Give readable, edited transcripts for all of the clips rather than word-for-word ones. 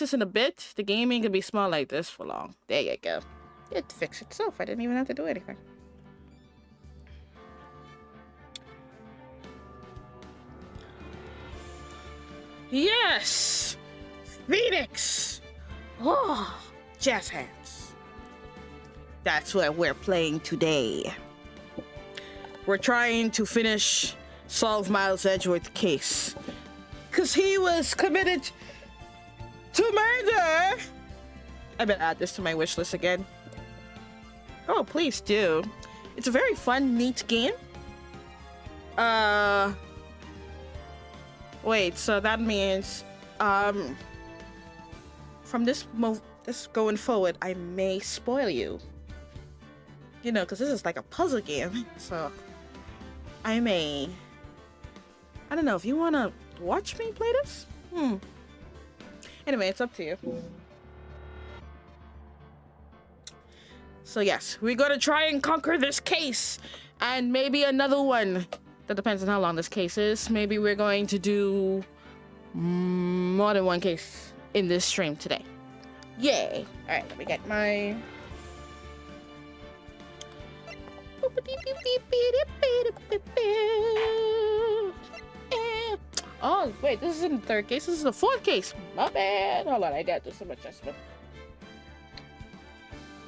this in a bit, the game ain't gonna be small like this for long. There you go. It fixed itself. I didn't even have to do anything. Yes! Phoenix! Oh, jazz hands. That's what we're playing today. We're trying to solve Miles Edgeworth's case. Because he was committed to murder! I better add this to my wish list again. Oh, please do. It's a very fun, neat game. Wait, so that means, from this going forward, I may spoil you. You know, because this is like a puzzle game, so I don't know, if you want to watch me play this? Anyway, it's up to you. So yes, we're gonna try and conquer this case, and maybe another one. That depends on how long this case is. Maybe we're going to do more than one case in this stream today. Yay! Alright, let me get my... Oh, wait, this isn't the third case. This is the fourth case. My bad. Hold on, I gotta do some adjustment.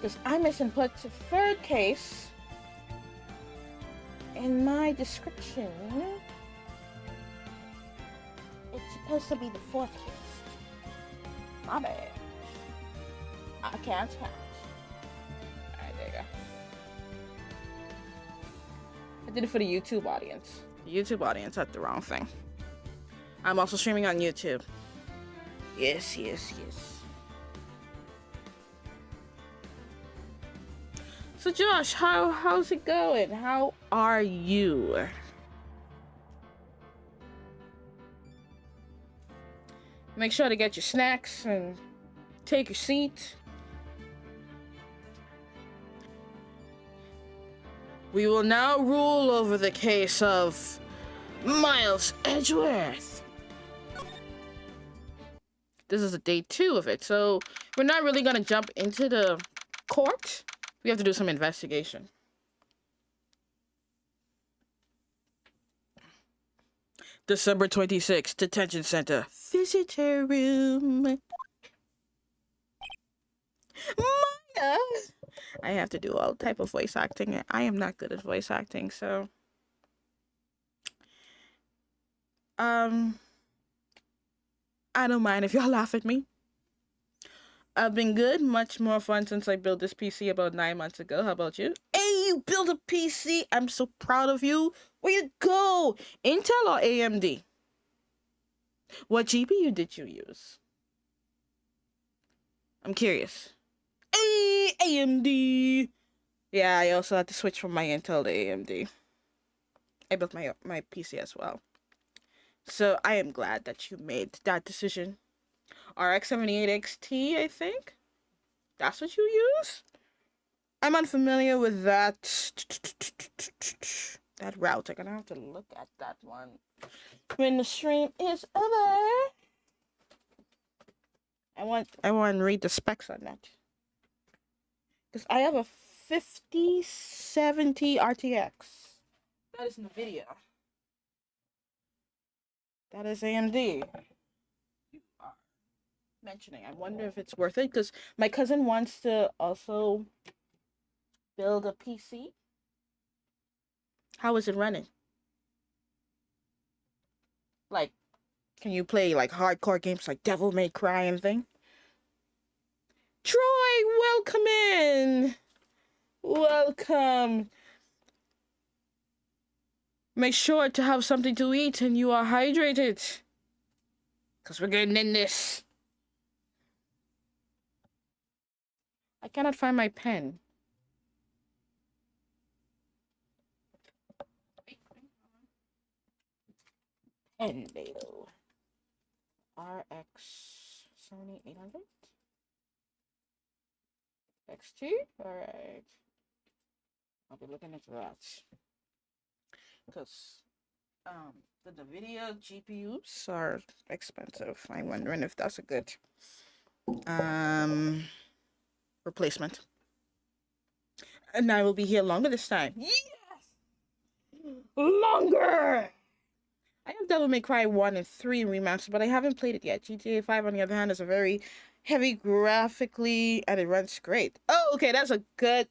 Because I misinput the third case in my description. It's supposed to be the fourth case. My bad. I can't count. Alright, there you go. I did it for the YouTube audience. The YouTube audience had the wrong thing. I'm also streaming on YouTube. Yes, yes, yes. So Josh, how's it going? How are you? Make sure to get your snacks and take your seat. We will now rule over the case of Miles Edgeworth. This is a day 2 of it, so we're not really gonna jump into the court. We have to do some investigation. December 26th, detention center, visitor room. Maya! I have to do all type of voice acting. I am not good at voice acting, so... I don't mind if y'all laugh at me. I've been good. Much more fun since I built this PC about 9 months ago. How about you? Hey, you built a PC. I'm so proud of you. Where you go? Intel or AMD? What GPU did you use? I'm curious. Hey, AMD. Yeah, I also had to switch from my Intel to AMD. I built my PC as well. So I am glad that you made that decision. RX 78 XT, I think? That's what you use? I'm unfamiliar with that route. I'm gonna have to look at that one when the stream is over. I want to read the specs on that. Because I have a 5070 RTX. That is NVIDIA. That is AMD. You are mentioning. I wonder if it's worth it, because my cousin wants to also build a PC. How is it running? Like, can you play like hardcore games like Devil May Cry and thing? Troy, welcome in. Welcome. Make sure to have something to eat and you are hydrated. Because we're getting in this. I cannot find my pen. Pen data. RX 7800. XT? Alright. I'll be looking into that. Because the NVIDIA GPUs are expensive. I'm wondering if that's a good Replacement. And I will be here longer this time. Yes! Longer! I have Devil May Cry 1 and 3 remastered, but I haven't played it yet. GTA 5, on the other hand, is a very heavy graphically, and it runs great. Oh, okay, that's a good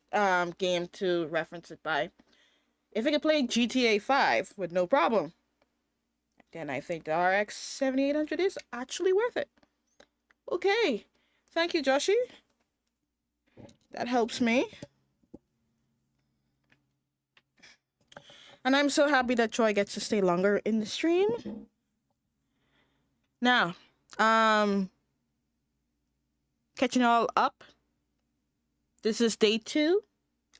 game to reference it by. If I could play GTA 5 with no problem, then I think the RX 7800 is actually worth it. Okay, thank you, Joshi. That helps me. And I'm so happy that Troy gets to stay longer in the stream. Now, catching all up. This is day 2,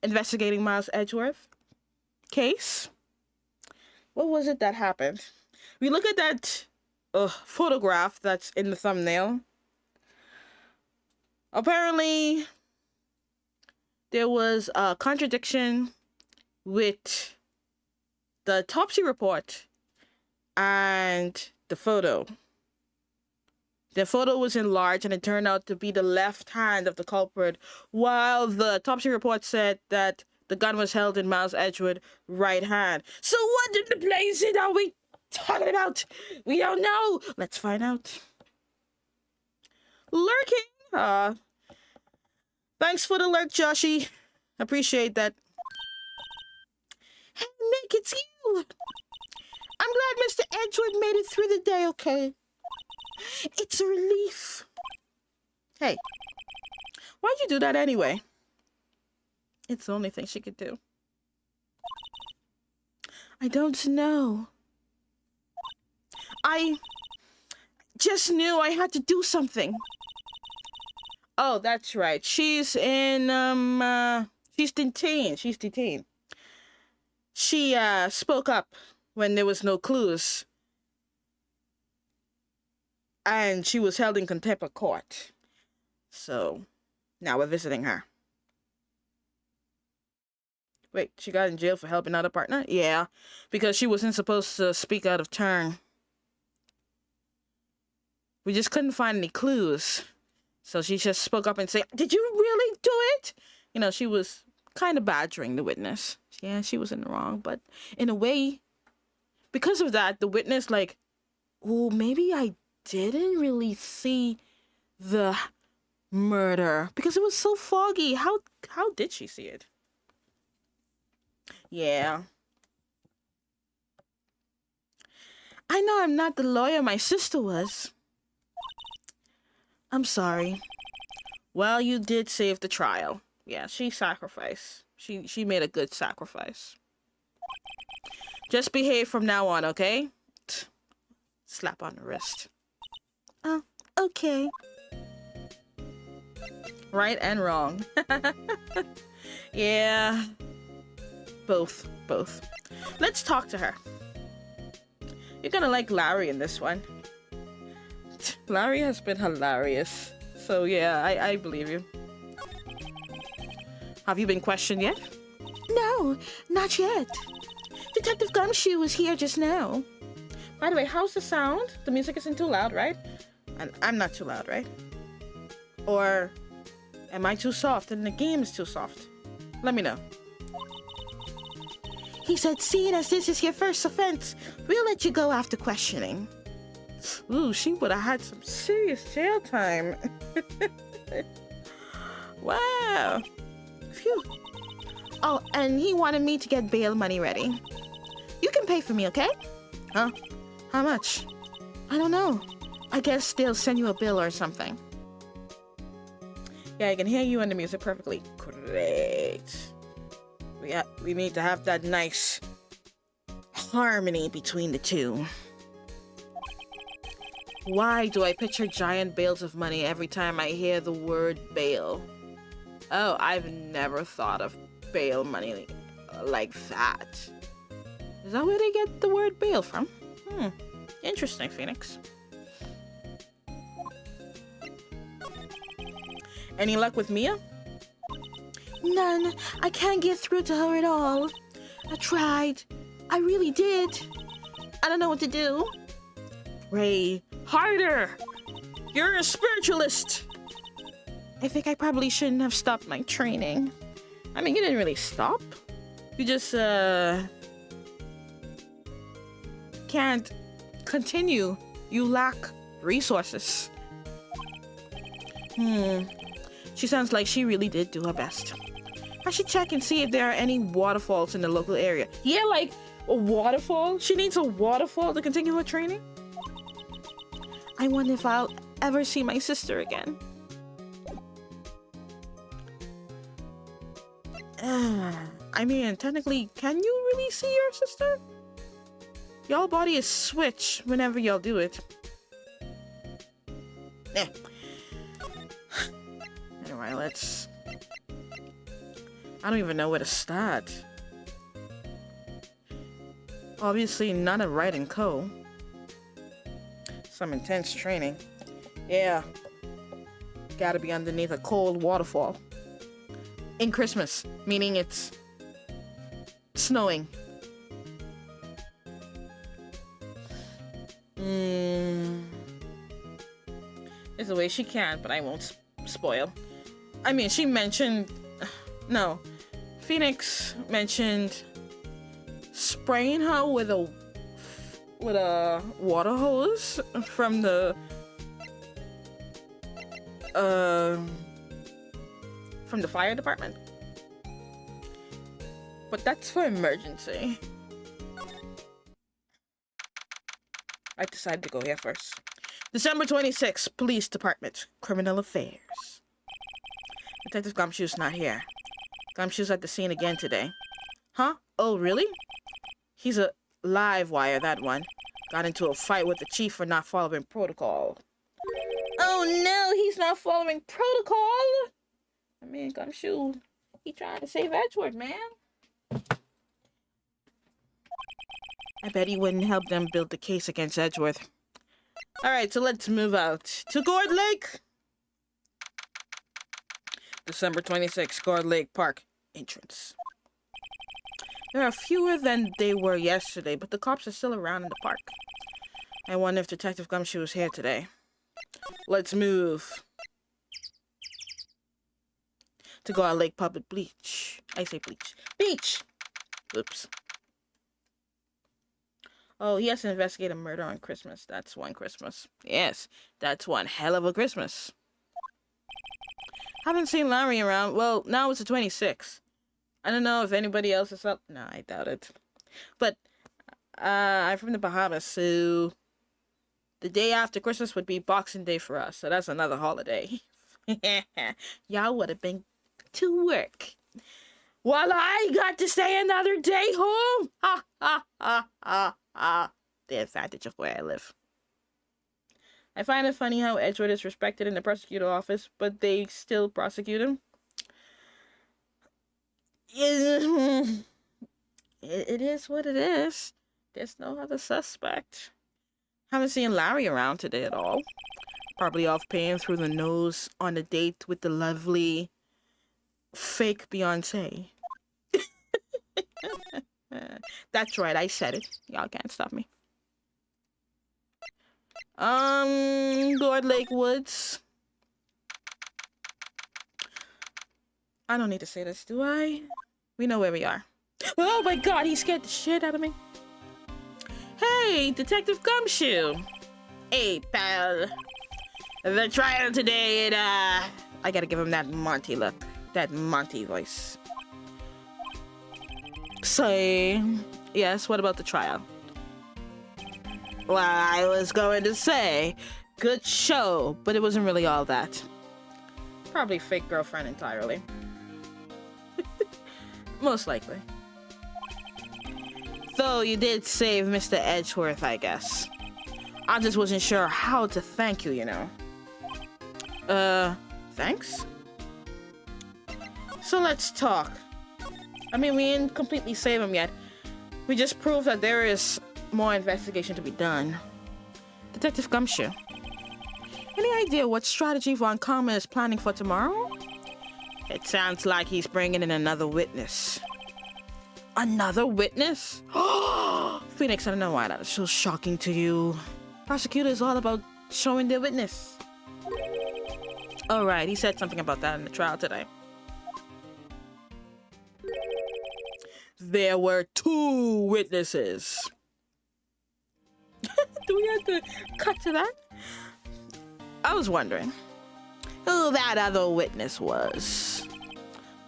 investigating Miles Edgeworth case. What was it that happened? We look at that photograph that's in the thumbnail. Apparently, there was a contradiction with the autopsy report and the photo. The photo was enlarged and it turned out to be the left hand of the culprit, while the autopsy report said that the gun was held in Miles Edgeworth's right hand. So what in the blazes are we talking about? We don't know. Let's find out. Lurking. Thanks for the lurk, Joshi. Appreciate that. Hey, Nick, it's you. I'm glad Mr. Edgeworth made it through the day okay. It's a relief. Hey, why'd you do that anyway? It's the only thing she could do. I don't know. I just knew I had to do something. Oh, that's right. She's in, she's detained. She's detained. She, spoke up when there was no clues. And she was held in contempt of court. So, now we're visiting her. Wait, she got in jail for helping out a partner? Yeah, because she wasn't supposed to speak out of turn. We just couldn't find any clues. So she just spoke up and said, "Did you really do it?" You know, she was kind of badgering the witness. Yeah, she was in the wrong, but in a way, because of that, the witness like, oh, maybe I didn't really see the murder because it was so foggy. How did she see it? Yeah. I know I'm not the lawyer my sister was. I'm sorry. Well, you did save the trial. Yeah, she sacrificed. She made a good sacrifice. Just behave from now on, okay? Slap on the wrist. Oh, okay. Right and wrong. Yeah. Both. Let's talk to her. You're gonna like Larry in this one. Larry has been hilarious. So yeah, I believe you. Have you been questioned yet? No, not yet. Detective Gumshoe was here just now. By the way, how's the sound? The music isn't too loud, right? And I'm not too loud, right? Or am I too soft and the game is too soft? Let me know. He said, seeing as this is your first offense, we'll let you go after questioning. Ooh, she would have had some serious jail time. Wow. Phew. Oh, and he wanted me to get bail money ready. You can pay for me, okay? Huh? How much? I don't know. I guess they'll send you a bill or something. Yeah, I can hear you and the music perfectly. Great. We need to have that nice harmony between the two. Why do I picture giant bales of money every time I hear the word bail? Oh, I've never thought of bail money like that. Is that where they get the word bail from? Interesting, Phoenix. Any luck with Mia? None. I can't get through to her at all. I tried. I really did. I don't know what to do. Pray harder. You're a spiritualist. I think I probably shouldn't have stopped my training. I mean, you didn't really stop. You just, can't continue. You lack resources. She sounds like she really did do her best. I should check and see if there are any waterfalls in the local area. Yeah, like a waterfall? She needs a waterfall to continue her training? I wonder if I'll ever see my sister again. I mean, technically, can you really see your sister? Y'all body is switch whenever y'all do it. Anyway, let's... I don't even know where to start. Obviously, none of Wright and Co. Some intense training. Yeah. Gotta be underneath a cold waterfall. In Christmas, meaning it's snowing. There's a way she can, but I won't spoil. I mean, she mentioned... No. Phoenix mentioned spraying her with a water hose from the fire department. But that's for emergency. I decided to go here first. December 26th, Police Department, Criminal Affairs. Detective Gumshoe's not here. Gumshoe's at the scene again today. Huh? Oh, really? He's a live wire, that one. Got into a fight with the chief for not following protocol. Oh no, he's not following protocol! I mean, Gumshoe, he trying to save Edgeworth, man. I bet he wouldn't help them build the case against Edgeworth. Alright, so let's move out to Gourd Lake. December 26th, Gourd Lake Park entrance. There are fewer than they were yesterday, but the cops are still around in the park. I wonder if Detective Gumshoe is here today. Let's move to Gourd Lake Public Beach. I say bleach. Beach! Oops. Oh, he has to investigate a murder on Christmas. That's one Christmas. Yes, that's one hell of a Christmas. Haven't seen Larry around. Well, now it's the 26th. I don't know if anybody else is up. No, I doubt it. But I'm from the Bahamas, so the day after Christmas would be Boxing Day for us. So that's another holiday. Y'all would have been to work, while I got to stay another day home. Ha ha ha ha ha. The advantage of where I live. I find it funny how Edgeworth is respected in the prosecutor's office, but they still prosecute him. It is what it is. There's no other suspect. Haven't seen Larry around today at all. Probably off paying through the nose on a date with the lovely fake Beyonce. That's right, I said it. Y'all can't stop me. Gourd Lake Woods. I don't need to say this, do I? We know where we are. Oh my god, he scared the shit out of me. Hey, Detective Gumshoe. Hey, pal. The trial today, I gotta give him that Monty look. That Monty voice. Say, yes, what about the trial? Well, I was going to say, good show, but it wasn't really all that. Probably fake girlfriend entirely. Most likely. Though you did save Mr. Edgeworth, I guess. I just wasn't sure how to thank you, you know. Thanks? So let's talk. I mean, we didn't completely save him yet. We just proved that there is more investigation to be done. Detective Gumshoe, any idea what strategy Von Karma is planning for tomorrow? It sounds like he's bringing in another witness. Another witness? Phoenix, I don't know why that is so shocking to you. Prosecutor is all about showing their witness. Oh, right. He said something about that in the trial today. There were 2 witnesses. Do we have to cut to that? I was wondering who that other witness was.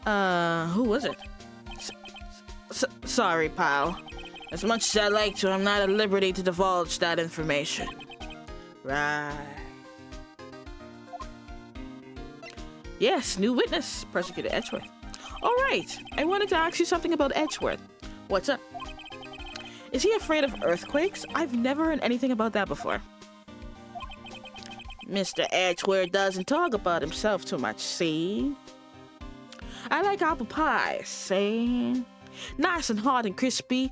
Who was it? Sorry, pal. As much as I'd like to, I'm not at liberty to divulge that information. Right. Yes, new witness, Prosecutor Edgeworth. All right, I wanted to ask you something about Edgeworth. What's up? Is he afraid of earthquakes? I've never heard anything about that before. Mr. Edgeworth doesn't talk about himself too much, see? I like apple pie, see? Nice and hot and crispy.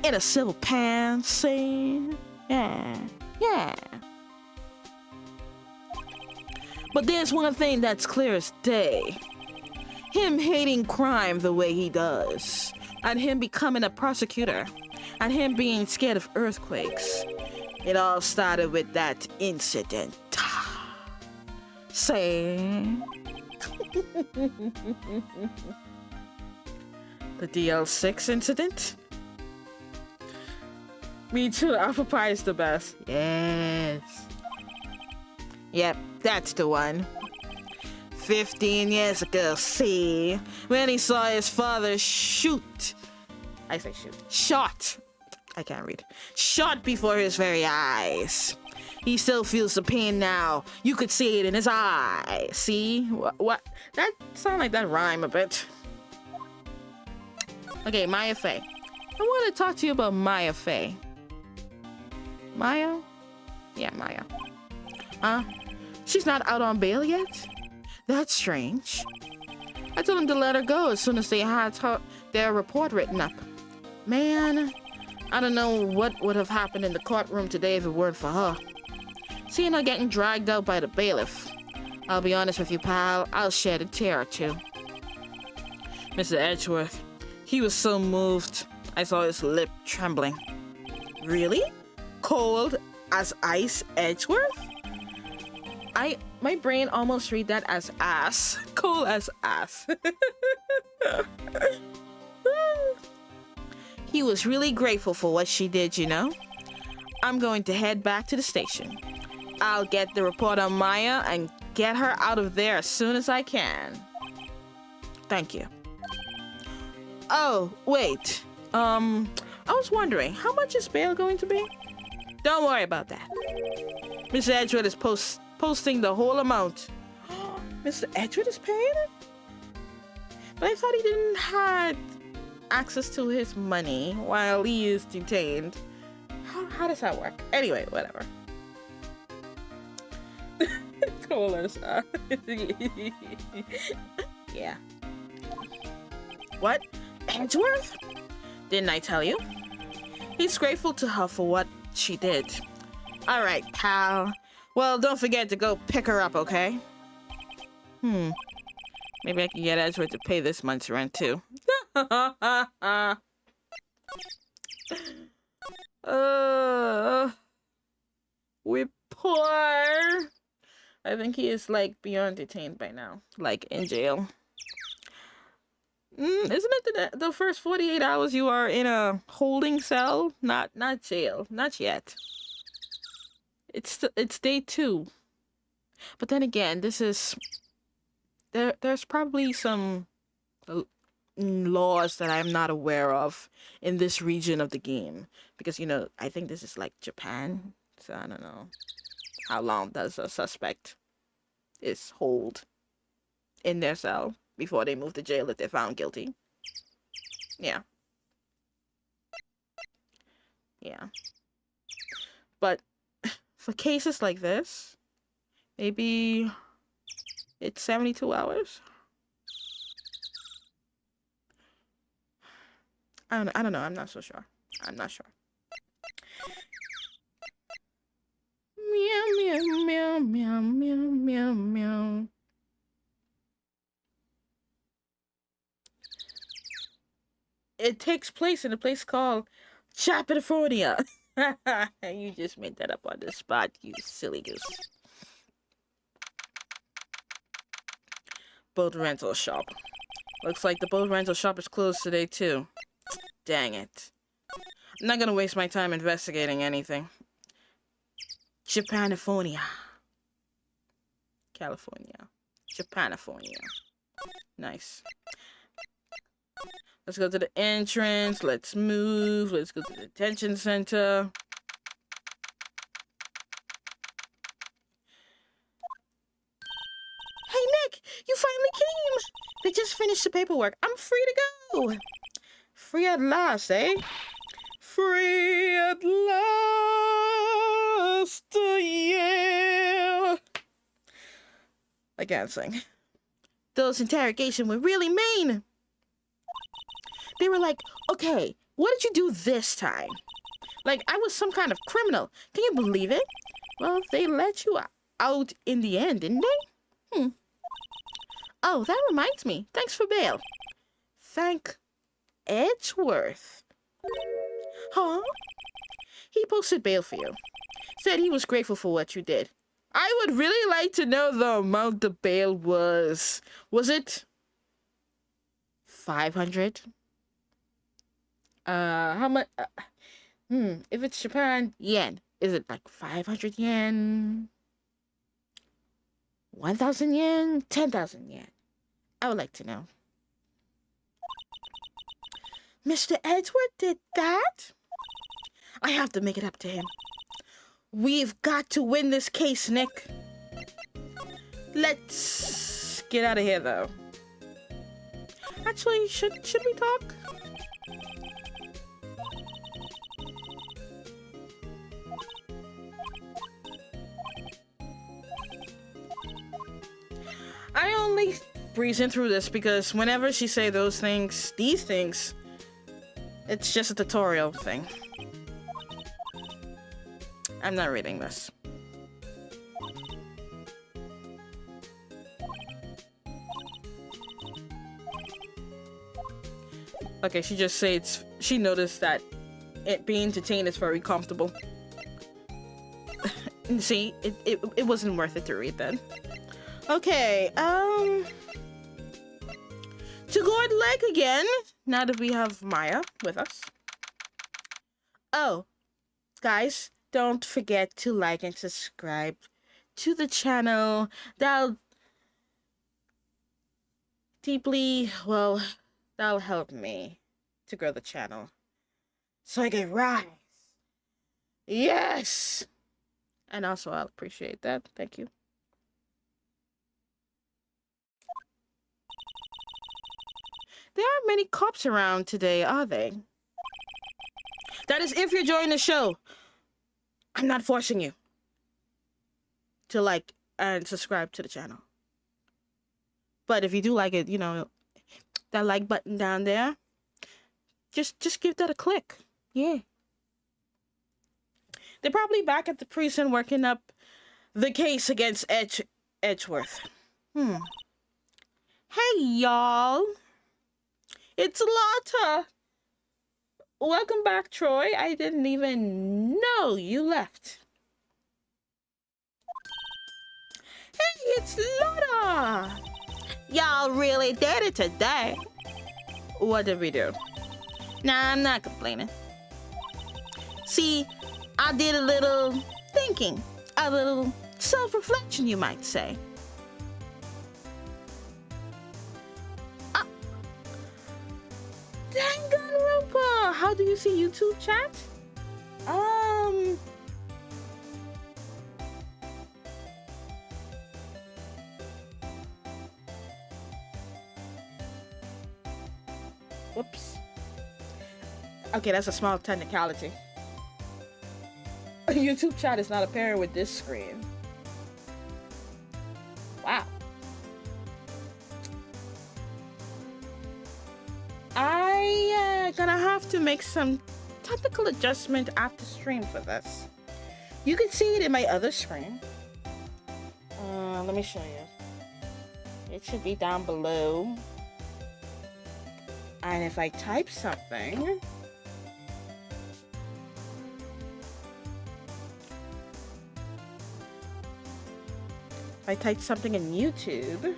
In a silver pan, see? Yeah. But there's one thing that's clear as day. Him hating crime the way he does. And him becoming a prosecutor. And him being scared of earthquakes. It all started with that incident. See? The DL6 incident? Me too, apple pie is the best. Yes. Yep, that's the one. 15 years ago, see? When he saw his father shoot. I say shoot. Shot. I can't read. Shot before his very eyes. He still feels the pain now. You could see it in his eye. See? What? That sounds like that rhyme a bit. Okay, Maya Fey. I want to talk to you about Maya Fey. Maya? Yeah, Maya. She's not out on bail yet? That's strange. I told him to let her go as soon as they had their report written up. Man, I don't know what would have happened in the courtroom today if it weren't for her. Seeing her getting dragged out by the bailiff. I'll be honest with you, pal, I'll shed a tear or two. Mr. Edgeworth, he was so moved, I saw his lip trembling. Really? Cold as ice, Edgeworth? My brain almost read that as ass. Cold as ass. He was really grateful for what she did, you know? I'm going to head back to the station. I'll get the report on Maya and get her out of there as soon as I can. Thank you. Oh, wait. I was wondering, how much is bail going to be? Don't worry about that. Mr. Edgeworth is posting the whole amount. Mr. Edgeworth is paying it? But I thought he didn't have access to his money while he is detained. How does that work? Anyway, whatever. Yeah. What? Edgeworth? Didn't I tell you? He's grateful to her for what she did. All right, pal. Well, don't forget to go pick her up, okay? Maybe I can get Edgeworth to pay this month's rent, too. We're poor. I think he is, like, beyond detained by now. Like, in jail. Isn't it the first 48 hours you are in a holding cell? Not jail. Not yet. It's day 2. But then again, this is... There's probably some laws that I'm not aware of in this region of the game. Because, you know, I think this is like Japan. So I don't know. How long does a suspect is hold in their cell before they move to jail if they're found guilty? Yeah. Yeah. But for cases like this, maybe it's 72 hours. I don't know. I'm not so sure. I'm not sure. Meow, meow, meow, meow, meow, meow, meow. It takes place in a place called Chapterfornia. You just made that up on the spot, you silly goose. boat rental shop. Looks like the boat rental shop is closed today too. Dang it. I'm not gonna waste my time investigating anything. Japanifornia. California. Japanifornia. Nice. Let's go to the entrance. Let's move. Let's go to the detention center. Hey, Nick! You finally came! They just finished the paperwork. I'm free to go! Free at last, eh? Free at last! Yeah! I can't sing. Those interrogations were really mean! They were like, okay, what did you do this time? Like, I was some kind of criminal. Can you believe it? Well, they let you out in the end, didn't they? Oh, that reminds me. Thanks for bail. Thank Edgeworth. Huh? He posted bail for you. Said he was grateful for what you did. I would really like to know the amount the bail was. Was it 500? How much? If it's Japan yen, is it like 500 yen? 1,000 yen? 10,000 yen? I would like to know. Mr. Edgeworth did that? I have to make it up to him. We've got to win this case, Nick. Let's get out of here, though. Actually, should we talk? I only breeze in through this because whenever she say these things, it's just a tutorial thing. I'm not reading this. Okay, she just said she noticed that it being detained is very comfortable. See, it wasn't worth it to read that. Okay, to Gord Leg again, now that we have Maya with us. Oh, guys, don't forget to like and subscribe to the channel. That'll help me to grow the channel so I can rise. Yes! And also, I'll appreciate that. Thank you. There aren't many cops around today, are they? That is if you're joining the show. I'm not forcing you to like and subscribe to the channel. But if you do like it, you know, that like button down there, just give that a click. Yeah. They're probably back at the precinct working up the case against Edgeworth. Hey, y'all. It's Lotta. Welcome back, Troy. I didn't even know you left. Hey, it's Lotta. Y'all really did it today. What did we do? Nah, I'm not complaining. See, I did a little thinking, a little self-reflection, you might say. Danganronpa! How do you see YouTube chat? Whoops. Okay, that's a small technicality. YouTube chat is not appearing with this screen. Wow. I gonna have to make some technical adjustment after stream for this. You can see it in my other screen. Let me show you. It should be down below. And if I type something, in YouTube,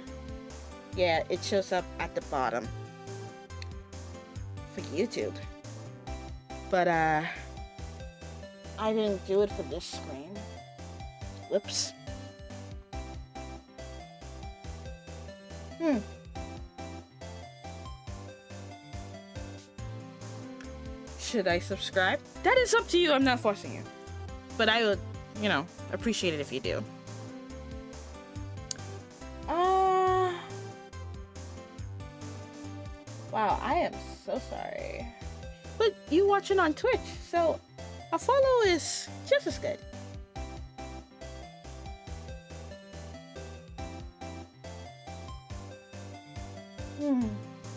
Yeah, it shows up at the bottom for YouTube. But I didn't do it for this screen. Whoops. Should I subscribe? That is up to you. I'm not forcing you. But I would, appreciate it if you do. Wow, I am so sorry. But you watching on Twitch, so a follow is just as good.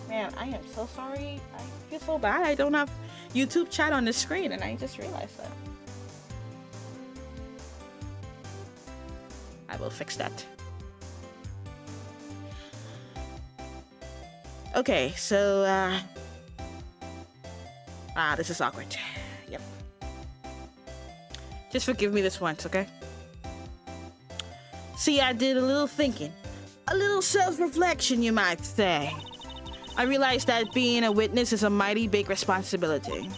Man, I am so sorry. I feel so bad. I don't have YouTube chat on the screen, and I just realized that. I will fix that. Okay, so, this is awkward. Yep. Just forgive me this once, okay? See, I did a little thinking. A little self-reflection, you might say. I realized that being a witness is a mighty big responsibility.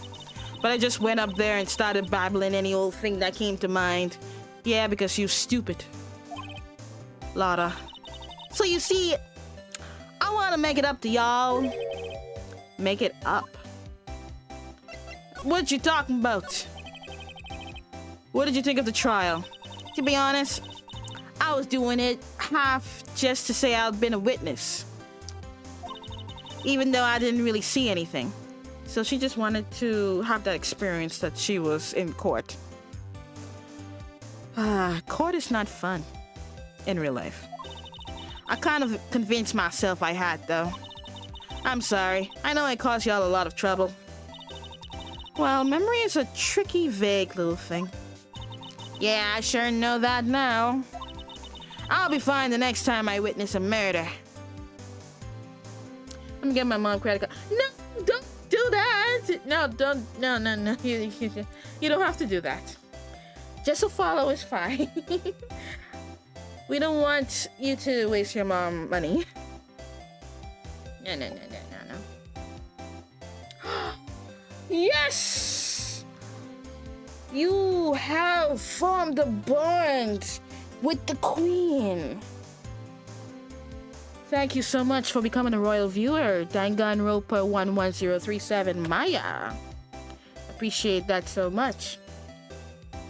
But I just went up there and started babbling any old thing that came to mind. Yeah, because you're stupid. Lotta. So you see, I want to make it up to y'all. Make it up. What you talking about? What did you think of the trial? To be honest, I was doing it half just to say I'd been a witness. Even though I didn't really see anything. So she just wanted to have that experience that she was in court. Court is not fun in real life. I kind of convinced myself I had, though. I'm sorry. I know I caused y'all a lot of trouble. Well, memory is a tricky, vague little thing. Yeah, I sure know that now. I'll be fine the next time I witness a murder. I'm getting my mom credit card. No, don't do that. No, don't. No. You don't have to do that. Just a follow is fine. We don't want you to waste your mom money. No. Yes! You have formed a bond with the Queen. Thank you so much for becoming a royal viewer, Danganronpa11037 Maya. Appreciate that so much.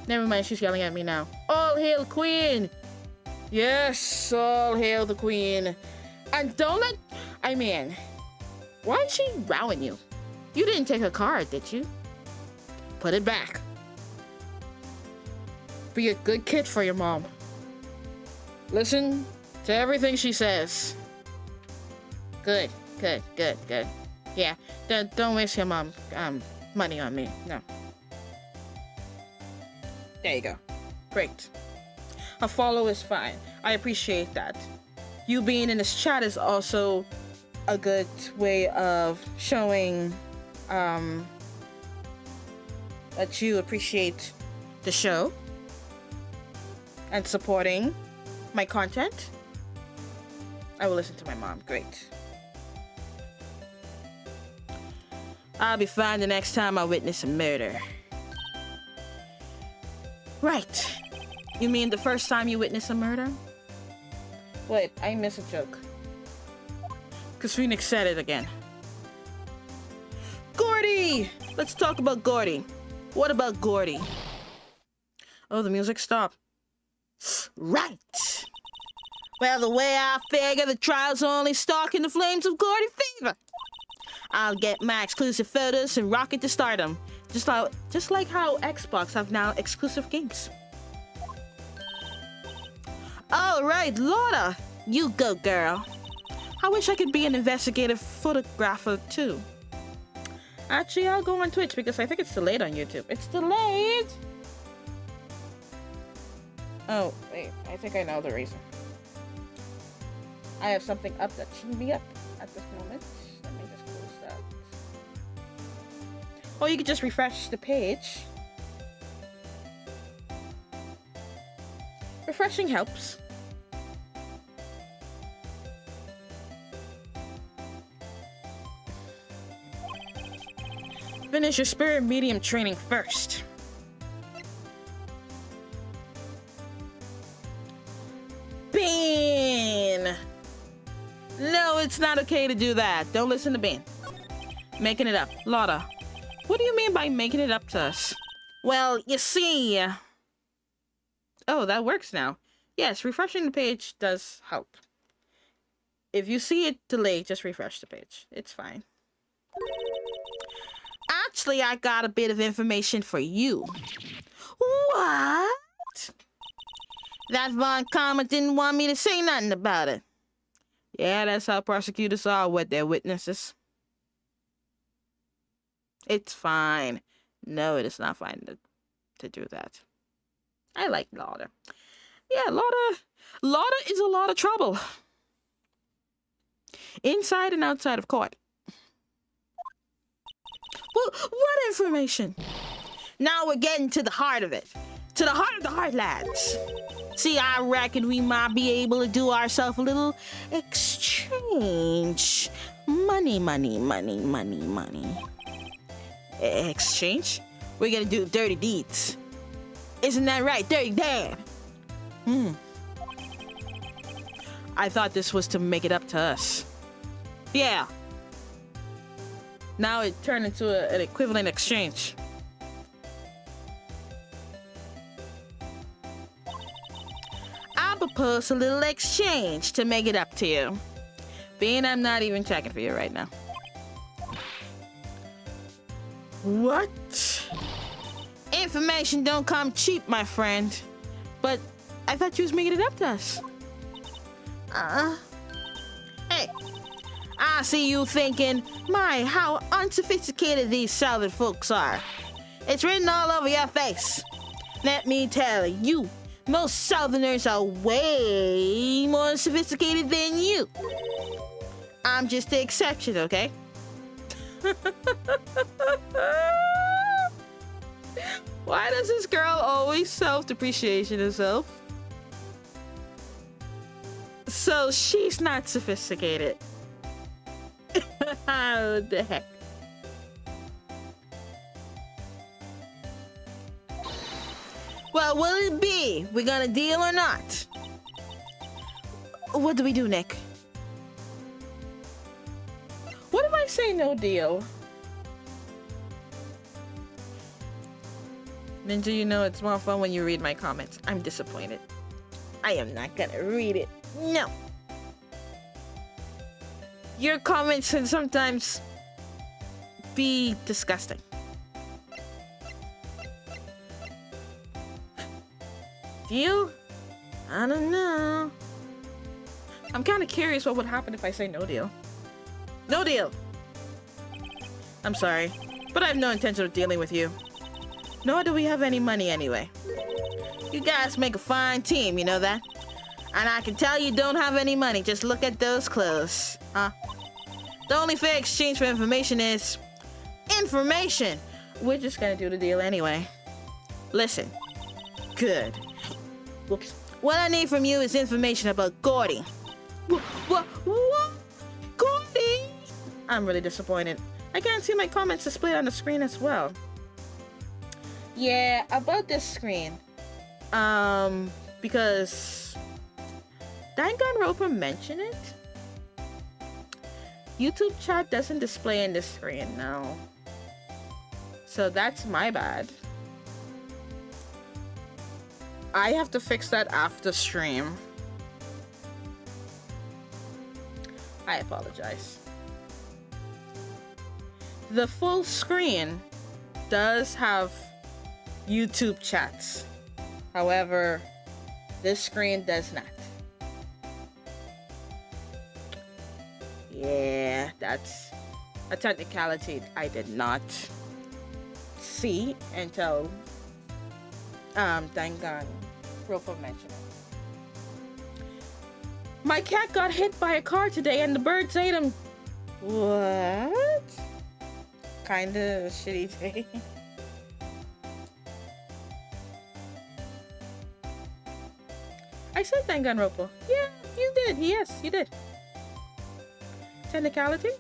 Never mind, she's yelling at me now. All hail Queen! Yes, all hail the Queen. And don't let... why is she rowing you? You didn't take her card, did you? Put it back. Be a good kid for your mom. Listen to everything she says. Good. Yeah, don't waste your mom money on me. No. There you go. Great. A follow is fine. I appreciate that. You being in this chat is also a good way of showing that you appreciate the show and supporting my content. I will listen to my mom. Great. I'll be fine the next time I witness a murder. Right. You mean the first time you witness a murder? Wait, I missed a joke. Because Phoenix said it again. Gordy! Let's talk about Gordy. What about Gordy? Oh, the music stopped. Right! Well, the way I figure the trial's only stalking the flames of Gordy fever. I'll get my exclusive photos and rocket to stardom. Just like how Xbox have now exclusive games. All right, Lotta, you go, girl. I wish I could be an investigative photographer too. Actually, I'll go on Twitch because I think it's delayed on YouTube. It's delayed. Oh, wait, I think I know the reason. I have something up that shouldn't be up at this moment. Let me just close that. Or you could just refresh the page. Refreshing helps. Finish your spirit medium training first. Bean! No, it's not okay to do that. Don't listen to Bean. Making it up. Lotta, what do you mean by making it up to us? Well, you see... Oh, that works now. Yes, refreshing the page does help. If you see it delayed, just refresh the page. It's fine. Actually, I got a bit of information for you. What? That Von Comet didn't want me to say nothing about it. Yeah, that's how prosecutors are with their witnesses. It's fine. No, it is not fine to do that. I like Lotta. Yeah, Lotta is a lot of trouble. Inside and outside of court. Well, what information? Now we're getting to the heart of it. To the heart of the heartlands. See, I reckon we might be able to do ourselves a little exchange. Money. Exchange? We're gonna do dirty deeds. Isn't that right, Dirty Dad? I thought this was to make it up to us. Yeah. Now it turned into an equivalent exchange. I propose a little exchange to make it up to you. Being I'm not even checking for you right now. What? Information don't come cheap, my friend. But I thought you was making it up to us. Hey, I see you thinking, my, how unsophisticated these southern folks are. It's written all over your face. Let me tell you, most southerners are way more sophisticated than you. I'm just the exception, okay? Why does this girl always self-depreciation herself? So she's not sophisticated. What the heck? Well, will it be? We gonna deal or not? What do we do, Nick? What if I say no deal? Ninja, you know it's more fun when you read my comments. I'm disappointed. I am not gonna read it. No. Your comments can sometimes be disgusting. Deal? I don't know. I'm kind of curious what would happen if I say no deal. No deal. I'm sorry, but I have no intention of dealing with you. Nor do we have any money anyway. You guys make a fine team, you know that? And I can tell you don't have any money. Just look at those clothes, huh? The only fair exchange for information is information. We're just gonna do the deal anyway. Listen. Good. Whoops. What I need from you is information about Gordy. What? Gordy? I'm really disappointed. I can't see my comments displayed on the screen as well. Yeah, about this screen. Because Danganronpa mentioned it. YouTube chat doesn't display in this screen now. So that's my bad. I have to fix that after stream. I apologize. The full screen does have YouTube chats. However, this screen does not. Yeah, that's a technicality I did not see until Danganronpa mentioned it. My cat got hit by a car today and the birds ate him. What? Kinda a shitty day. I said Danganronpa. Yeah, you did. Yes, you did. Technicality?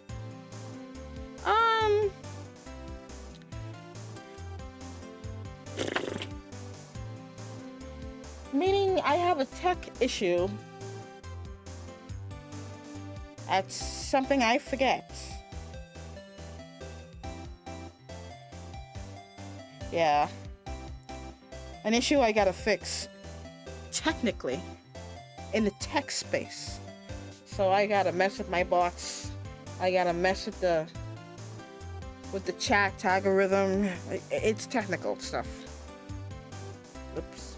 Meaning I have a tech issue. That's something I forget. Yeah. An issue I gotta fix. Technically. In the tech space. So I gotta mess with my bots. I gotta mess with the chat algorithm. It's technical stuff. Oops.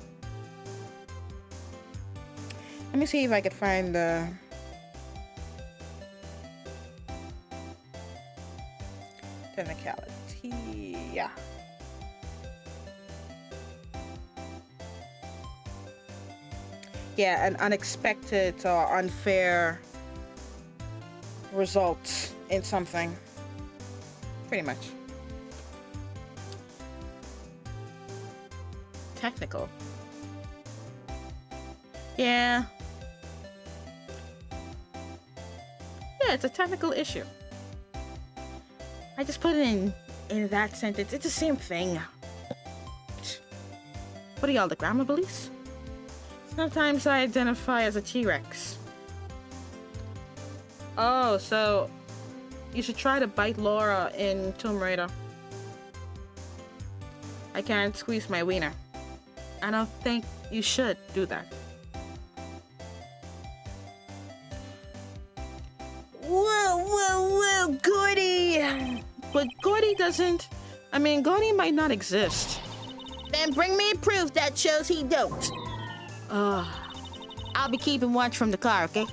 Let me see if I can find the technicality. Yeah. Yeah, an unexpected or unfair result in something. Pretty much. Technical. Yeah. Yeah, it's a technical issue. I just put it in that sentence. It's the same thing. What are y'all, the grammar police? Sometimes I identify as a T-Rex. Oh, so you should try to bite Laura in Tomb Raider. I can't squeeze my wiener. I don't think you should do that. Whoa, Gordy! But Gordy doesn't... I mean, Gordy might not exist. Then bring me proof that shows he don't. I'll be keeping watch from the car, okay?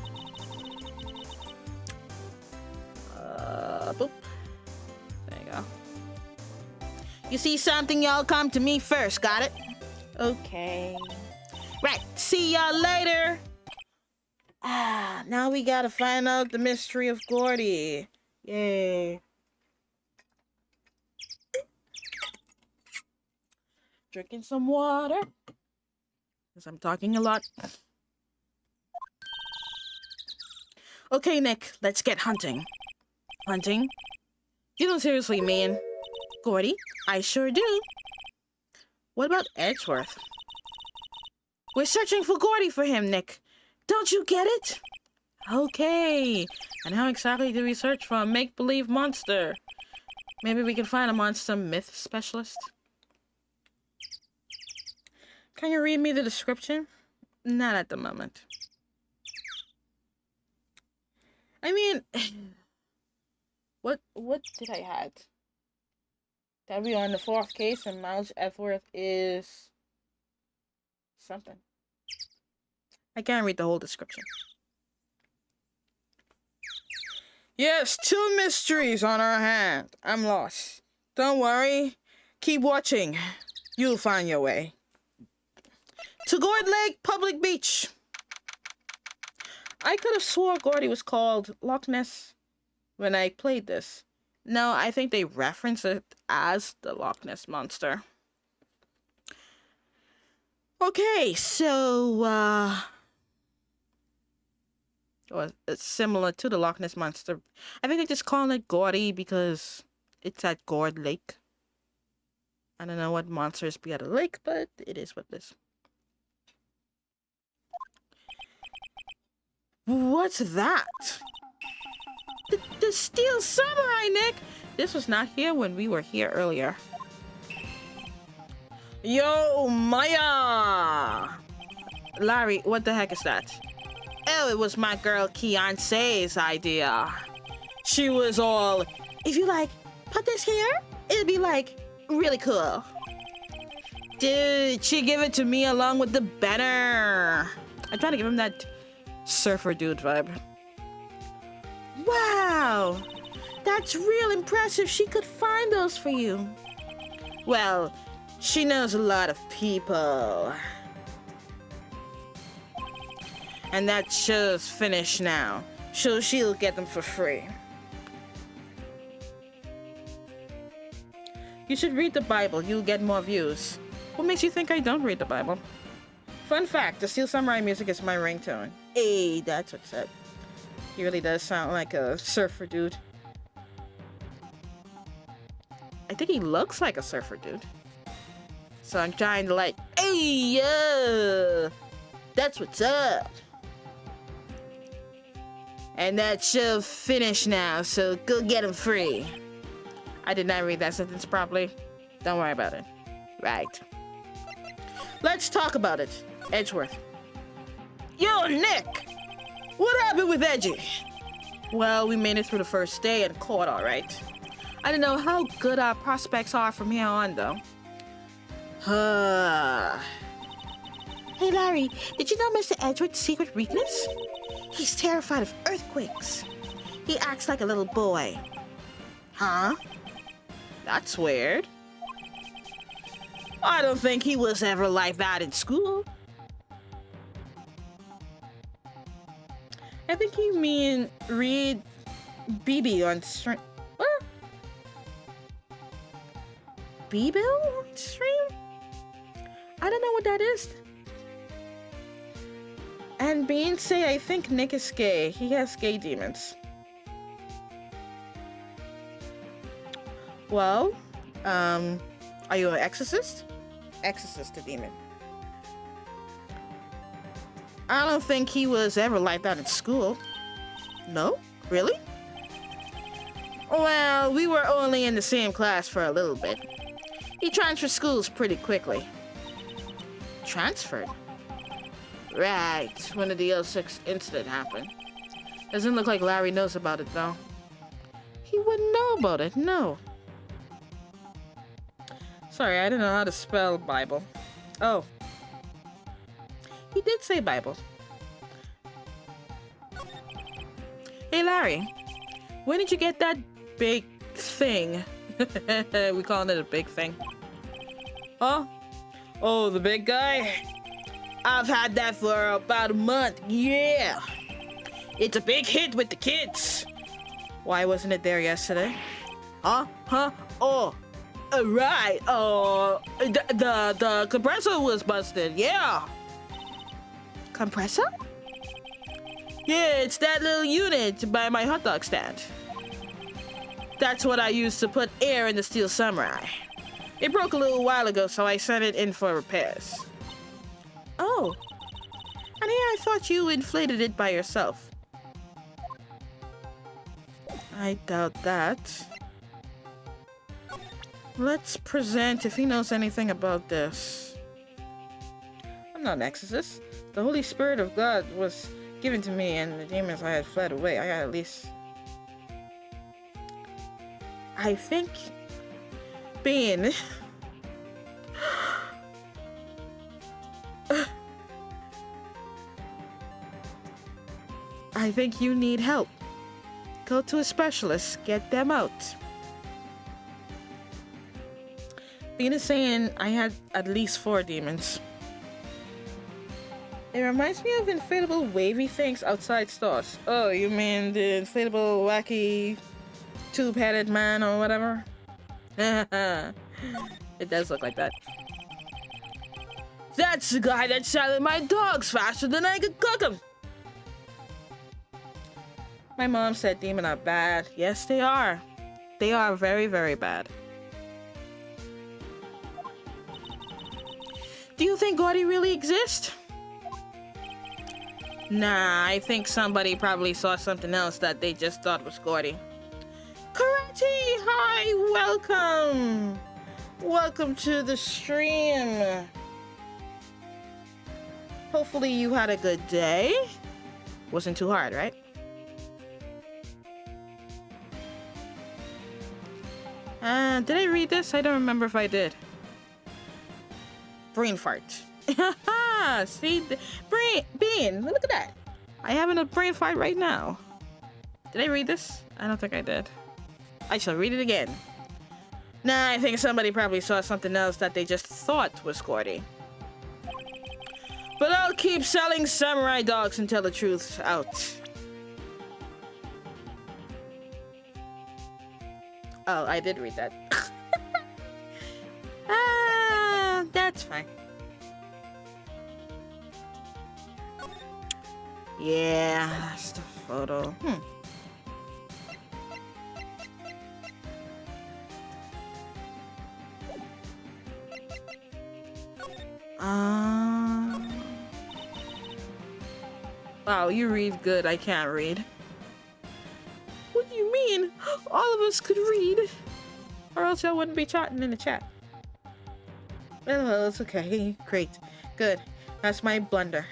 Boop. There you go. You see something, y'all come to me first, got it? Okay. Right, see y'all later. Now we gotta find out the mystery of Gordy. Yay. Drinking some water. Because I'm talking a lot. Okay, Nick, let's get hunting. Hunting? You don't seriously mean... Gordy? I sure do. What about Edgeworth? We're searching for Gordy for him, Nick. Don't you get it? Okay. And how exactly do we search for a make-believe monster? Maybe we can find a monster myth specialist? Can you read me the description? Not at the moment. I mean... What did I had? That we are in the 4th case and Miles Edgeworth is... something. I can't read the whole description. Yes, 2 mysteries on our hand. I'm lost. Don't worry. Keep watching. You'll find your way. To Gourd Lake Public Beach. I could have swore Gordy was called Loch Ness when I played this. No, I think they reference it as the Loch Ness Monster. Okay, so, well, it's similar to the Loch Ness Monster. I think they just call it Gordy because it's at Gourd Lake. I don't know what monsters be at a lake, but it is what it is. What's that? The Steel Samurai, Nick! This was not here when we were here earlier. Yo, Maya! Larry, what the heck is that? Oh, it was my girl Keonce's idea. She was all, if you like, put this here, it'd be like, really cool. Dude, she gave it to me along with the banner. I tried to give him that surfer dude vibe. Wow, that's real impressive. She could find those for you. Well, she knows a lot of people. And that show's finished now, so she'll get them for free. You should read the Bible, you'll get more views. What makes you think I don't read the Bible? Fun fact, the Steel Samurai music is my ringtone. Hey, that's what's up. He really does sound like a surfer dude. I think he looks like a surfer dude. So I'm trying to like, hey, that's what's up. And that show finished now, so go get him free. I did not read that sentence properly. Don't worry about it. Right. Let's talk about it, Edgeworth. Yo, Nick! What happened with Edgy? Well, we made it through the first day and caught all right. I don't know how good our prospects are from here on, though. Hey, Larry, did you know Mr. Edgeworth's secret weakness? He's terrified of earthquakes. He acts like a little boy. Huh? That's weird. I don't think he was ever like that in school. I think you mean read BB on stream. What? BB on stream? I don't know what that is. And Bean say I think Nick is gay. He has gay demons. Well, are you an exorcist? Exorcist a demon. I don't think he was ever like that in school. No? Really? Well, we were only in the same class for a little bit. He transferred schools pretty quickly. Transferred? Right, when the DL6 incident happened. Doesn't look like Larry knows about it, though. He wouldn't know about it, no. Sorry, I didn't know how to spell Bible. Oh. He did say Bible. Hey, Larry. When did you get that big thing? We calling it a big thing. Huh? Oh, the big guy? I've had that for about a month. Yeah. It's a big hit with the kids. Why wasn't it there yesterday? Huh? Oh. Right. The compressor was busted. Yeah. Compressor? Yeah, it's that little unit by my hot dog stand. That's what I used to put air in the Steel Samurai. It broke a little while ago, so I sent it in for repairs. Oh. And I thought you inflated it by yourself. I doubt that. Let's present if he knows anything about this. I'm not an exorcist. The Holy Spirit of God was given to me, and the demons I had fled away. I got at least... I think... Bean... I think you need help. Go to a specialist. Get them out. Bean is saying I had at least 4 demons. It reminds me of inflatable wavy things outside stores. Oh, you mean the inflatable wacky tube-headed man or whatever? It does look like that. That's the guy that's selling my dogs faster than I could cook them. My mom said demons are bad. Yes, they are. They are very, very bad. Do you think Gordy really exists? Nah, I think somebody probably saw something else that they just thought was Gordy. Karate! Hi, welcome! Welcome to the stream. Hopefully you had a good day. Wasn't too hard, right? Did I read this? I don't remember if I did. Brain fart. See? Bean, look at that. I having a brain fart right now. Did I read this? I don't think I did. I shall read it again. Nah, I think somebody probably saw something else that they just thought was Gordy. But I'll keep selling samurai dogs until the truth's out. Oh, I did read that. That's fine. Yeah, that's the photo. Wow, you read good. I can't read. What do you mean? All of us could read. Or else y'all wouldn't be chatting in the chat. Oh, it's okay. Great. Good. That's my blunder.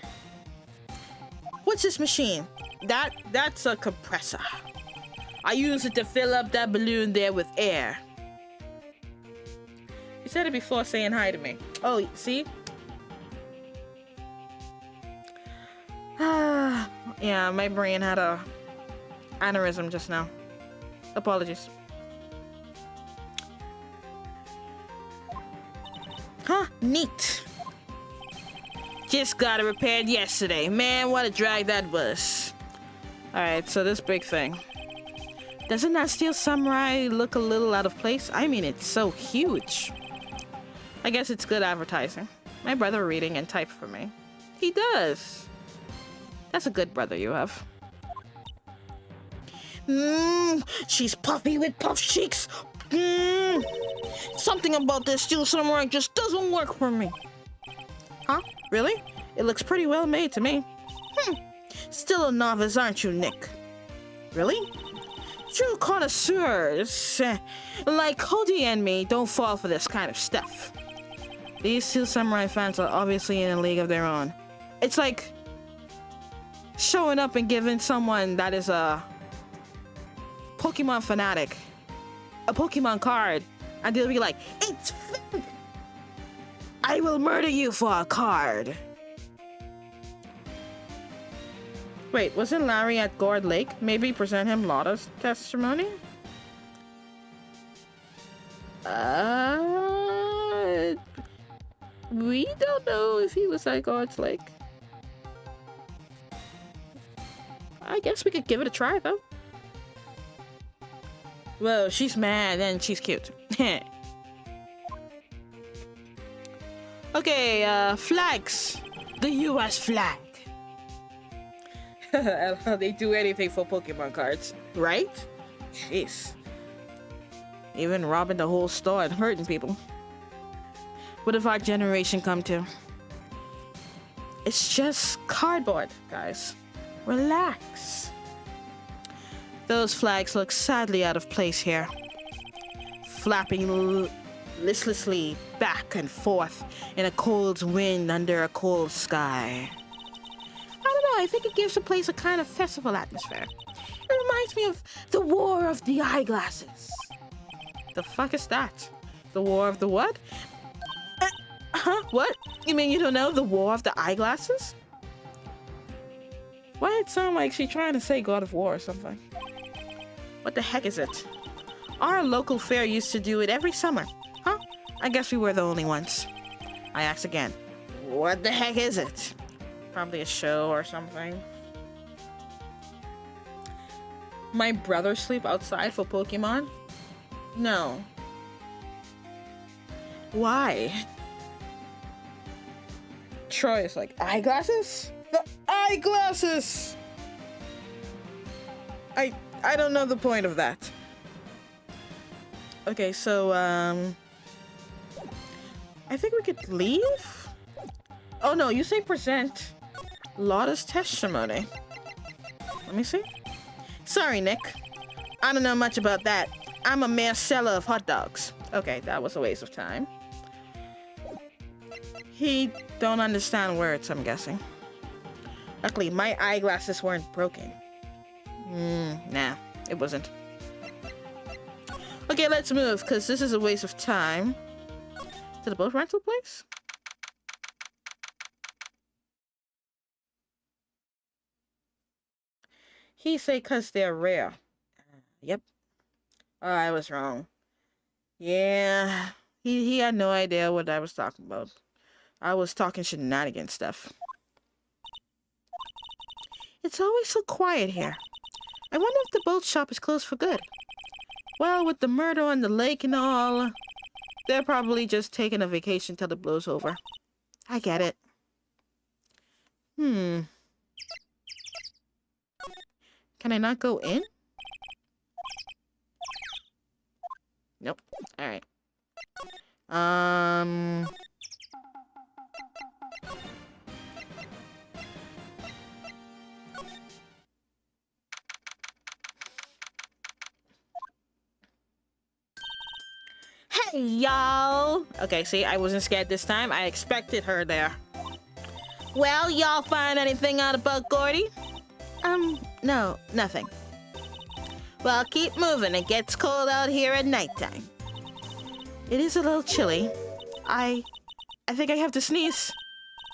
What's this machine? That's a compressor. I use it to fill up that balloon there with air. You said it before saying hi to me. Oh, see? Yeah, my brain had a aneurysm just now. Apologies. Huh? Neat. Just got it repaired yesterday. Man, what a drag that was. Alright, so this big thing. Doesn't that Steel Samurai look a little out of place? I mean, it's so huge. I guess it's good advertising. My brother reading and type for me. He does. That's a good brother you have. She's puffy with puff cheeks. Something about this Steel Samurai just doesn't work for me. Huh? Really? It looks pretty well made to me. Still a novice, aren't you, Nick? Really? True connoisseurs like Cody and me don't fall for this kind of stuff. These Steel Samurai fans are obviously in a league of their own. It's like showing up and giving someone that is a Pokemon fanatic a Pokemon card, and they'll be like, "It's fake! I will murder you for a card." Wait, wasn't Larry at Gourd Lake? Maybe present him Lotta's testimony? We don't know if he was at Gourd Lake. I guess we could give it a try, though. Whoa, she's mad and she's cute. Okay, flags. The US flag. They do anything for Pokemon cards, right? Jeez. Even robbing the whole store and hurting people. What if our generation come to? It's just cardboard, guys. Relax. Those flags look sadly out of place here. Flapping listlessly back and forth in a cold wind under a cold sky. I don't know, I think it gives the place a kind of festival atmosphere. It reminds me of the War of the Eyeglasses. The fuck is that? The War of the what? What? You mean you don't know the War of the Eyeglasses? Why it sound like she's trying to say God of War or something? What the heck is it? Our local fair used to do it every summer. Huh? I guess we were the only ones. I asked again. What the heck is it? Probably a show or something. My brother sleep outside for Pokemon? No. Why? Troy is like, eyeglasses? The eyeglasses! I don't know the point of that. Okay, so, I think we could leave? Oh no, you say present Lotta's testimony. Let me see. Sorry, Nick. I don't know much about that. I'm a mere seller of hot dogs. Okay, that was a waste of time. He don't understand words, I'm guessing. Luckily, my eyeglasses weren't broken. Nah, it wasn't. Okay, let's move, because this is a waste of time. To the boat rental place? He say because they're rare. Yep. Oh, I was wrong. Yeah, he had no idea what I was talking about. I was talking shenanigans stuff. It's always so quiet here. I wonder if the boat shop is closed for good. Well, with the murder on the lake and all, they're probably just taking a vacation till it blows over. I get it. Can I not go in? Nope. Alright. Hey, y'all. Okay, see, I wasn't scared this time. I expected her there. Well, y'all find anything out about Gordy? No, nothing. Well, keep moving. It gets cold out here at nighttime. It is a little chilly. I think I have to sneeze.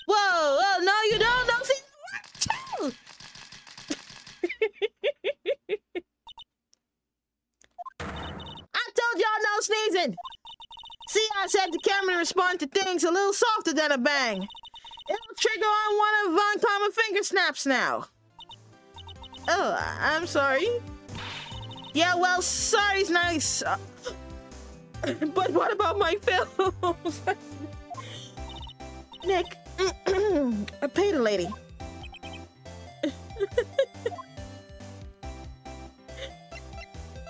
Whoa! Oh, no, you don't! Don't see... I told y'all no sneezing! See, I said the camera respond to things a little softer than a bang. It'll trigger on one of uncommon finger snaps now. Oh, I'm sorry. Yeah, well, sorry's nice. But what about my films? Nick, I paid a lady.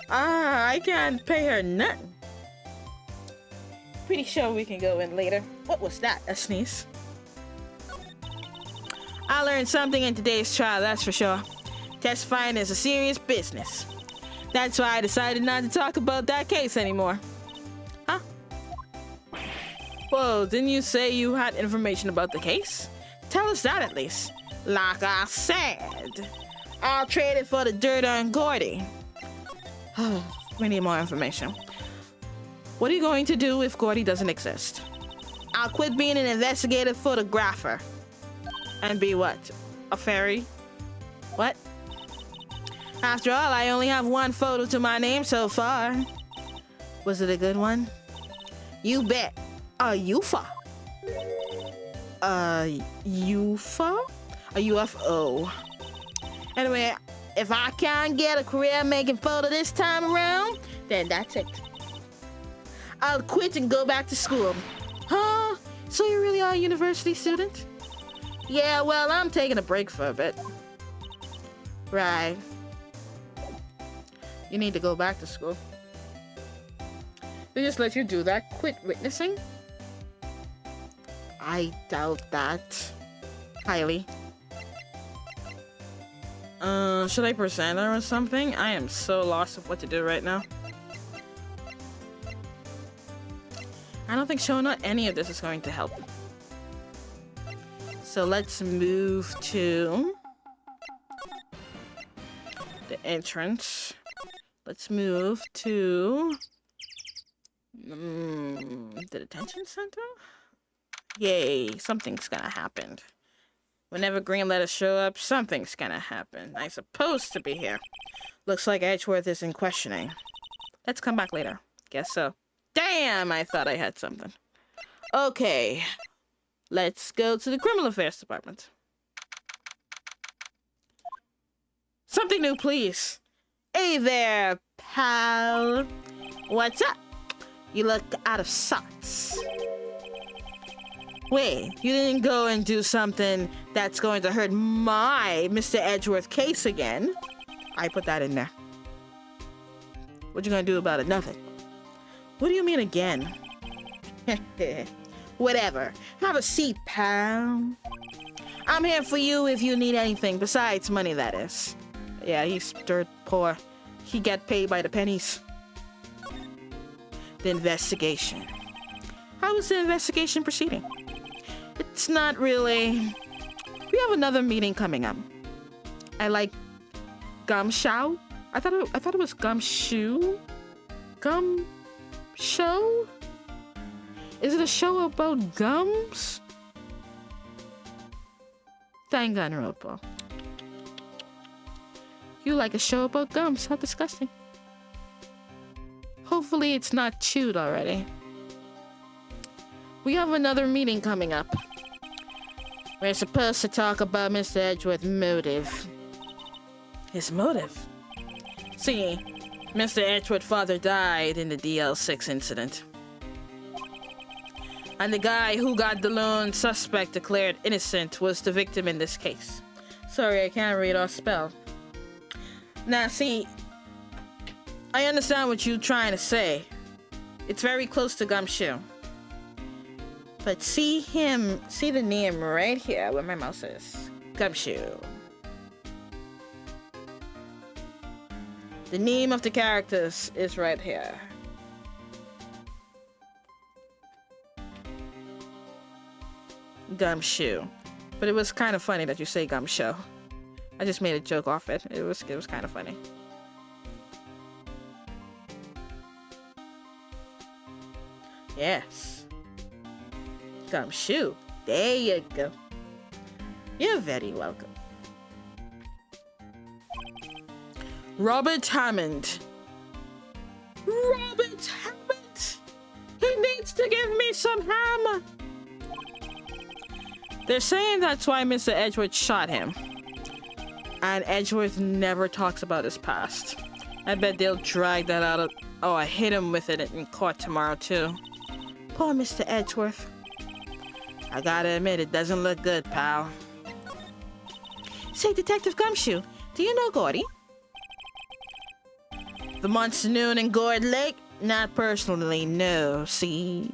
I can't pay her nothing. Pretty sure we can go in later. What was that? A sneeze? I learned something in today's trial, that's for sure. Testifying is a serious business. That's why I decided not to talk about that case anymore. Huh? Whoa, didn't you say you had information about the case? Tell us that at least. Like I said, I'll trade it for the dirt on Gordy. We need more information. What are you going to do if Gordy doesn't exist? I'll quit being an investigative photographer. And be what? A fairy? What? After all, I only have one photo to my name so far. Was it a good one? You bet. A UFO. A UFO? A UFO. Anyway, if I can't get a career making photo this time around, then that's it. I'll quit and go back to school. Huh? So you really are a university student? Yeah, well, I'm taking a break for a bit. Right. You need to go back to school. They just let you do that? Quit witnessing? I doubt that. Highly. Should I present her or something? I am so lost of what to do right now. I don't think showing her any of this is going to help. So let's move to the entrance. Let's move to the detention center? Yay, something's gonna happen. Whenever Green letters show up, something's gonna happen. I'm supposed to be here. Looks like Edgeworth is in questioning. Let's come back later. Guess so. Damn, I thought I had something. Okay. Let's go to the Criminal Affairs Department. Something new, please. Hey there, pal. What's up? You look out of sorts. Wait, you didn't go and do something that's going to hurt my Mr. Edgeworth case again? I put that in there. What you gonna do about it? Nothing. What do you mean again? Whatever. Have a seat, pal. I'm here for you if you need anything besides money, that is. Yeah, he's dirt poor. He get paid by the pennies. The investigation. How is the investigation proceeding? It's not really... We have another meeting coming up. I like Gumshoe. I thought it was Gumshoe. Gum show? Is it a show about gums? Danganronpa. You like a show about gums? How disgusting. Hopefully it's not chewed already. We have another meeting coming up. We're supposed to talk about Mr. Edgeworth's motive. His motive? See, Mr. Edgeworth's father died in the DL6 incident. And the guy who got the lone suspect declared innocent was the victim in this case. Sorry, I can't read or spell. Now, see, I understand what you're trying to say. It's very close to Gumshoe. But see the name right here where my mouse is. Gumshoe. The name of the characters is right here. gumshoe. But it was kind of funny that you say gumshoe. I just made a joke off it. It was kind of funny. Yes. Gumshoe. There you go. You're very welcome. Robert Hammond. Robert Hammond! He needs to give me some ham! They're saying that's why Mr. Edgeworth shot him. And Edgeworth never talks about his past. I bet they'll drag that out of... Oh, I hit him with it in court tomorrow, too. Poor Mr. Edgeworth. I gotta admit, it doesn't look good, pal. Say, Detective Gumshoe, do you know Gordy? The Monsoon and Gourd Lake? Not personally, no, see?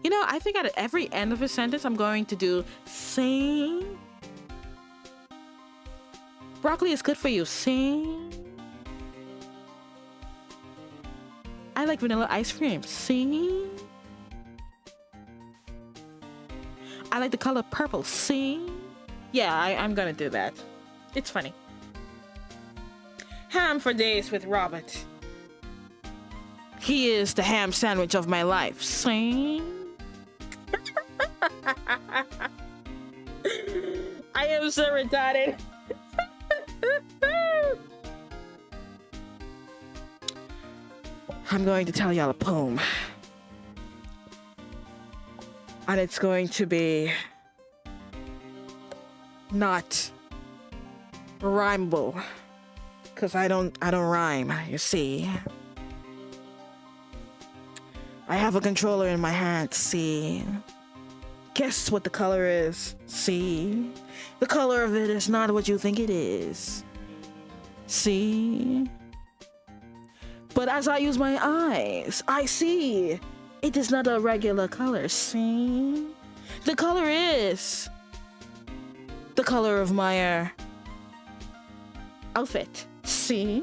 You know, I think at every end of a sentence, I'm going to do, see? Broccoli is good for you, see? I like vanilla ice cream, see? I like the color purple, see? Yeah, I'm gonna do that. It's funny. Ham for days with Robert. He is the ham sandwich of my life, see? I am so retarded. I'm going to tell y'all a poem. And it's going to be not rhymeable. Cause I don't rhyme, you see. I have a controller in my hand, see. Guess what the color is, see. The color of it is not what you think it is. See? But as I use my eyes, I see it is not a regular color, see? The color is the color of my outfit, see?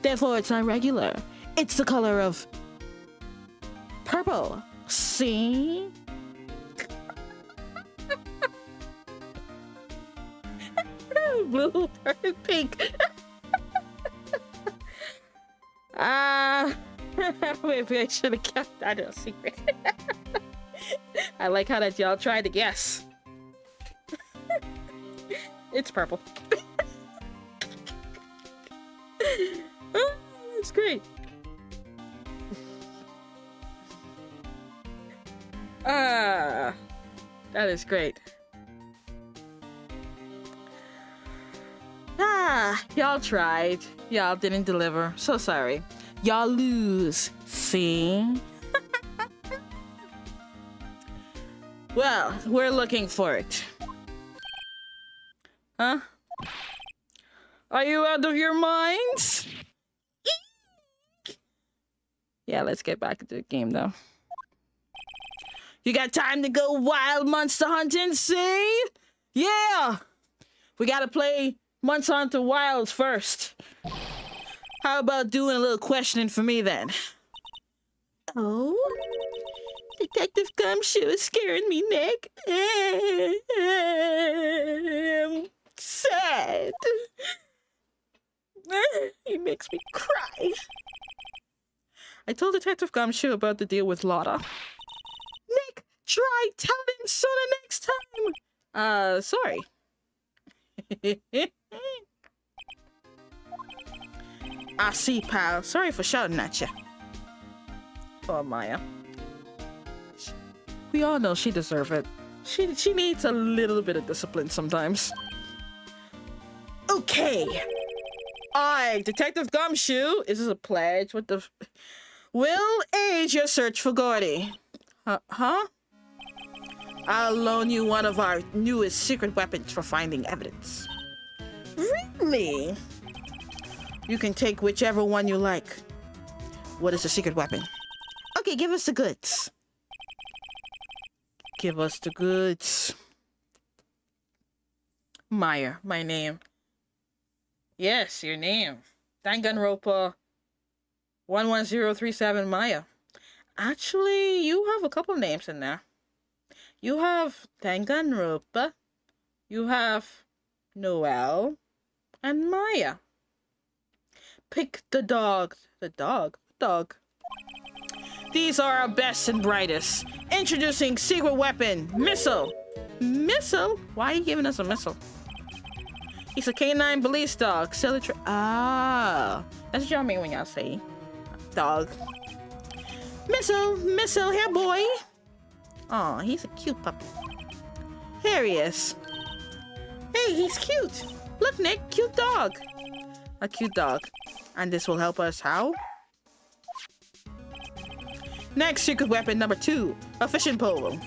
Therefore, it's not regular. It's the color of purple, see? Blue, purple, pink. Maybe I should have kept that a secret. I like how that y'all tried to guess. It's purple. Oh, it's great. That is great. Y'all tried. Y'all didn't deliver. So sorry. Y'all lose. See? Well, we're looking for it. Huh? Are you out of your minds? Eek! Yeah, let's get back into the game, though. You got time to go wild monster hunting, see? Yeah! We gotta play Monster Hunter Wilds first. How about doing a little questioning for me, then? Oh? Detective Gumshoe is scaring me, Nick. I'm sad. He makes me cry. I told Detective Gumshoe about the deal with Lotta. Nick, try telling Sona next time. Sorry. I see, pal. Sorry for shouting at you. Oh, Maya. We all know she deserves it. She needs a little bit of discipline sometimes. Okay. I, Detective Gumshoe, is this a pledge? What the... will aid your search for Gordy. Huh? I'll loan you one of our newest secret weapons for finding evidence. Really? You can take whichever one you like. What is the secret weapon? Okay, give us the goods. Give us the goods. Meyer, my name. Yes, your name. Danganronpa 11037 Maya. Actually, you have a couple names in there. You have Danganronpa, you have Noel, and Maya. Pick the dog. The dog? Dog. These are our best and brightest. Introducing secret weapon, Missile. Missile? Why are you giving us a missile? He's a canine police dog. Ah, that's what y'all mean when y'all say dog. Missile, here boy. Aw, he's a cute puppy. Here he is. Hey, he's cute. Look, Nick, cute dog. A cute dog. And this will help us how? Next secret weapon number 2, a fishing pole.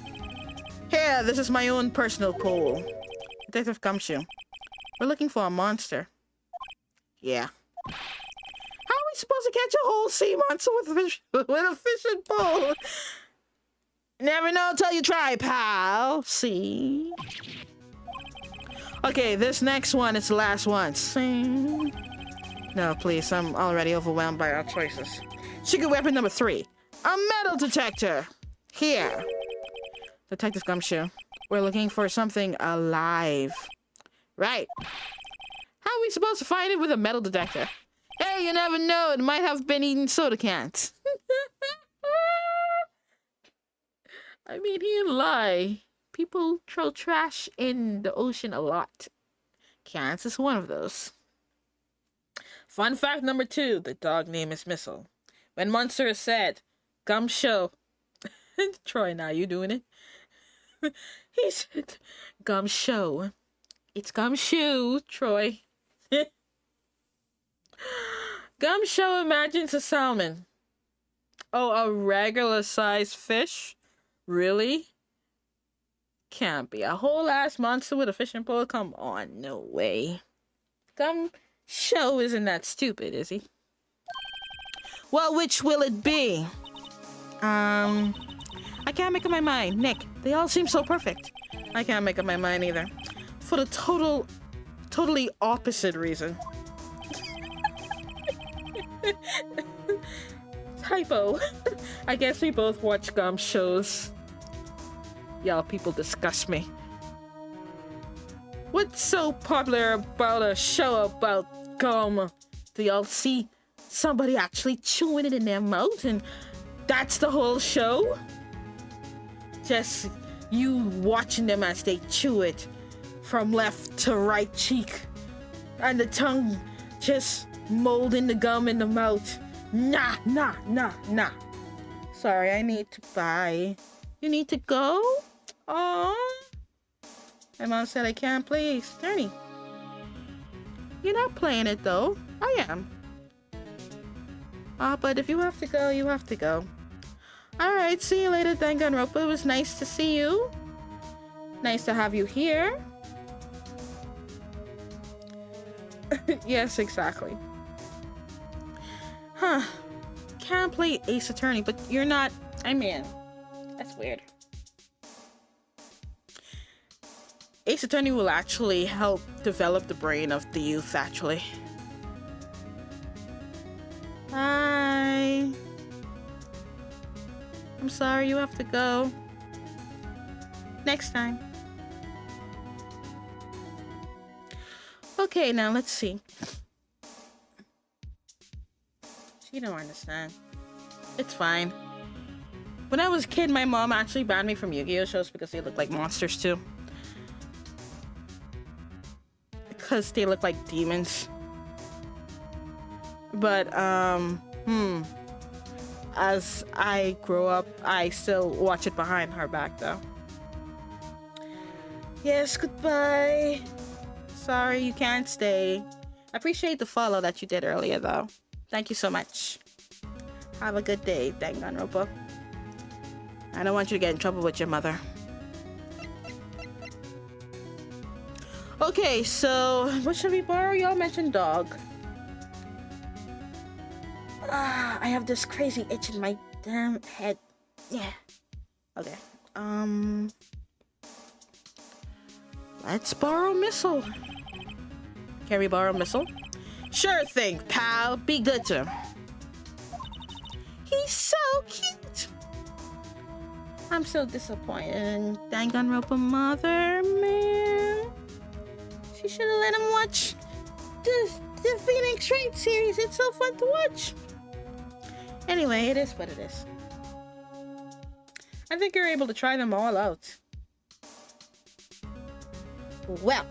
Here, this is my own personal pole. Detective Gumshoe. We're looking for a monster. Yeah. How are we supposed to catch a whole sea monster with a fishing pole? Never know till you try, pal. See? Okay, this next one is the last one. See? No, please, I'm already overwhelmed by our choices. Secret weapon number 3, a metal detector. Here. Detective Gumshoe, we're looking for something alive. Right. How are we supposed to find it with a metal detector? Hey, you never know, it might have been eating soda cans. I mean, he didn't lie. People throw trash in the ocean a lot. Cans is one of those. Fun fact number 2, the dog name is Missile. When Monster is said, Gumshoe. Troy, now you doing it? He said, Gumshoe. It's Gumshoe, Troy. Gumshoe imagines a salmon. Oh, a regular sized fish? Really? Can't be. A whole ass monster with a fishing pole? Come on, no way. Gumshoe isn't that stupid, is he? Well, which will it be? I can't make up my mind. Nick, they all seem so perfect. I can't make up my mind either. For the totally opposite reason. Typo. I guess we both watch Gum shows. Y'all people disgust me. What's so popular about a show about gum? Do y'all see somebody actually chewing it in their mouth and that's the whole show? Just you watching them as they chew it from left to right cheek and the tongue just molding the gum in the mouth. Nah. Sorry, I need to buy. You need to go? Aww. My mom said I can't play Ace Attorney. You're not playing it though. I am. But if you have to go, you have to go. Alright, see you later, Danganronpa. It was nice to see you. Nice to have you here. Yes, exactly. Huh. Can't play Ace Attorney, but you're not... I mean, that's weird. Ace Attorney will actually help develop the brain of the youth, actually. Bye. I'm sorry you have to go. Next time. Okay, now let's see. She don't understand. It's fine. When I was a kid, my mom actually banned me from Yu-Gi-Oh shows because they look like monsters too. Because they look like demons. But, as I grow up, I still watch it behind her back though. Yes, goodbye. Sorry you can't stay. I appreciate the follow that you did earlier though. Thank you so much. Have a good day, Danganronpa. I don't want you to get in trouble with your mother. Okay, so what should we borrow? Y'all mentioned dog. I have this crazy itch in my damn head. Yeah. Okay. Let's borrow Missile. Can we borrow Missile? Sure thing, pal. Be good to him. He's so cute. I'm so disappointed in Danganronpa mother, man. She should have let him watch the Phoenix Wright series. It's so fun to watch. Anyway, it is what it is. I think you're able to try them all out. Well,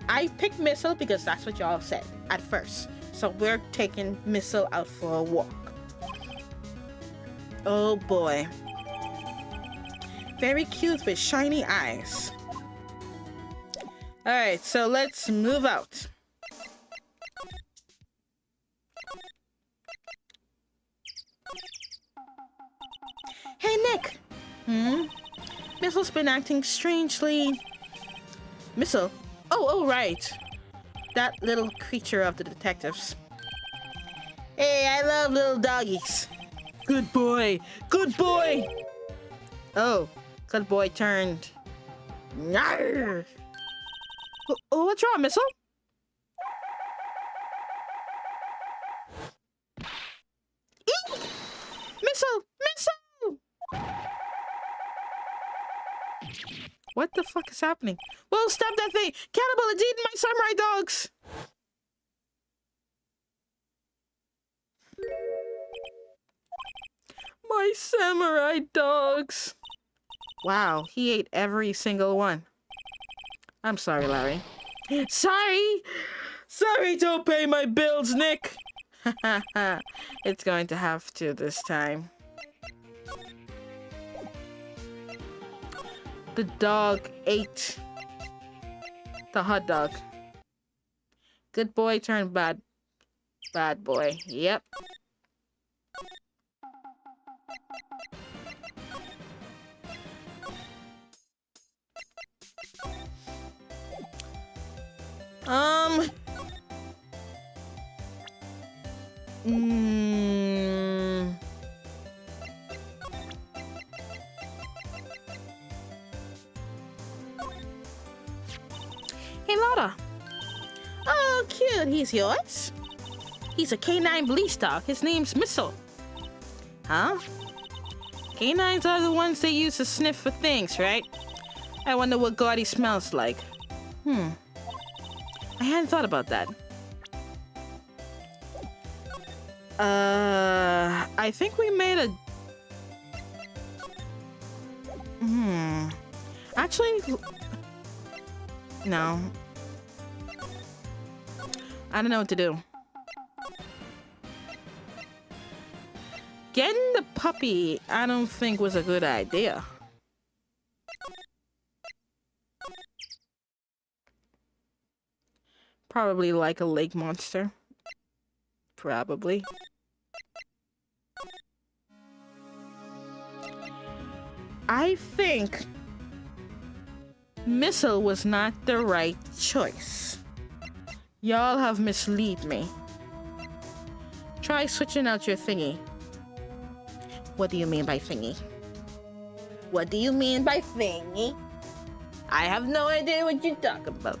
I picked Missile because that's what y'all said at first. So we're taking Missile out for a walk. Oh boy. Very cute with shiny eyes. Alright, so let's move out. Hey, Nick! Missile's been acting strangely... Missile? Oh, right. That little creature of the detectives. Hey, I love little doggies. Good boy! Good boy! Oh, good boy turned. Narr! Oh, what's wrong, Missile? Eek! Missile! Missile! What the fuck is happening? Whoa, stop that thing! Cannibal, it's eating my samurai dogs! My samurai dogs! Wow, he ate every single one. I'm sorry, Larry. Sorry! Sorry, don't pay my bills, Nick! It's going to have to this time. The dog ate the hot dog. Good boy turned bad boy. Yep. Hey, Lotta. Oh, cute. He's yours? He's a canine police dog. His name's Missile. Huh? Canines are the ones they use to sniff for things, right? I wonder what Gordy smells like. I hadn't thought about that. I think we made a... Actually... No. I don't know what to do. Getting the puppy, I don't think was a good idea. Probably like a lake monster. Probably. I think Missile was not the right choice. Y'all have misled me. Try switching out your thingy. What do you mean by thingy? What do you mean by thingy? I have no idea what you're talking about.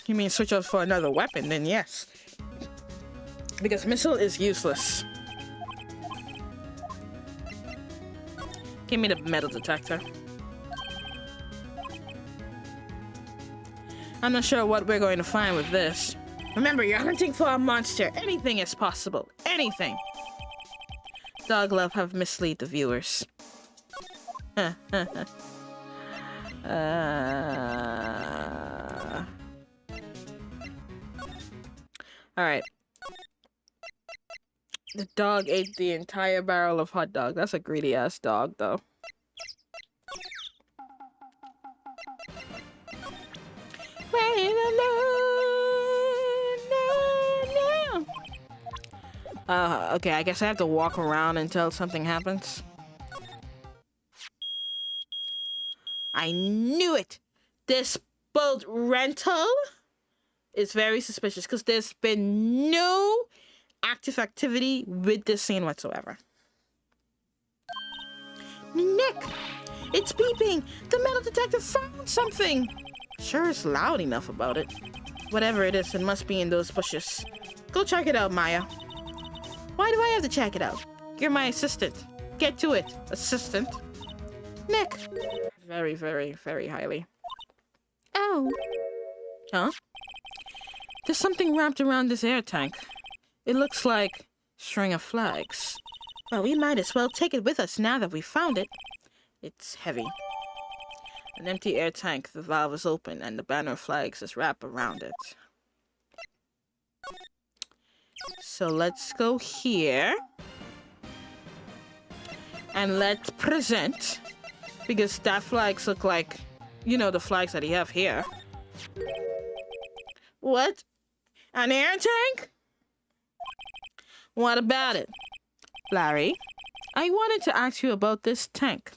You mean switch out for another weapon? Then yes. Because Missile is useless. Give me the metal detector. I'm not sure what we're going to find with this. Remember, you're hunting for a monster. Anything is possible. Anything. Dog love have misled the viewers. Alright. The dog ate the entire barrel of hot dog. That's a greedy ass dog, though. Okay, I guess I have to walk around until something happens. I knew it! This boat rental is very suspicious because there's been no active activity with this scene whatsoever. Nick! It's beeping! The metal detector found something! Sure is loud enough about it. Whatever it is, it must be in those bushes. Go check it out, Maya. Why do I have to check it out? You're my assistant. Get to it, assistant. Nick. Very, very, very highly. Oh. Huh? There's something wrapped around this air tank. It looks like a string of flags. Well, we might as well take it with us now that we found it. It's heavy. An empty air tank, the valve is open, and the banner of flags is wrapped around it. So let's go here. And let's present. Because that flags look like, you know, the flags that you have here. What? An air tank? What about it? Larry, I wanted to ask you about this tank.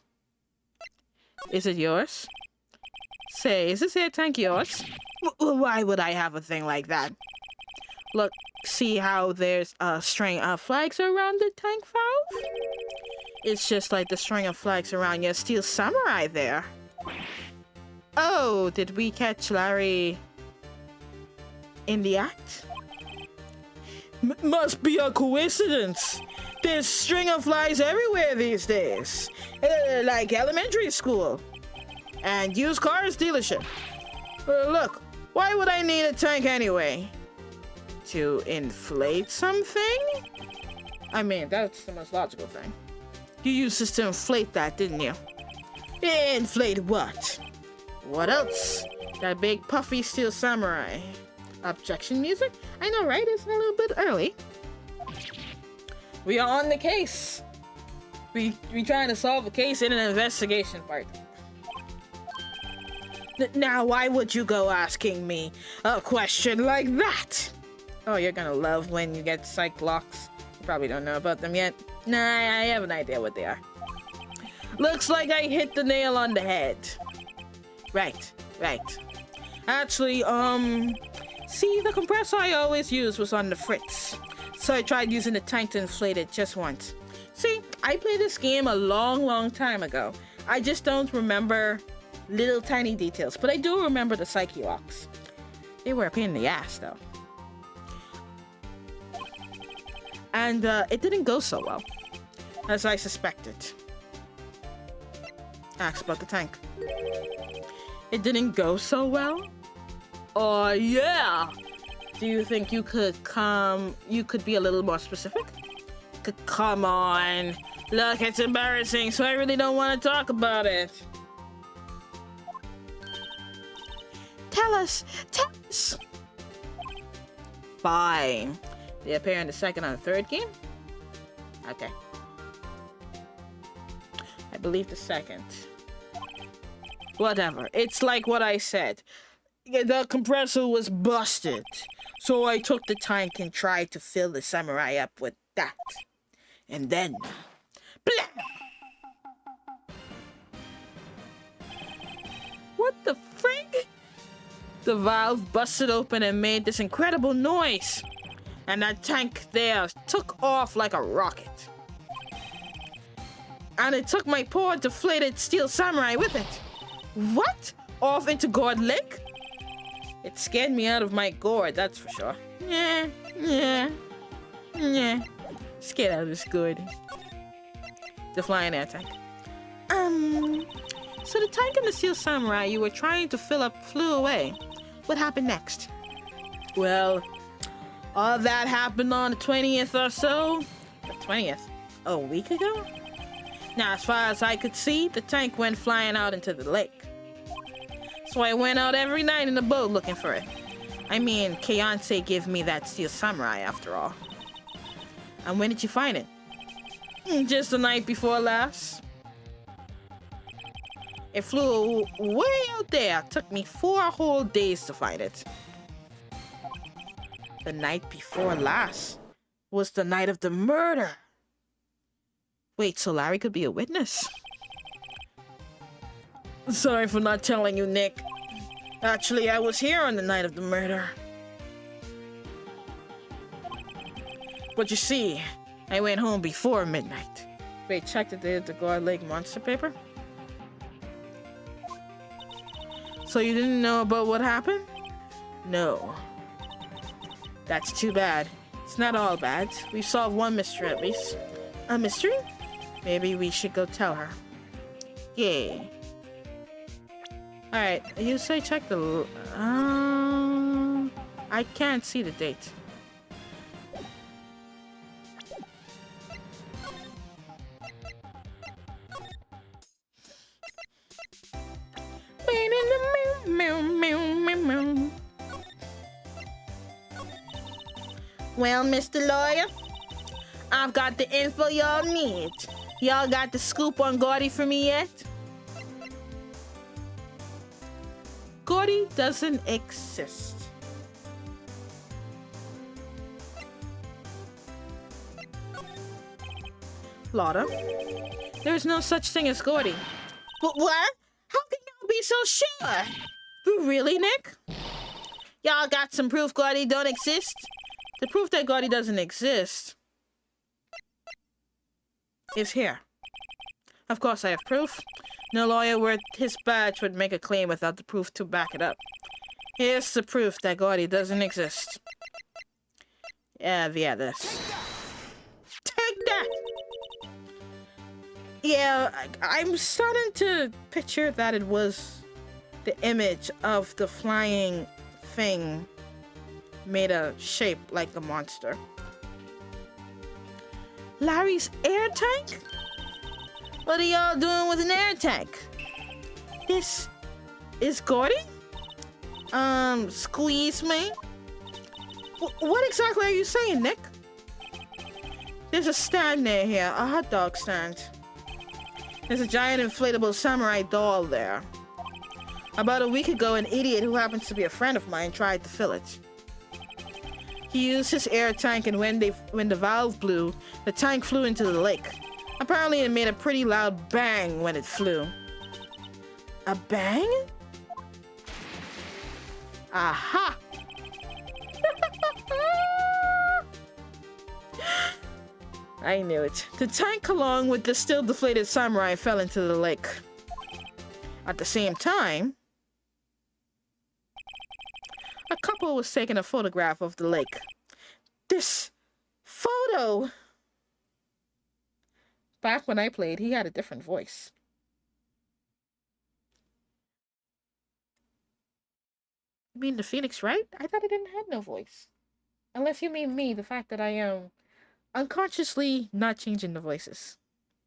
Is it yours? Say, is this air tank yours? Why would I have a thing like that? Look, see how there's a string of flags around the tank valve? It's just like the string of flags around your steel samurai there. Oh, did we catch Larry in the act? Must be a coincidence. There's string of flags everywhere these days. Like elementary school. And used cars dealership. Look, why would I need a tank anyway? To inflate something? I mean, that's the most logical thing. You used this to inflate that, didn't you? Inflate what? What else? That big puffy steel samurai. Objection music? I know, right? It's a little bit early. We are on the case. We trying to solve a case in an investigation part. Now, why would you go asking me a question like that? Oh, you're gonna love when you get psych locks. You probably don't know about them yet. Nah, I have an idea what they are. Looks like I hit the nail on the head. Right. Actually, see, the compressor I always used was on the fritz. So I tried using the tank to inflate it just once. See, I played this game a long time ago. I just don't remember little tiny details, but I do remember the psyche locks. They were a pain in the ass, though. And it didn't go so well, as I suspected. Ask about the tank. It didn't go so well? Oh, yeah! Do you think you could be a little more specific? Come on. Look, it's embarrassing, so I really don't want to talk about it. Tell us! Fine. They appear in the second and third game? Okay. I believe the second. Whatever. It's like what I said. The compressor was busted. So I took the tank and tried to fill the samurai up with that. And then... blah! What the frig? The valve busted open and made this incredible noise. And that tank there took off like a rocket. And it took my poor deflated steel samurai with it. What? Off into Gourd Lake? It scared me out of my gourd, that's for sure. Yeah. Scared out of this gourd. The flying air tank. So the tank and the steel samurai you were trying to fill up flew away. What happened next? Well, all that happened on the 20th or so. The 20th? A week ago? Now, as far as I could see, the tank went flying out into the lake. So I went out every night in the boat looking for it. I mean, Kayonse gave me that steel samurai after all. And when did you find it? Just the night before last. It flew way out there. It took me 4 whole days to find it. The night before last was the night of the murder. Wait, so Larry could be a witness? Sorry for not telling you, Nick. Actually, I was here on the night of the murder. But you see, I went home before midnight. Wait, check the Gourd Lake monster paper? So you didn't know about what happened? No. That's too bad. It's not all bad. We've solved one mystery at least. A mystery? Maybe we should go tell her. Yay. Alright, you say check the... I can't see the date. Well, Mr. Lawyer, I've got the info y'all need. Y'all got the scoop on Gordy for me yet? Gordy doesn't exist. Lotta, there's no such thing as Gordy. But what? How can y'all be so sure? Really, Nick? Y'all got some proof Gordy don't exist? The proof that Gordy doesn't exist is here. Of course I have proof. No lawyer worth his badge would make a claim without the proof to back it up. Here's the proof that Gordy doesn't exist. Yeah, this. Take that! Yeah, I'm starting to picture that it was the image of the flying thing made a shape like a monster. Larry's air tank? What are y'all doing with an air tank? This is Gordy? Squeeze me? What exactly are you saying, Nick? There's a stand near here, a hot dog stand. There's a giant inflatable samurai doll there. About a week ago, an idiot who happens to be a friend of mine tried to fill it. He used his air tank, and when the valve blew, the tank flew into the lake. Apparently, it made a pretty loud bang when it flew. A bang? Aha! I knew it. The tank, along with the still deflated samurai, fell into the lake. At the same time, a couple was taking a photograph of the lake. This photo! Back when I played, he had a different voice. You mean the Phoenix, right? I thought it didn't have no voice. Unless you mean me, the fact that I am unconsciously not changing the voices.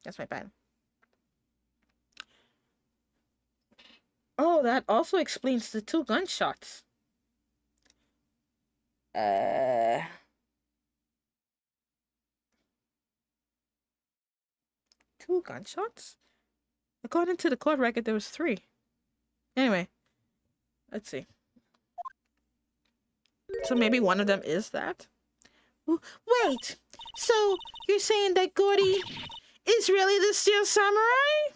That's my bad. Oh, that also explains the 2 gunshots. 2 gunshots? According to the court record, there was 3. Anyway, let's see. So maybe one of them is that? Wait, so you're saying that Gordy is really the Steel Samurai?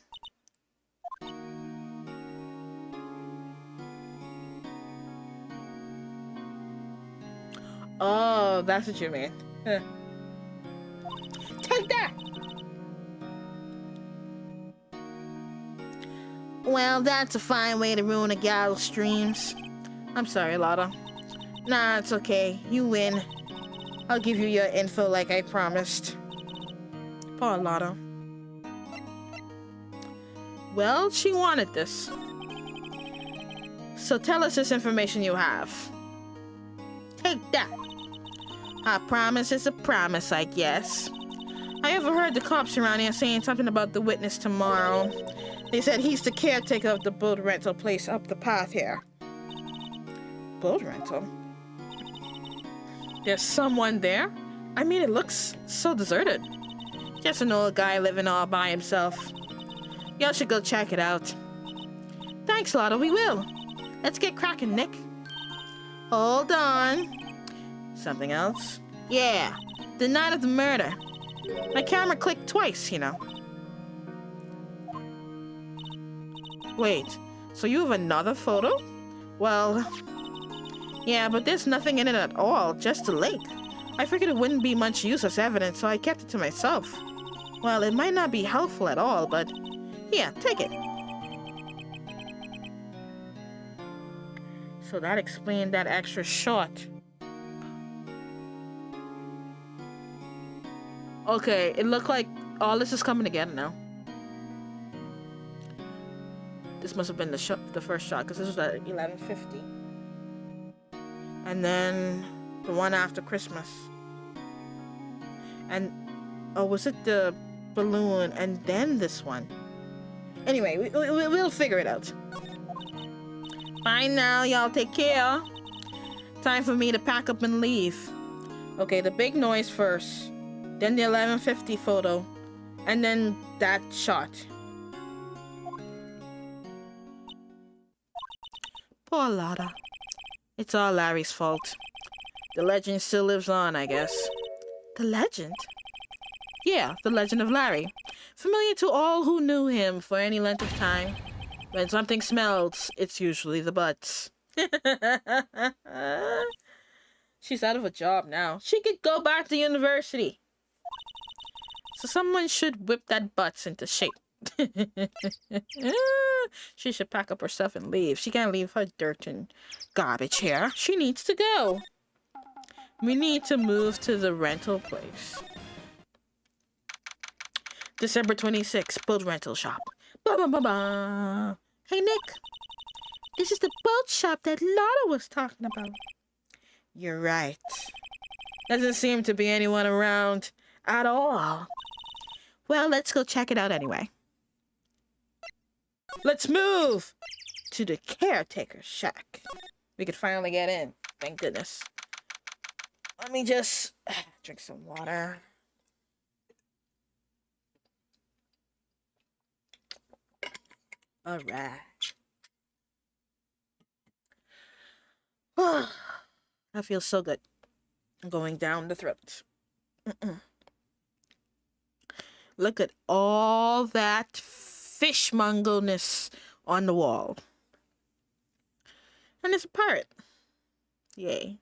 Oh, that's what you mean. Huh. Take that! Well, that's a fine way to ruin a gal's dreams. I'm sorry, Lotta. Nah, it's okay. You win. I'll give you your info like I promised. Poor Lotta. Well, she wanted this. So tell us this information you have. Take that. A promise is a promise, I guess. I overheard the cops around here saying something about the witness tomorrow. They said he's the caretaker of the boat rental place up the path here. Boat rental? There's someone there? I mean, it looks so deserted. Just an old guy living all by himself. Y'all should go check it out. Thanks, Lotta, we will. Let's get cracking, Nick. Hold on. Something else? Yeah, the night of the murder. My camera clicked twice, you know. Wait, so you have another photo? Well, yeah, but there's nothing in it at all, just a link. I figured it wouldn't be much use as evidence, so I kept it to myself. Well, it might not be helpful at all, but here, take it. So that explained that extra shot. Okay, it looked like all this is coming together now. This must have been the first shot, because this was at 11:50. And then the one after Christmas. And, oh, was it the balloon and then this one? Anyway, we'll figure it out. Fine now, y'all take care. Time for me to pack up and leave. Okay, the big noise first. Then the 11:50 photo. And then that shot. Poor Lotta. It's all Larry's fault. The legend still lives on, I guess. The legend? Yeah, the legend of Larry. Familiar to all who knew him for any length of time. When something smells, it's usually the butts. She's out of a job now. She could go back to university. So someone should whip that butts into shape. She should pack up her stuff and leave. She can't leave her dirt and garbage here. She needs to go. We need to move to the rental place. December 26th, boat rental shop. Ba ba ba ba. Hey, Nick. This is the boat shop that Lotta was talking about. You're right. Doesn't seem to be anyone around at all. Well, let's go check it out anyway. Let's move to the caretaker's shack. We could finally get in. Thank goodness. Let me just drink some water. All right. That feels so good. Going down the throat. Look at all that fishmongoness on the wall. And it's a pirate. Yay.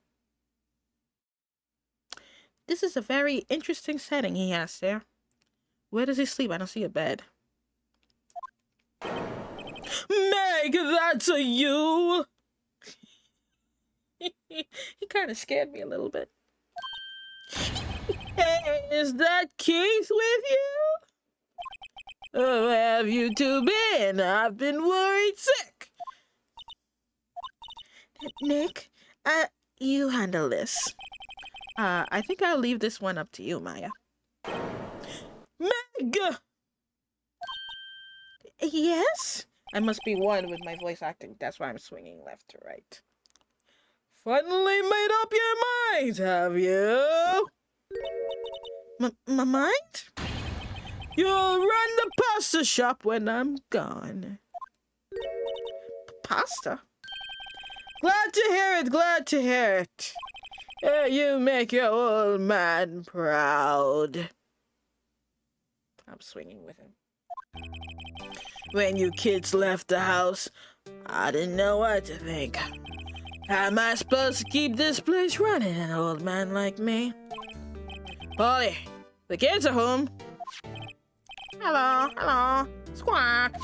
This is a very interesting setting he has there. Where does he sleep? I don't see a bed. Meg, that's a you! He kind of scared me a little bit. Hey, is that Keith with you? Oh, have you two been? I've been worried sick. Nick, you handle this. I think I'll leave this one up to you, Maya. Meg! Yes? I must be one with my voice acting. That's why I'm swinging left to right. Finally made up your mind, have you? My mind? You'll run the pasta shop when I'm gone. Pasta? Glad to hear it, glad to hear it. You make your old man proud. I'm swinging with him. When you kids left the house, I didn't know what to think. How am I supposed to keep this place running, an old man like me? Polly, the kids are home. Hello, hello, squawk.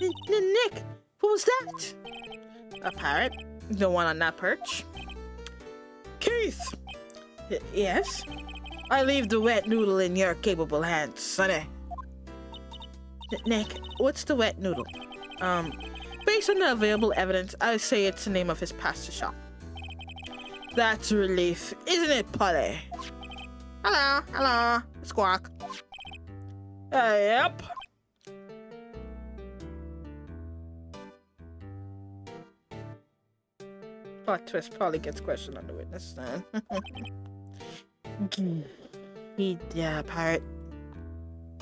Nick, who was that? A parrot? The one on that perch? Keith! Yes? I leave the wet noodle in your capable hands, sonny. Nick, what's the wet noodle? Based on the available evidence, I say it's the name of his pasta shop. That's a relief, isn't it, Polly? Hello, hello, squawk. Yep. Plot twist, Polly gets questioned on the witness stand. Yeah, pirate.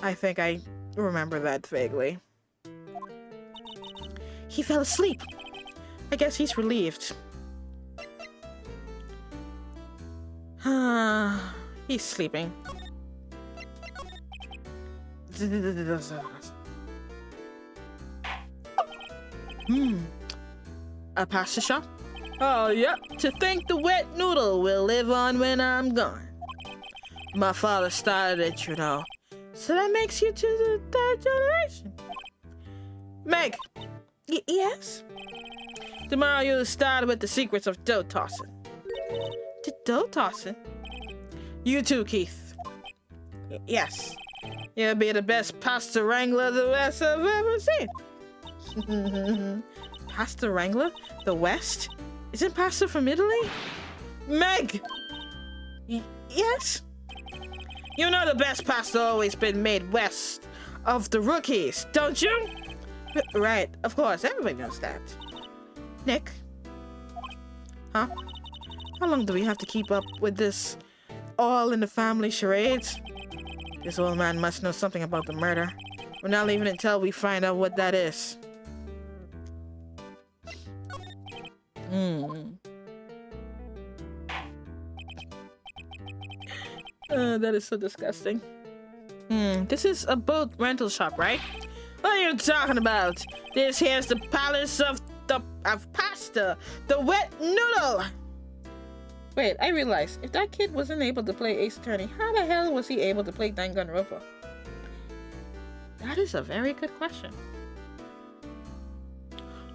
I think I remember that vaguely. He fell asleep. I guess he's relieved. He's sleeping. A pasta shop? Oh, yep. To think the wet noodle will live on when I'm gone. My father started it, you know. So that makes you to the third generation. Meg. Yes? Tomorrow you'll start with the secrets of dough tossing. Dough tossing? You too, Keith. Yes. You'll be the best pasta wrangler the West have ever seen. Pasta wrangler? The West? Isn't pasta from Italy? Meg! Yes? You know the best pasta always been made west of the rookies, don't you? Right, of course, everybody knows that. Nick? Huh? How long do we have to keep up with this all in the family charades? This old man must know something about the murder. We're not leaving until we find out what that is. That is so disgusting. This is a boat rental shop, right? What are you talking about? This here's the palace of pasta, the wet noodle. Wait, I realized if that kid wasn't able to play Ace Attorney, how the hell was he able to play Danganronpa? That is a very good question.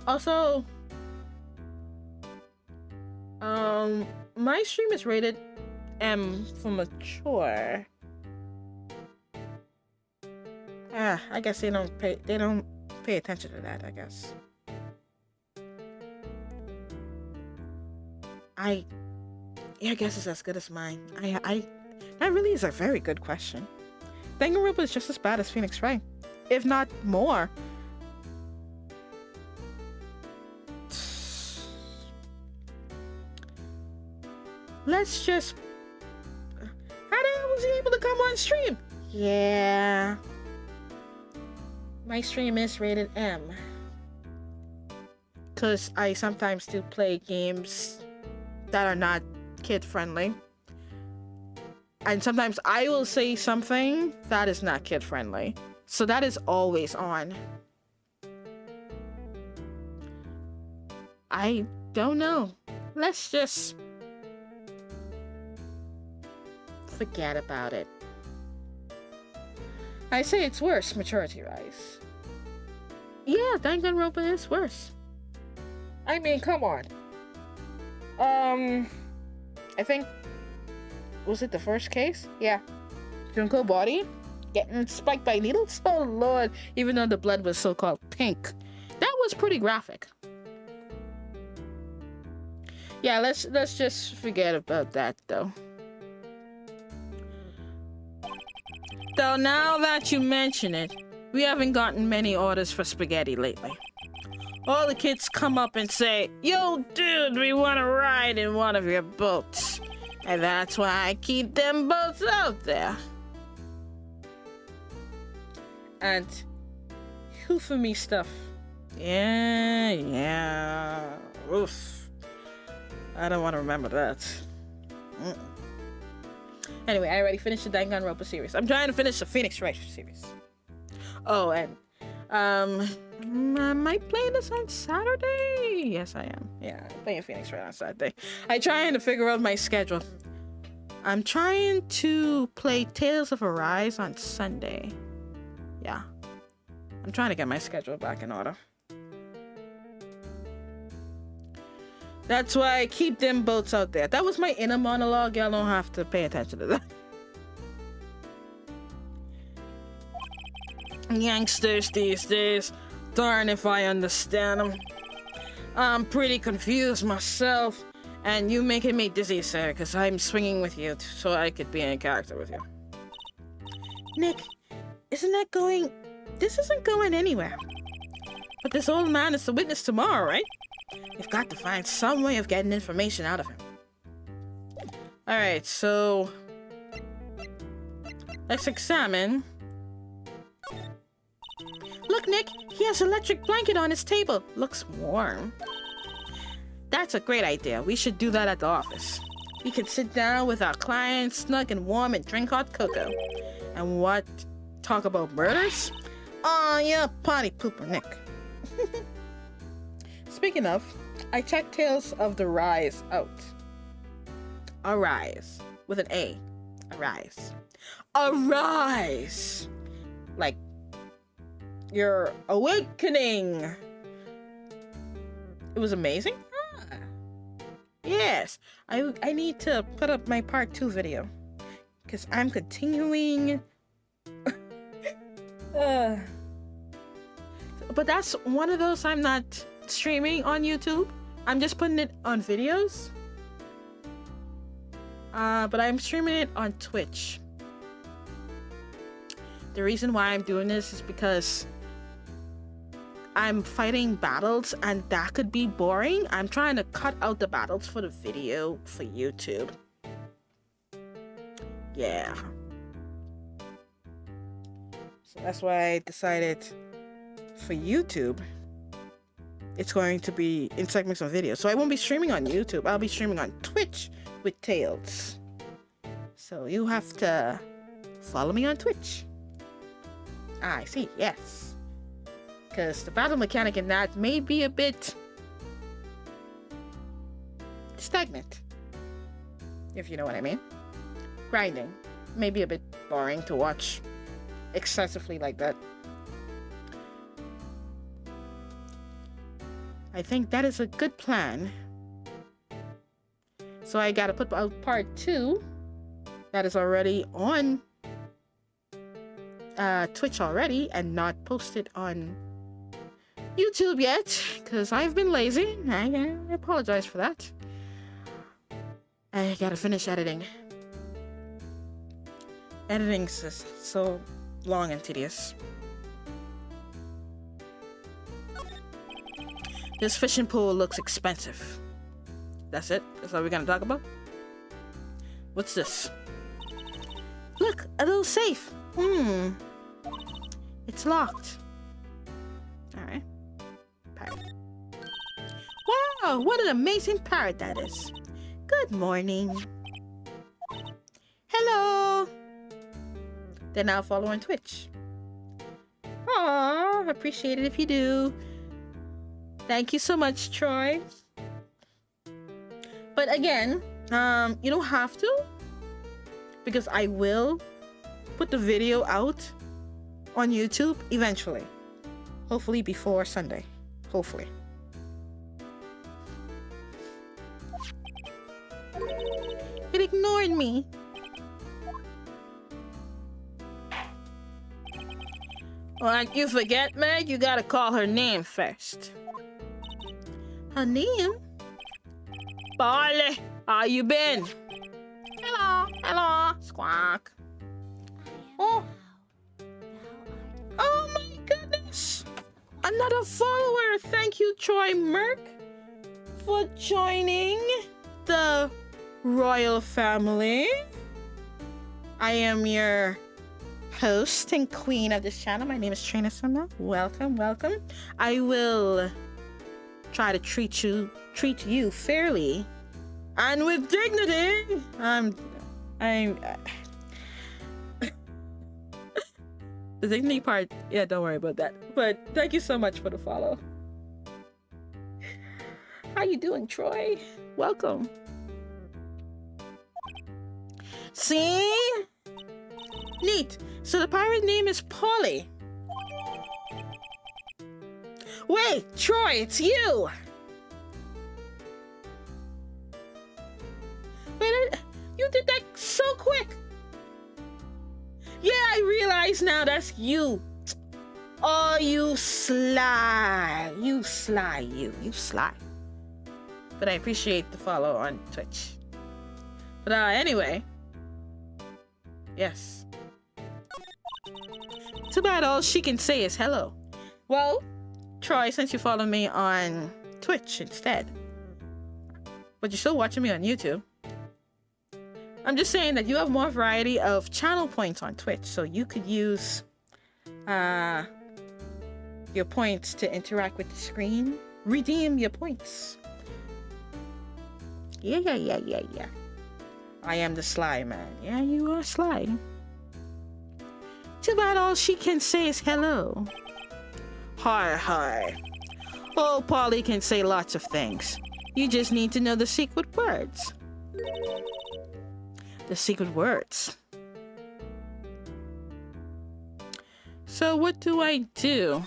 Also, my stream is rated M for mature. I guess they don't pay attention to that, I guess. Your guess is as good as mine. That really is a very good question. Danganronpa is just as bad as Phoenix Wright, if not more. Let's just... How the hell was he able to come on stream? Yeah. My stream is rated M. Because I sometimes do play games that are not kid-friendly. And sometimes I will say something that is not kid-friendly. So that is always on. I don't know. Let's just... forget about it. I say it's worse, maturity rise. Yeah, Danganronpa is worse. I mean, come on. I think... Was it the first case? Yeah. Junko body getting spiked by needles? Oh lord, even though the blood was so-called pink. That was pretty graphic. Yeah, let's just forget about that though. Though now that you mention it, we haven't gotten many orders for spaghetti lately. All the kids come up and say, "Yo, dude, we want to ride in one of your boats." And that's why I keep them boats out there. And who for me stuff. Yeah. Oof. I don't want to remember that. Anyway, I already finished the Danganronpa series. I'm trying to finish the Phoenix Wright series. Oh, and am I playing this on Saturday? Yes, I am. Yeah, I'm playing Phoenix Wright on Saturday. I'm trying to figure out my schedule. I'm trying to play Tales of Arise on Sunday. Yeah. I'm trying to get my schedule back in order. That's why I keep them boats out there. That was my inner monologue. Y'all don't have to pay attention to that. Youngsters these days. Darn if I understand them. I'm pretty confused myself. And you making me dizzy, sir, because I'm swinging with you so I could be in character with you. Nick, isn't that going... This isn't going anywhere. But this old man is the witness tomorrow, right? We've got to find some way of getting information out of him. Alright, so... let's examine... Look, Nick! He has an electric blanket on his table. Looks warm. That's a great idea. We should do that at the office. We could sit down with our clients, snug and warm, and drink hot cocoa. And what? Talk about murders? Aw, you're a potty pooper, Nick. Speaking of, I checked Tales of the Rise out. Arise. With an A. Arise. Arise! Like, you're awakening. It was amazing? Yes. I need to put up my part 2 video. because I'm continuing. But that's one of those I'm not streaming on YouTube. I'm just putting it on videos. But I'm streaming it on Twitch. The reason why I'm doing this is because I'm fighting battles and that could be boring. I'm trying to cut out the battles for the video for YouTube. Yeah. So that's why I decided for YouTube, it's going to be in segments of video. So I won't be streaming on YouTube. I'll be streaming on Twitch with Tails. So you have to follow me on Twitch. I see, yes. Because the battle mechanic in that may be a bit stagnant, if you know what I mean. Grinding may be a bit boring to watch excessively like that. I think that is a good plan. So I gotta put out part 2 that is already on Twitch already and not posted on YouTube yet because I've been lazy. I apologize for that. I gotta finish editing. Editing's just so long and tedious. This fishing pool looks expensive. That's it? That's all we're gonna talk about? What's this? Look, a little safe. It's locked. Alright. Parrot. Wow, what an amazing parrot that is. Good morning. Hello. They're now following Twitch. Aw, appreciate it if you do. Thank you so much, Troy. But again, you don't have to, because I will put the video out on YouTube eventually. Hopefully before Sunday. Hopefully. It ignored me. Like you forget, Meg, you gotta call her name first. Her name? Barley, how you been? Hello, hello, squawk. Oh. Oh my goodness. Another follower. Thank you, Troy Merck, for joining the royal family. I am your host and queen of this channel. My name is Trina Summer. Welcome, welcome. I will try to treat you fairly and with dignity. The dignity part, yeah, don't worry about that. But thank you so much for the follow. How you doing, Troy? Welcome. See? Neat. So the pirate name is Polly. Wait, Troy, it's you. Wait, you did that so quick. Yeah, I realize now that's you. Oh, you sly. You sly, you sly. But I appreciate the follow on Twitch. But anyway. Yes. Too bad all she can say is hello. Well, Troy, since you follow me on Twitch instead, but you're still watching me on YouTube, I'm just saying that you have more variety of channel points on Twitch, so you could use your points to interact with the screen. Redeem your points. Yeah. I am the sly man. Yeah, you are sly. Too bad all she can say is hello. Hi. Oh, Polly can say lots of things. You just need to know the secret words. The secret words. So what do I do?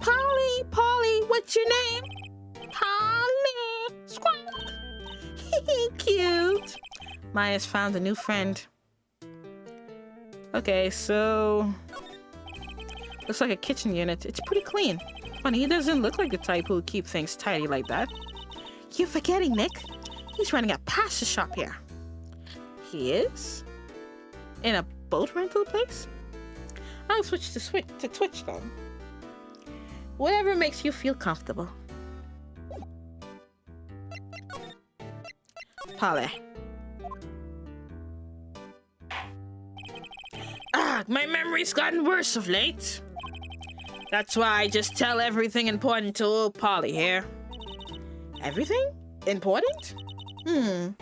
Polly, what's your name? Polly, squawk. Cute. Maya's found a new friend. Okay, so... looks like a kitchen unit. It's pretty clean. Funny, he doesn't look like the type who would keep things tidy like that. You're forgetting, Nick. He's running a pasta shop here. He is? In a boat rental place? I'll switch to Twitch then. Whatever makes you feel comfortable. Polly. My memory's gotten worse of late. That's why I just tell everything important to old Polly here. Everything? Important? I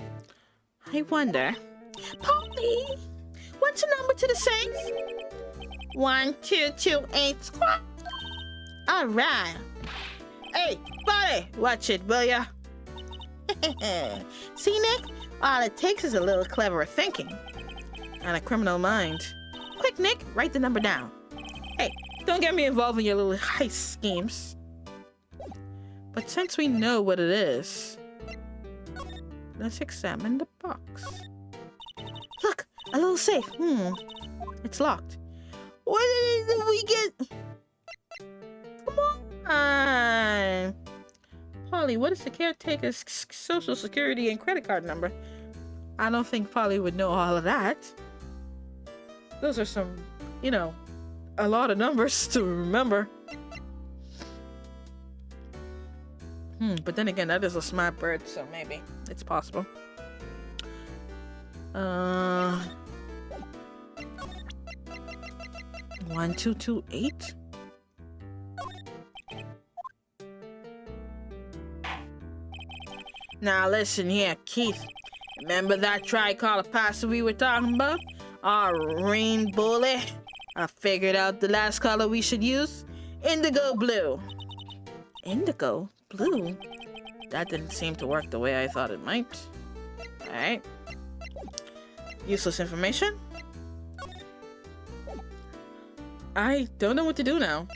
wonder. Polly! What's the number to the safe? 1228 squat. Alright. Hey, Polly! Watch it, will ya? See, Nick? All it takes is a little clever thinking. And a criminal mind. Quick, Nick, write the number down. Hey, don't get me involved in your little heist schemes. But since we know what it is, let's examine the box. Look, a little safe. It's locked. What did we get? Come on. Polly, what is the caretaker's social security and credit card number? I don't think Polly would know all of that. Those are some, you know, a lot of numbers to remember. But then again, that is a smart bird, so maybe it's possible. 1228? Now listen here, Keith. Remember that tricolor pasta we were talking about? Our rain bully? I figured out the last color we should use. Indigo blue. Indigo blue? That didn't seem to work the way I thought it might. Alright. Useless information? I don't know what to do now.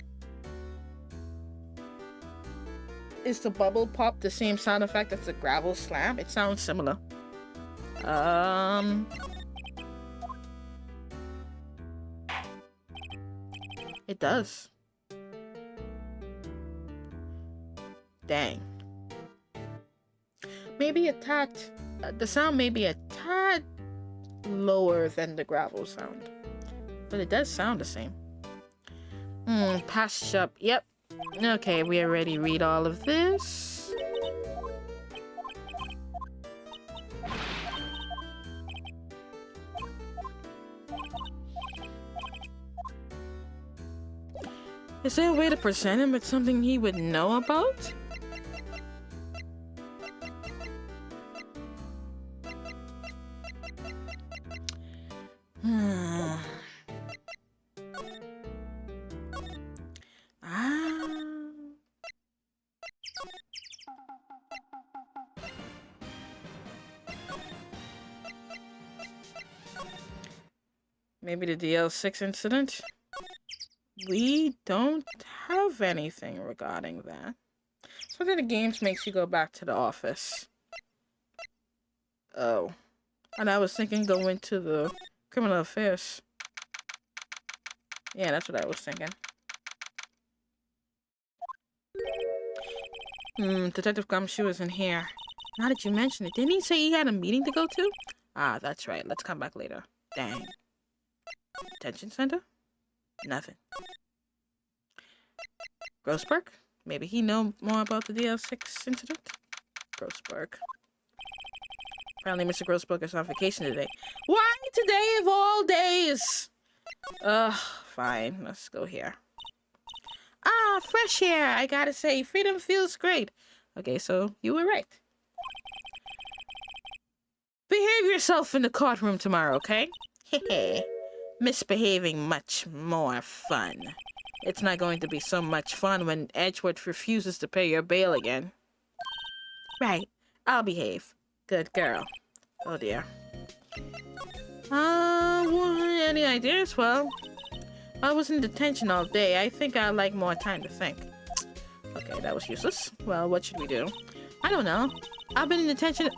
Is the bubble pop the same sound effect as the gravel slam? It sounds similar. It does. Dang. Maybe a tad... the sound may be a tad lower than the gravel sound. But it does sound the same. Past shop. Yep. Okay, we already read all of this. Is there a way to present him with something he would know about? Maybe the DL6 incident? We don't have anything regarding that. Something the games makes you go back to the office. Oh. And I was thinking go into the criminal affairs. Yeah, that's what I was thinking. Detective Gumshoe isn't here. Now that you mention it, didn't he say he had a meeting to go to? Ah, that's right. Let's come back later. Dang. Detention center? Nothing. Grossberg? Maybe he know more about the DL6 incident? Grossberg. Apparently Mr. Grossberg is on vacation today. Why today of all days? Fine. Let's go here. Ah, fresh air. I gotta say, freedom feels great. Okay, so you were right. Behave yourself in the courtroom tomorrow, okay? Hehe. Misbehaving much more fun. It's not going to be so much fun when Edgeworth refuses to pay your bail again. Right. I'll behave. Good girl. Oh dear. Any ideas? Well, I was in detention all day. I think I'd like more time to think. Okay, that was useless. Well, what should we do? I don't know. I've been in detention...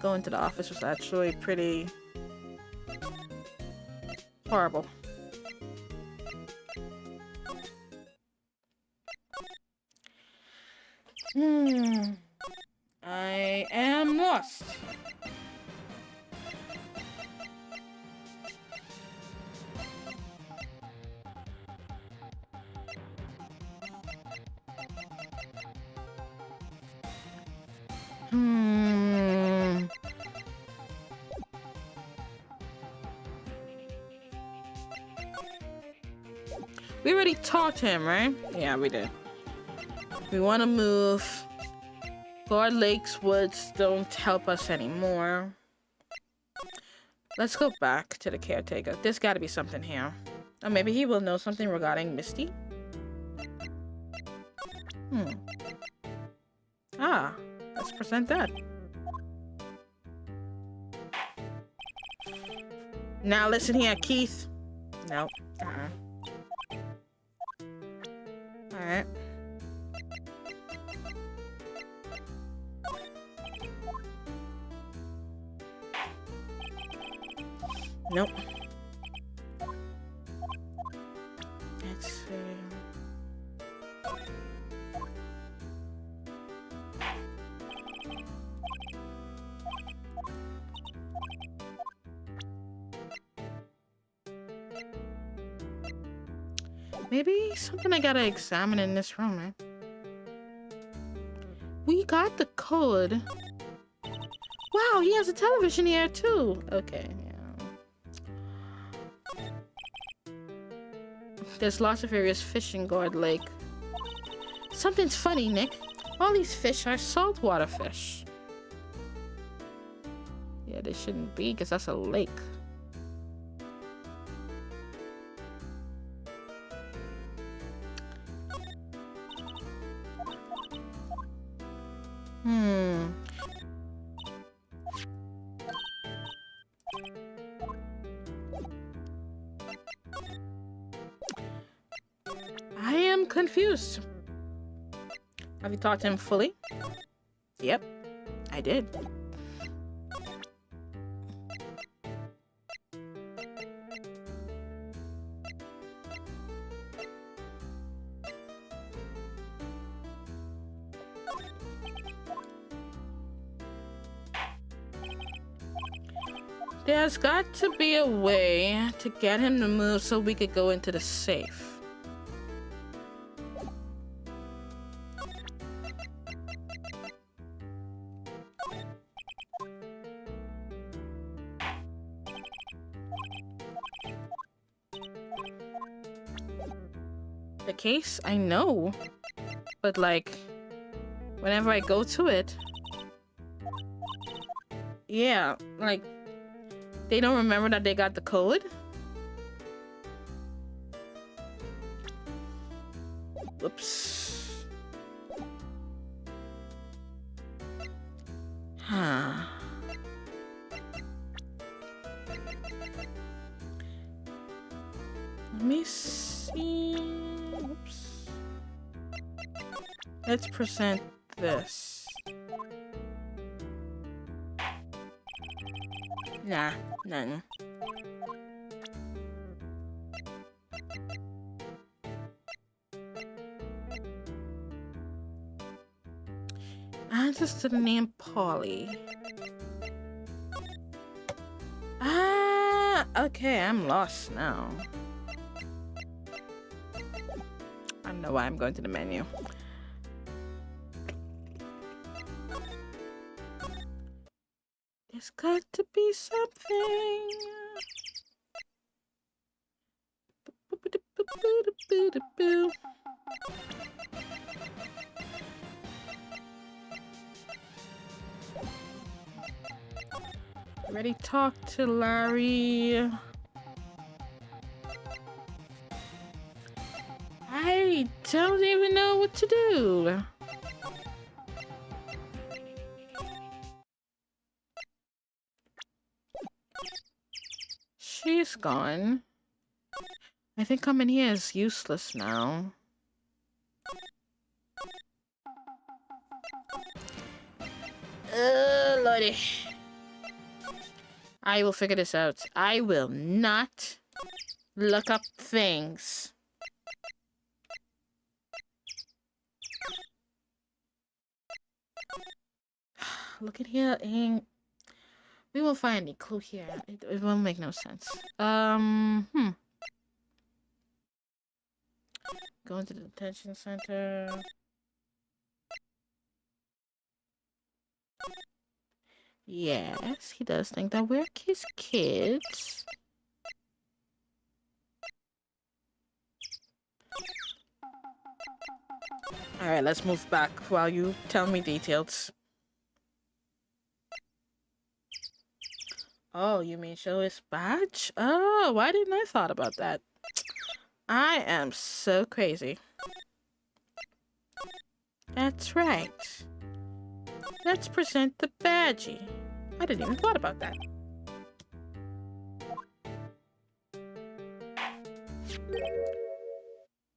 going to the office was actually pretty horrible. I am lost. We already talked to him, right? Yeah, we did. We want to move. Guard Lake's woods don't help us anymore. Let's go back to the caretaker. There's got to be something here. Or maybe he will know something regarding Misty. Ah, let's present that. Now listen here, Keith. Nope. Alright. Nope. Let's see. Maybe something I gotta examine in this room, right? We got the code. Wow, he has a television here too. Okay, yeah. There's lots of areas fish in Guard Lake. Something's funny, Nick. All these fish are saltwater fish. Yeah, they shouldn't be, because that's a lake. I am confused. Have you talked to him fully? Yep, I did. There's got to be a way to get him to move so we could go into the safe. The case? I know. But like, whenever I go to it, yeah, like, they don't remember that they got the code? Whoops. Huh. Let me see. Oops. Let's present this. Nah, none. Answers to the name Polly. Ah, okay, I'm lost now. I don't know why I'm going to the menu. There's got to be something. Already talked to Larry. I don't even know what to do. She's gone. I think coming here is useless now. Lordy. I will figure this out. I will not look up things. Look at here, we won't find any clue here. It won't make no sense. Going to the detention center. Yes, he does think that we're his kids. Alright, let's move back while you tell me details. Oh, you mean show his badge? Oh, why didn't I thought about that? I am so crazy. That's right. Let's present the badgie. I didn't even thought about that.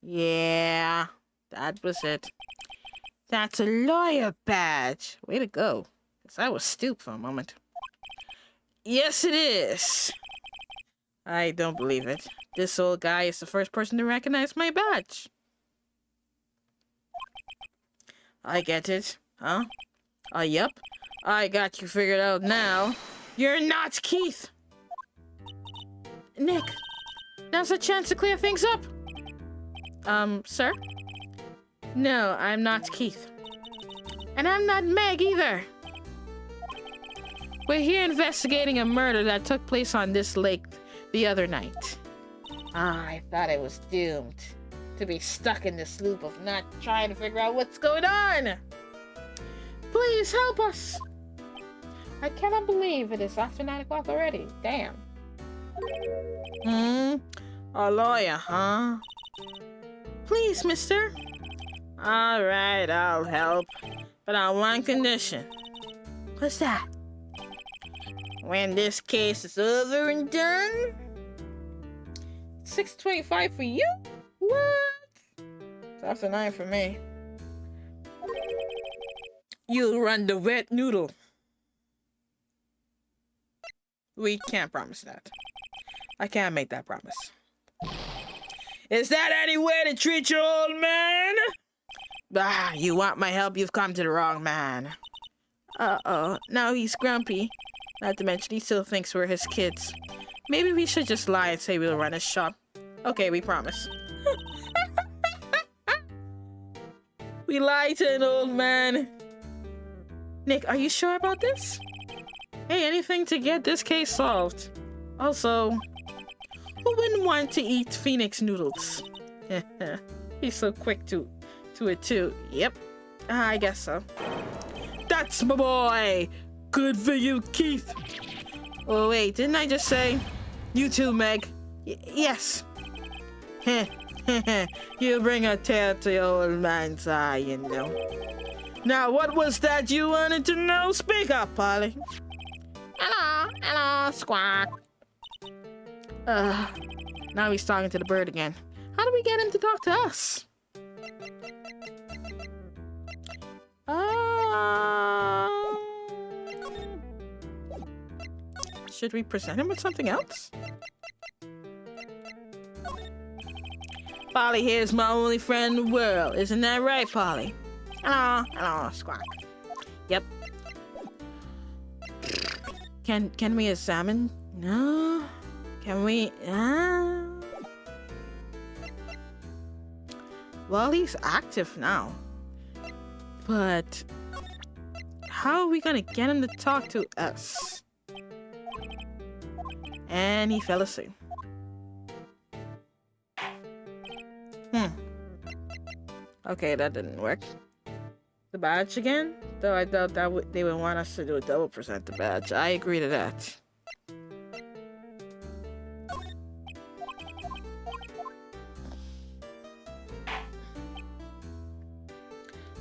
Yeah, that was it. That's a lawyer badge. Way to go. 'Cause I was stupid for a moment. Yes, it is. I don't believe it. This old guy is the first person to recognize my badge. I get it. Huh? Yup. I got you figured out now. You're not Keith! Nick, now's a chance to clear things up. Sir? No, I'm not Keith. And I'm not Meg either. We're here investigating a murder that took place on this lake the other night. I thought I was doomed to be stuck in this loop of not trying to figure out what's going on. Please help us. I cannot believe it is after 9 o'clock already. Damn. A lawyer, huh? Please, mister. All right, I'll help. But on one condition. What's that? When this case is over and done? 6:25 for you? What? It's after 9 for me. You'll run the wet noodle. We can't promise that. I can't make that promise. Is that any way to treat your old man? Ah, you want my help? You've come to the wrong man. Uh-oh, now he's grumpy. Not to mention he still thinks we're his kids. Maybe we should just lie and say we'll run his shop. Okay, we promise. We lied to an old man. Nick, are you sure about this? Hey, anything to get this case solved. Also, who wouldn't want to eat Phoenix noodles? He's so quick to it too. Yep, I guess so. That's my boy! Good for you, Keith! Oh wait, didn't I just say? You too, Meg. Yes. You bring a tear to your old man's eye, you know. Now, what was that you wanted to know? Speak up, Polly. Hello, Squawk. Now he's talking to the bird again. How do we get him to talk to us? Should we present him with something else? Polly here's my only friend in the world. Isn't that right, Polly? Hello, Squawk. Yep. Can we examine? No. Can we? Well, he's active now. But how are we gonna get him to talk to us? And he fell asleep. Okay, that didn't work. The badge again? Though I doubt that they would want us to do a double present the badge. I agree to that.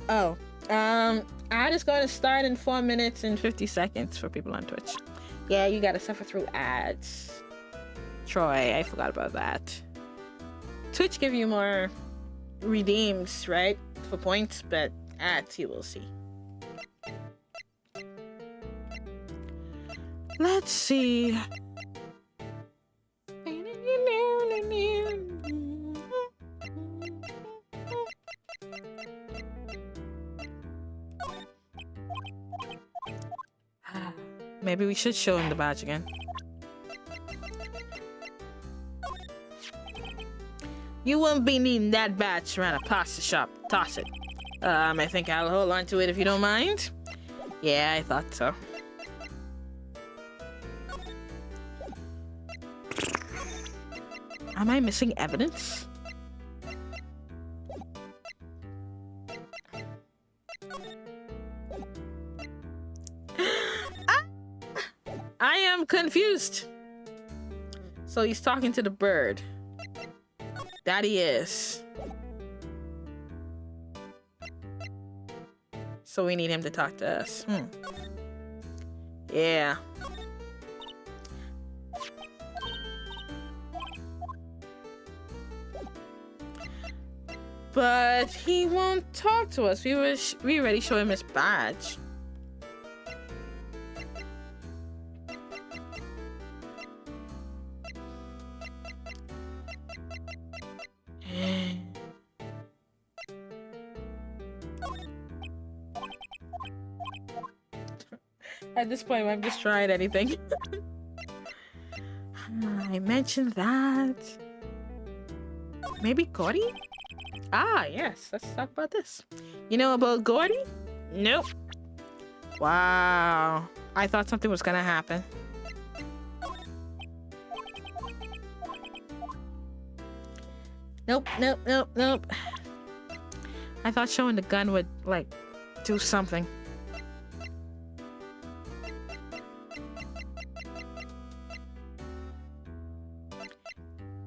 Oh, ad is going to start in 4 minutes and 50 seconds for people on Twitch. Yeah, you gotta suffer through ads. Troy, I forgot about that. Twitch give you more redeems, right? For points, but ads you will see. Let's see. Maybe we should show him the badge again. You wouldn't be needing that badge around a pasta shop. Toss it. I think I'll hold on to it if you don't mind. Yeah, I thought so. Am I missing evidence? I am confused. So he's talking to the bird. That he is. So we need him to talk to us. Yeah. But he won't talk to us. We already showed him his badge. At this point, I'm just trying anything. I mentioned that. Maybe Gordy? Ah, yes. Let's talk about this. You know about Gordy? Nope. Wow. I thought something was gonna happen. Nope, nope, nope, nope. I thought showing the gun would, like, do something.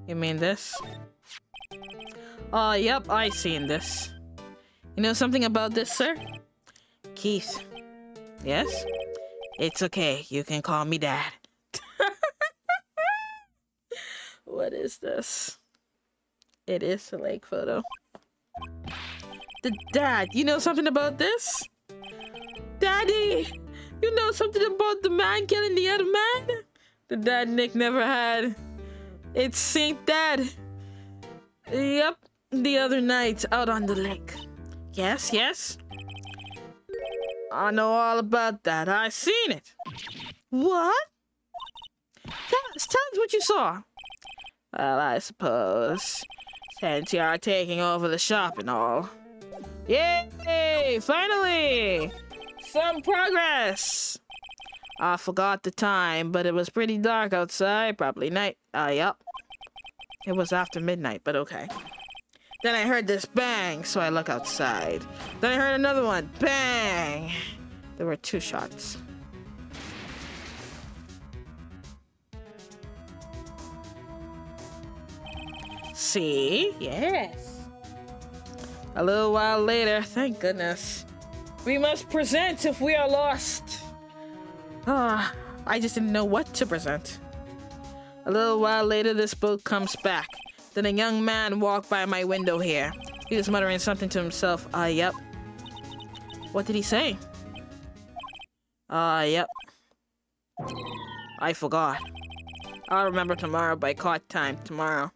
You mean this? Oh, yep, I seen this. You know something about this, sir? Keith. Yes? It's okay. You can call me Dad. What is this? It is a lake photo. The Dad, you know something about this? Daddy! You know something about the man killing the other man? The dad Nick never had. It's Saint Dad. Yep, the other night out on the lake. Yes, yes. I know all about that. I seen it. What? Tell us what you saw. Well, I suppose since you are taking over the shop and all. Yay! Finally! Some progress! I forgot the time, but it was pretty dark outside. Probably night. Yep. It was after midnight, but okay. Then I heard this bang, so I look outside. Then I heard another one. Bang! There were 2 shots. See? Yes. A little while later, thank goodness. We must present if we are lost. I just didn't know what to present. A little while later, this boat comes back. Then a young man walked by my window here. He was muttering something to himself. Yep. What did he say? Yep. I forgot. I'll remember tomorrow by court time tomorrow.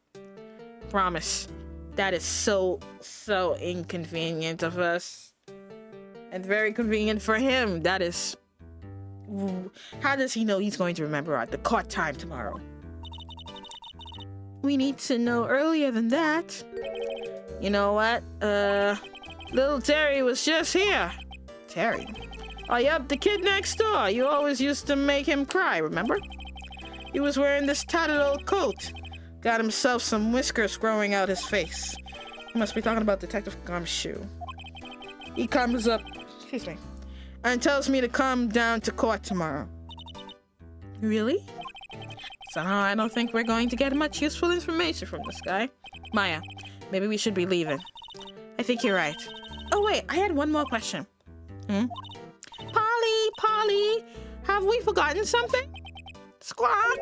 Promise. That is so inconvenient of us. And very convenient for him. That is... How does he know he's going to remember at the court time tomorrow? We need to know earlier than that. You know what? Little Terry was just here. Terry? Oh, yep, the kid next door. You always used to make him cry, remember? He was wearing this tattered old coat. Got himself some whiskers growing out his face. He must be talking about Detective Gumshoe. He comes up, excuse me, and tells me to come down to court tomorrow. Really? Somehow I don't think we're going to get much useful information from this guy. Maya, maybe we should be leaving. I think you're right. Oh wait, I had one more question. Polly, have we forgotten something? Squawk!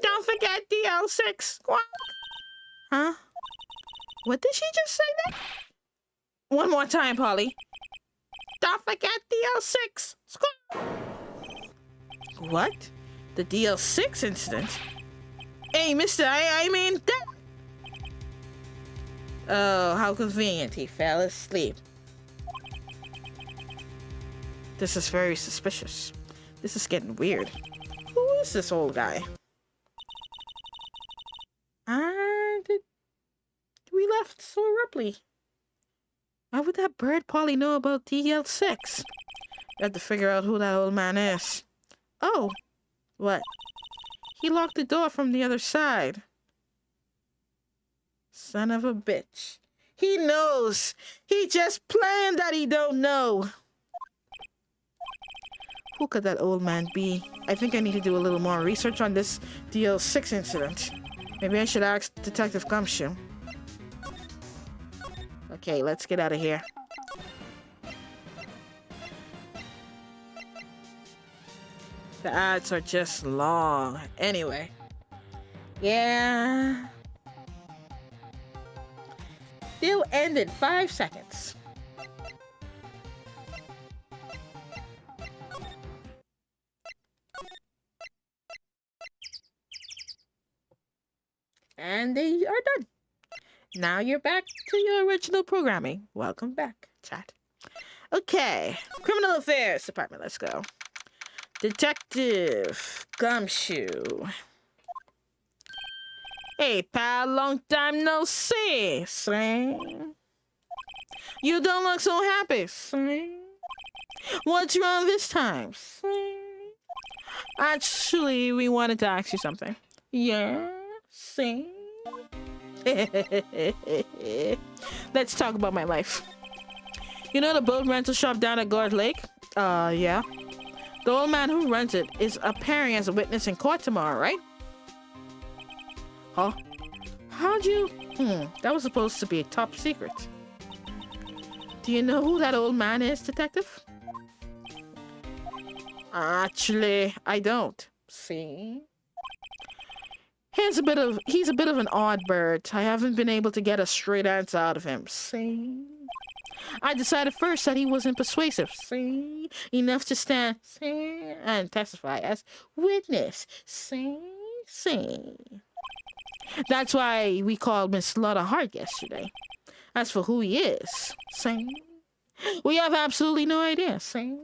Don't forget the L6. Squawk! Huh? What did she just say that? One more time, Polly. Don't forget the L6. Squawk! What? The DL6 incident? Hey, mister, I mean that... Oh, how convenient. He fell asleep. This is very suspicious. This is getting weird. Who is this old guy? We left so abruptly. Why would that bird Polly know about DL6? We have to figure out who that old man is. Oh, what? He locked the door from the other side. Son of a bitch. He knows. He just planned that he don't know. Who could that old man be? I think I need to do a little more research on this DL6 incident. Maybe I should ask Detective Gumshoe. Okay, let's get out of here. The ads are just long. Anyway. Yeah. They'll end in 5 seconds. And they are done. Now you're back to your original programming. Welcome back, chat. Okay. Criminal Affairs Department. Let's go. Detective Gumshoe. Hey, pal. Long time no see. See? You don't look so happy. See? What's wrong this time? See? Actually, we wanted to ask you something. Yeah? See? Let's talk about my life. You know the boat rental shop down at Guard Lake? Yeah. The old man who runs it is appearing as a witness in court tomorrow, right? Huh? How'd you... that was supposed to be a top secret. Do you know who that old man is, Detective? Actually, I don't. See? He's a bit of an odd bird. I haven't been able to get a straight answer out of him. See? I decided first that he wasn't persuasive. See? Enough to stand, see, and testify as witness. See? See? That's why we called Miss Slaughter Hart yesterday. As for who he is, see? We have absolutely no idea. See?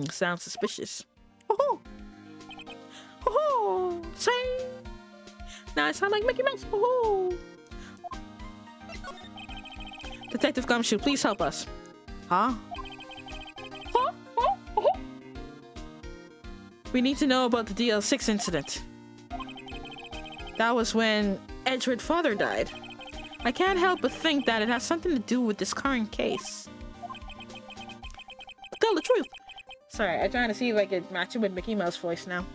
Sounds suspicious. Oh, oh, say. Now I sound like Mickey Mouse. Oh. Detective Gumshoe, please help us. Huh? We need to know about the DL6 incident. That was when Edgeworth's father died. I can't help but think that it has something to do with this current case. Tell the truth. Sorry, I'm trying to see if I could match it with Mickey Mouse voice now.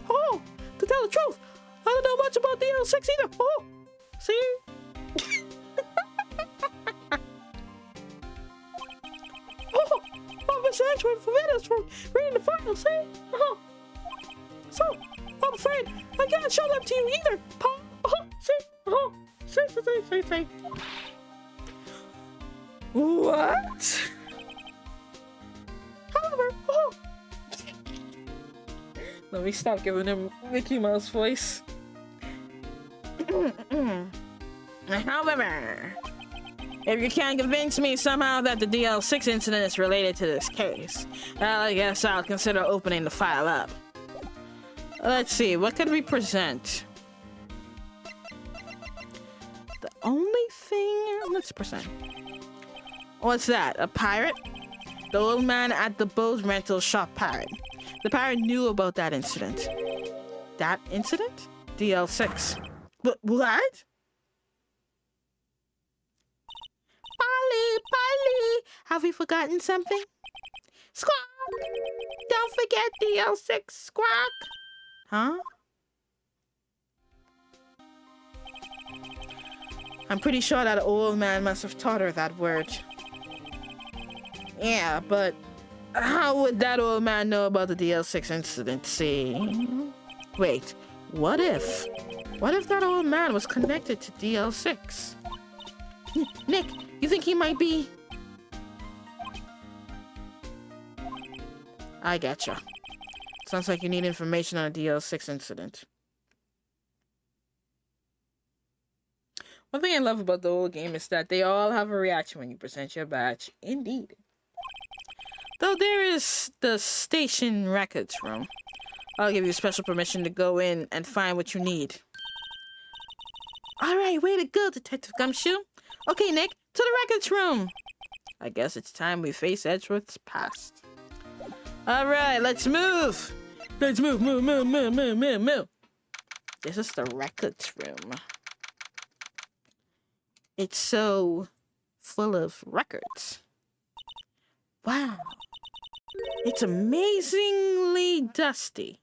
Oh, to tell the truth, I don't know much about DL6 either. Oh, see? Oh, Mr. Edgeworth forbid us from reading the file, see? Oh. So, I'm afraid I can't show them to you either. Oh, see? Oh, see. What? However, let me stop giving him Mickey Mouse voice. However, if you can't convince me somehow that the DL6 incident is related to this case, well, I guess I'll consider opening the file up. Let's see, what could we present? The only thing... Let's present. What's that? A pirate? The old man at the boat rental shop pirate. The pirate knew about that incident. That incident? DL6. But what? Polly! Have we forgotten something? Squawk! Don't forget DL6, squawk! Huh? I'm pretty sure that old man must have taught her that word. Yeah, but how would that old man know about the DL6 incident, see? Wait, what if that old man was connected to DL6? Nick, you think he might be... I getcha. Sounds like you need information on a DL6 incident. One thing I love about the whole game is that they all have a reaction when you present your badge. Indeed. Though there is the station records room. I'll give you special permission to go in and find what you need. Alright, way to go, Detective Gumshoe. Okay, Nick, to the records room. I guess it's time we face Edgeworth's past. Alright, let's move. Let's move. This is the records room. It's so full of records. Wow. It's amazingly dusty.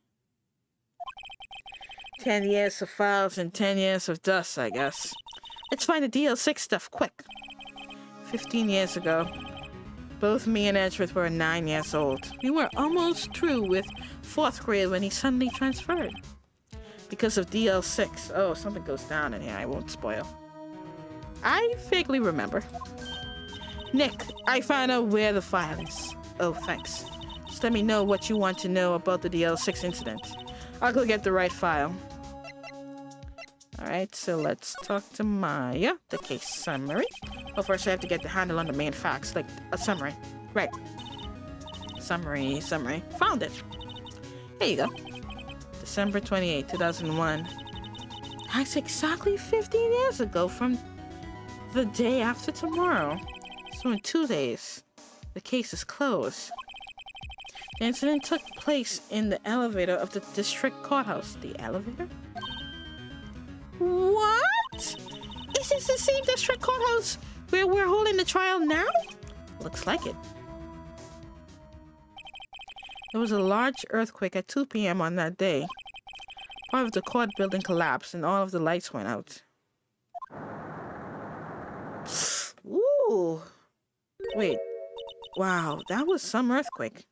10 years of files and 10 years of dust, I guess. Let's find the DL6 stuff quick. 15 years ago, both me and Edgeworth were 9 years old. We were almost through with 4th grade when he suddenly transferred. Because of DL6. Oh, something goes down in here. I won't spoil. I vaguely remember. Nick, I found out where the file is. Oh, thanks. Just let me know what you want to know about the DL6 incident. I'll go get the right file. Alright, so let's talk to Maya. The case summary. Well, first I have to get the handle on the main facts, like a summary. Right. Summary. Found it. Here you go. December 28, 2001. That's exactly 15 years ago from the day after tomorrow. So in 2 days, the case is closed. The incident took place in the elevator of the district courthouse. The elevator? What? Is this the same district courthouse where we're holding the trial now? Looks like it. There was a large earthquake at 2 p.m. on that day. Part of the court building collapsed and all of the lights went out. Ooh. Wait. Wow, that was some earthquake.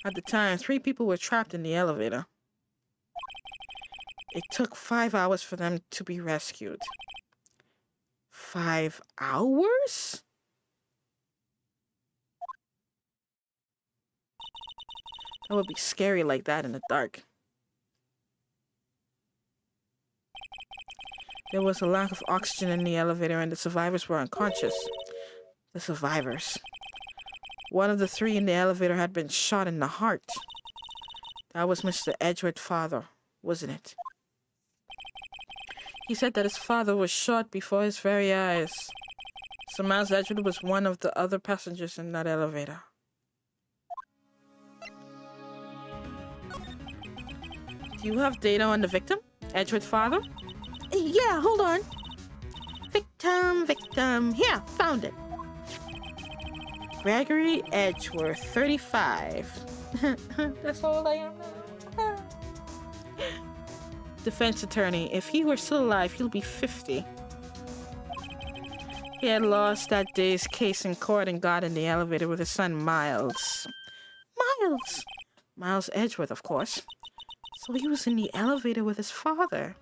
At the time, 3 people were trapped in the elevator. It took 5 hours for them to be rescued. 5 hours? That would be scary like that in the dark. There was a lack of oxygen in the elevator and the survivors were unconscious. The survivors. One of the 3 in the elevator had been shot in the heart. That was Mr. Edgeworth's father, wasn't it? He said that his father was shot before his very eyes. So Miles Edgeworth was one of the other passengers in that elevator. Do you have data on the victim? Edgeworth's father? Yeah, hold on. Victim. Here, found it. Gregory Edgeworth, 35. That's all I am now. Defense attorney. If he were still alive, he'll be 50. He had lost that day's case in court and got in the elevator with his son, Miles. Miles Edgeworth, of course. So he was in the elevator with his father.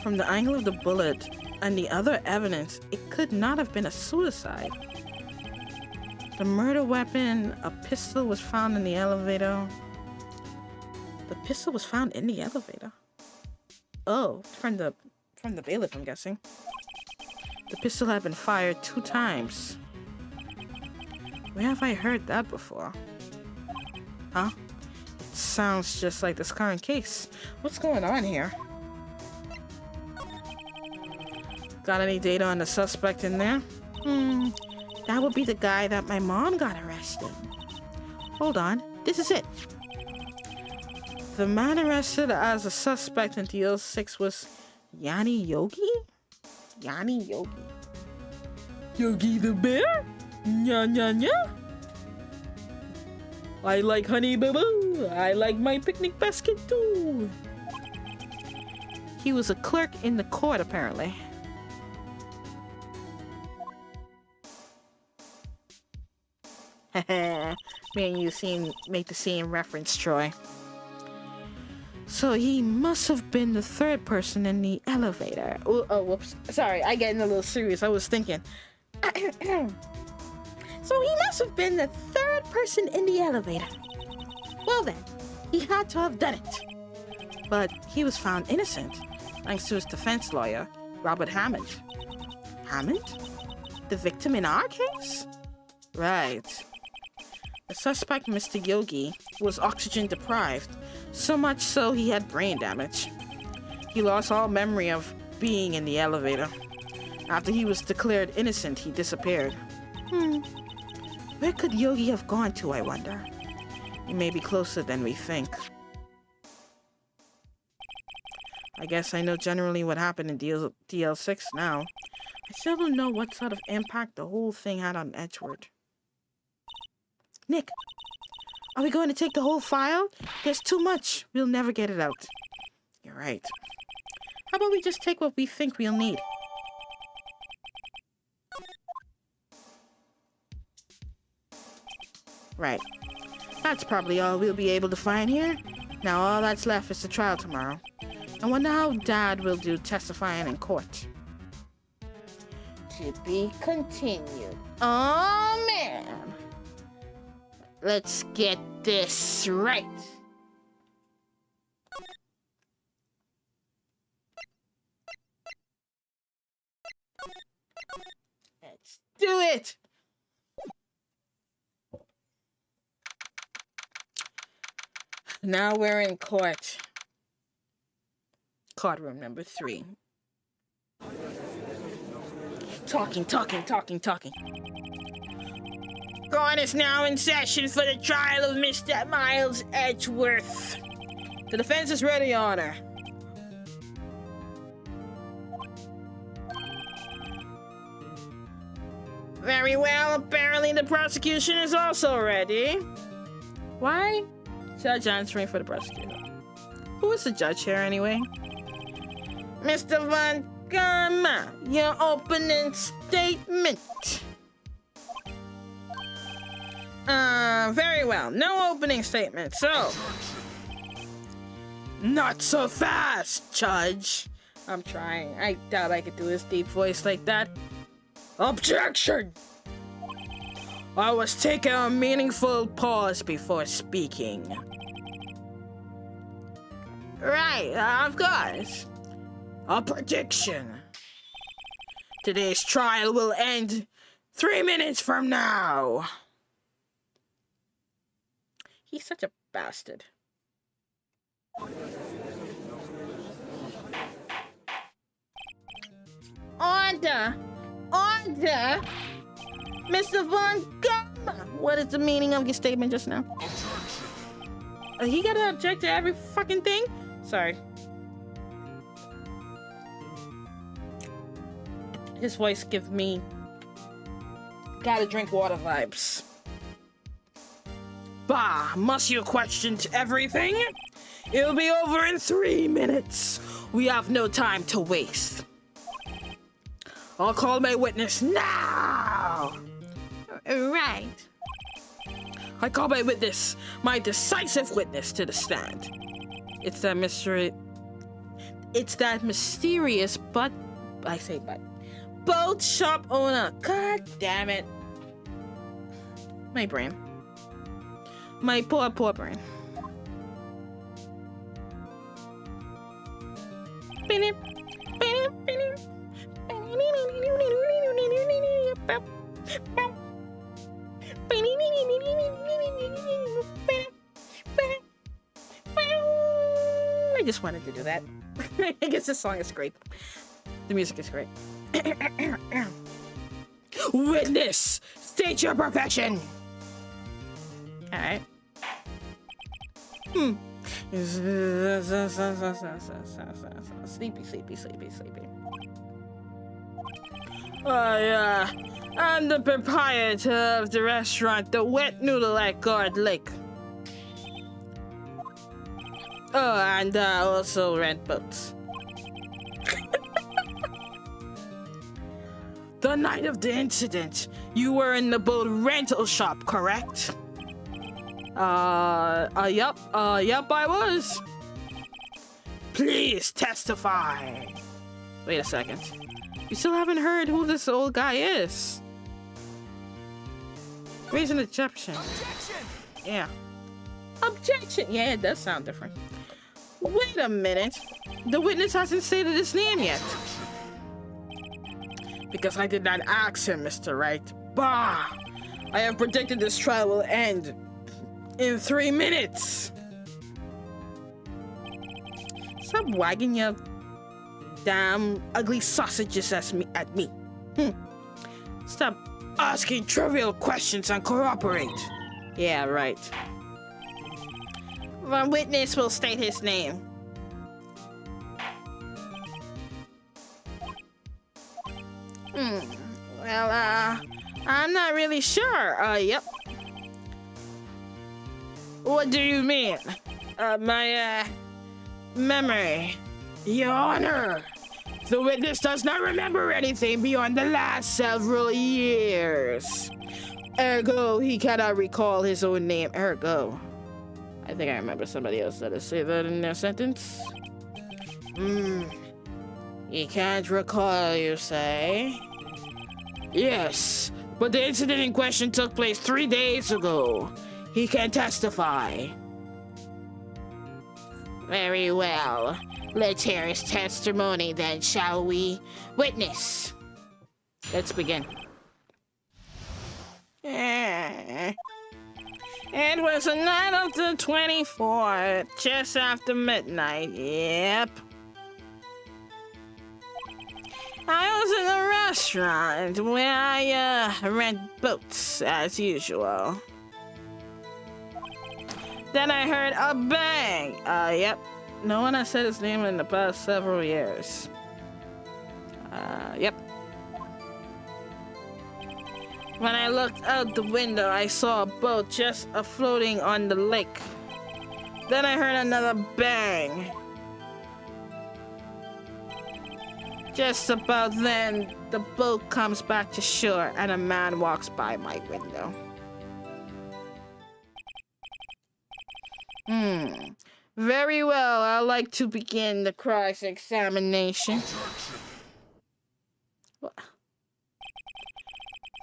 From the angle of the bullet and the other evidence, it could not have been a suicide. The murder weapon, a pistol, was found in the elevator. The pistol was found in the elevator? Oh, from the bailiff, I'm guessing. The pistol had been fired 2 times. Where have I heard that before? Huh? It sounds just like this current case. What's going on here? Got any data on the suspect in there? That would be the guy that my mom got arrested. Hold on, this is it. The man arrested as a suspect in DL6 was Yanni Yogi? Yanni Yogi. Yogi the bear? Nya nya nya? I like honey boo boo. I like my picnic basket too. He was a clerk in the court apparently. Me and you make the same reference, Troy. So he must have been the third person in the elevator. Oh, whoops. Sorry, I getting a little serious. I was thinking. So he must have been the third person in the elevator. Well then, he had to have done it. But he was found innocent, thanks to his defense lawyer, Robert Hammond. Hammond? The victim in our case? Right. The suspect, Mr. Yogi, was oxygen deprived, so much so he had brain damage. He lost all memory of being in the elevator. After he was declared innocent, he disappeared. Where could Yogi have gone to, I wonder? He may be closer than we think. I guess I know generally what happened in DL6 now. I still don't know what sort of impact the whole thing had on Edgeworth. Nick, are we going to take the whole file? There's too much. We'll never get it out. You're right. How about we just take what we think we'll need? Right. That's probably all we'll be able to find here. Now all that's left is the trial tomorrow. I wonder how Dad will do testifying in court. To be continued. Oh, man. Let's get this right. Let's do it. Now we're in court. Courtroom number 3. Talking. Court is now in session for the trial of Mr. Miles Edgeworth. The defense is ready, Your Honor. Very well, apparently the prosecution is also ready. Why? Judge answering for the prosecutor. Who is the judge here anyway? Mr. Von Gamma, your opening statement. Very well. No opening statement, so... Not so fast, Judge. I'm trying. I doubt I could do his deep voice like that. Objection! I was taking a meaningful pause before speaking. Right, of course. A prediction. Today's trial will end 3 minutes from now. He's such a bastard. Order! Order! Mr. Von Gamma! What is the meaning of your statement just now? He gotta object to every fucking thing? Sorry. His voice gives me gotta drink water vibes. Bah, must you question everything? It'll be over in 3 minutes. We have no time to waste. I'll call my witness now. Right. I call my witness, my decisive witness, to the stand. It's that mysterious but, I say but, boat shop owner. God damn it. My brain. My poor brain. I just wanted to do that. I guess this song is great. The music is great. Witness, state your profession. All right. Sleepy. I'm the proprietor of the restaurant, the Wet Noodle at Guard Lake. Oh, and also rent boats. The night of the incident, you were in the boat rental shop, correct? Yup, I was. Please testify. Wait a second. You still haven't heard who this old guy is. Raising objection. Yeah. Objection. Yeah, it does sound different. Wait a minute. The witness hasn't stated his name yet. Because I did not ask him, Mr. Wright. Bah! I have predicted this trial will end in 3 minutes. Stop wagging your damn ugly sausages at me. Stop asking trivial questions and cooperate. Yeah, right. The witness will state his name. Well, I'm not really sure. Yep. What do you mean? My memory. Your Honor, the witness does not remember anything beyond the last several years. Ergo, he cannot recall his own name. Ergo. I think I remember somebody else that say that in their sentence. He can't recall, you say? Yes, but the incident in question took place 3 days ago. He can testify. Very well. Let's hear his testimony then, shall we? Witness. Let's begin. It was the night of the 24th, just after midnight. Yep. I was in a restaurant where I rent boats as usual. Then I heard a bang. Yep. No one has said his name in the past several years. Yep. When I looked out the window, I saw a boat just floating on the lake. Then I heard another bang. Just about then, the boat comes back to shore and a man walks by my window. Very well, I'd like to begin the cross-examination.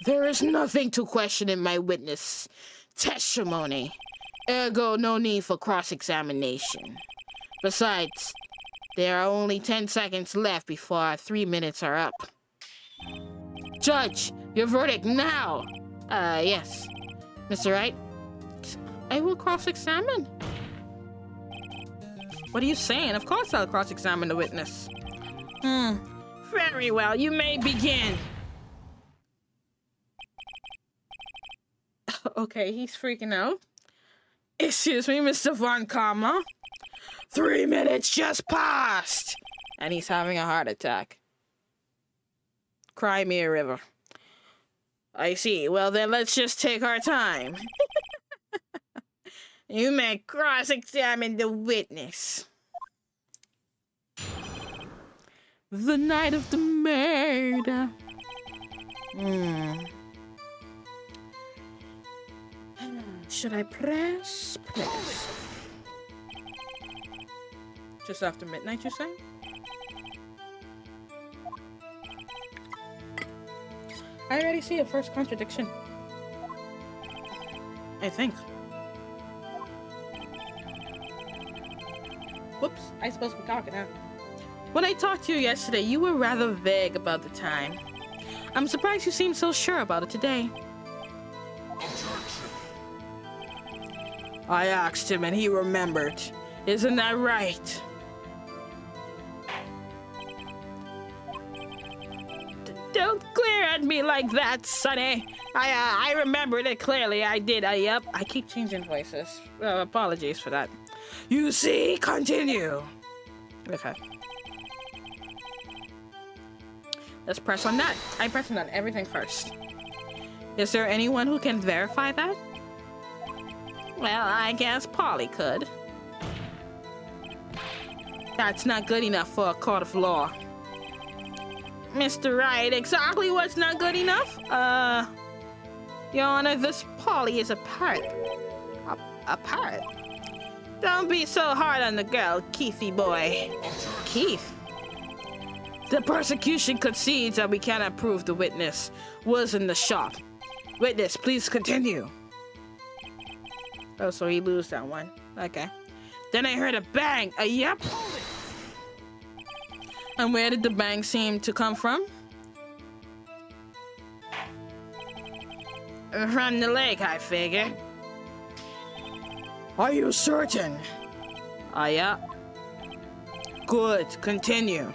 There is nothing to question in my witness testimony. Ergo, no need for cross-examination. Besides, there are only 10 seconds left before our 3 minutes are up. Judge, your verdict now! Yes. Mr. Wright, I will cross-examine. What are you saying? Of course I'll cross-examine the witness. Very well, you may begin. Okay, he's freaking out. Excuse me, Mr. Von Karma. 3 minutes just passed! And he's having a heart attack. Cry me a river. I see. Well, then let's just take our time. You may cross-examine the witness. The night of the murder. Should I press? Press. Just after midnight, you say? I already see a first contradiction. I think. Whoops, I suppose we're talking now. When I talked to you yesterday, you were rather vague about the time. I'm surprised you seem so sure about it today. I asked him and he remembered. Isn't that right? Don't glare at me like that, Sonny. I remembered it clearly. I did. Yep. I keep changing voices. Apologies for that. You see? Continue. Okay. Let's press on that. I'm pressing on everything first. Is there anyone who can verify that? Well, I guess Polly could. That's not good enough for a court of law. Mr. Wright, exactly what's not good enough? Your Honor, this Polly is a parrot. A parrot? Don't be so hard on the girl, Keithy boy. Keith? The prosecution concedes that we cannot prove the witness was in the shop. Witness, please continue. Oh, so he lose that one. Okay. Then I heard a bang. A yep. And where did the bang seem to come from? From the lake, I figure. Are you certain? Yeah. Good. Continue.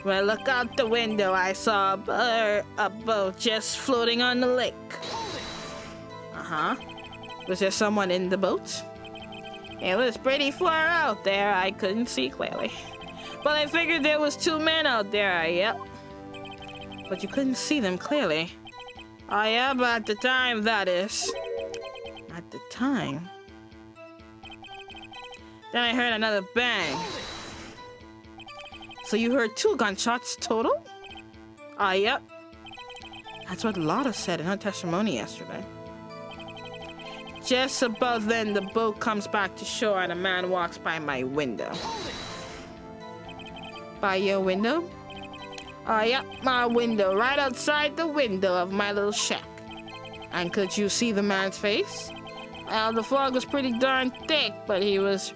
When I looked out the window, I saw a boat just floating on the lake. Uh-huh. Was there someone in the boat? It was pretty far out there. I couldn't see clearly. But I figured there was 2 men out there, yep. But you couldn't see them clearly. Oh, yeah, but at the time, that is. At the time? Then I heard another bang. So you heard 2 gunshots total? Yep. That's what Lotta said in her testimony yesterday. Just about then, the boat comes back to shore and a man walks by my window. By your window? Yep, my window, right outside the window of my little shack. And could you see the man's face? Well, the fog was pretty darn thick, but he was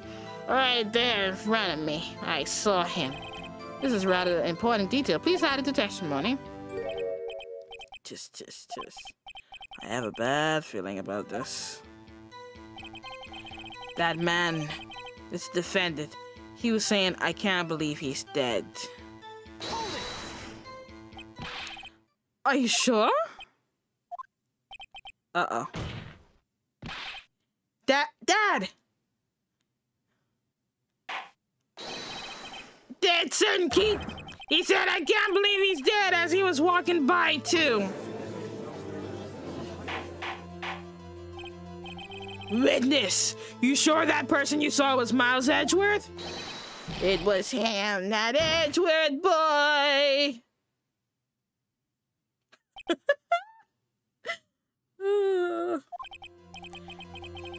right there in front of me. I saw him. This is rather important detail. Please add it to testimony. Just. I have a bad feeling about this. That man, this defendant, he was saying, I can't believe he's dead. Are you sure? Uh-oh. Dad! Dead son, Keith! He said, I can't believe he's dead as he was walking by, too. Witness! You sure that person you saw was Miles Edgeworth? It was him, that Edgeworth boy!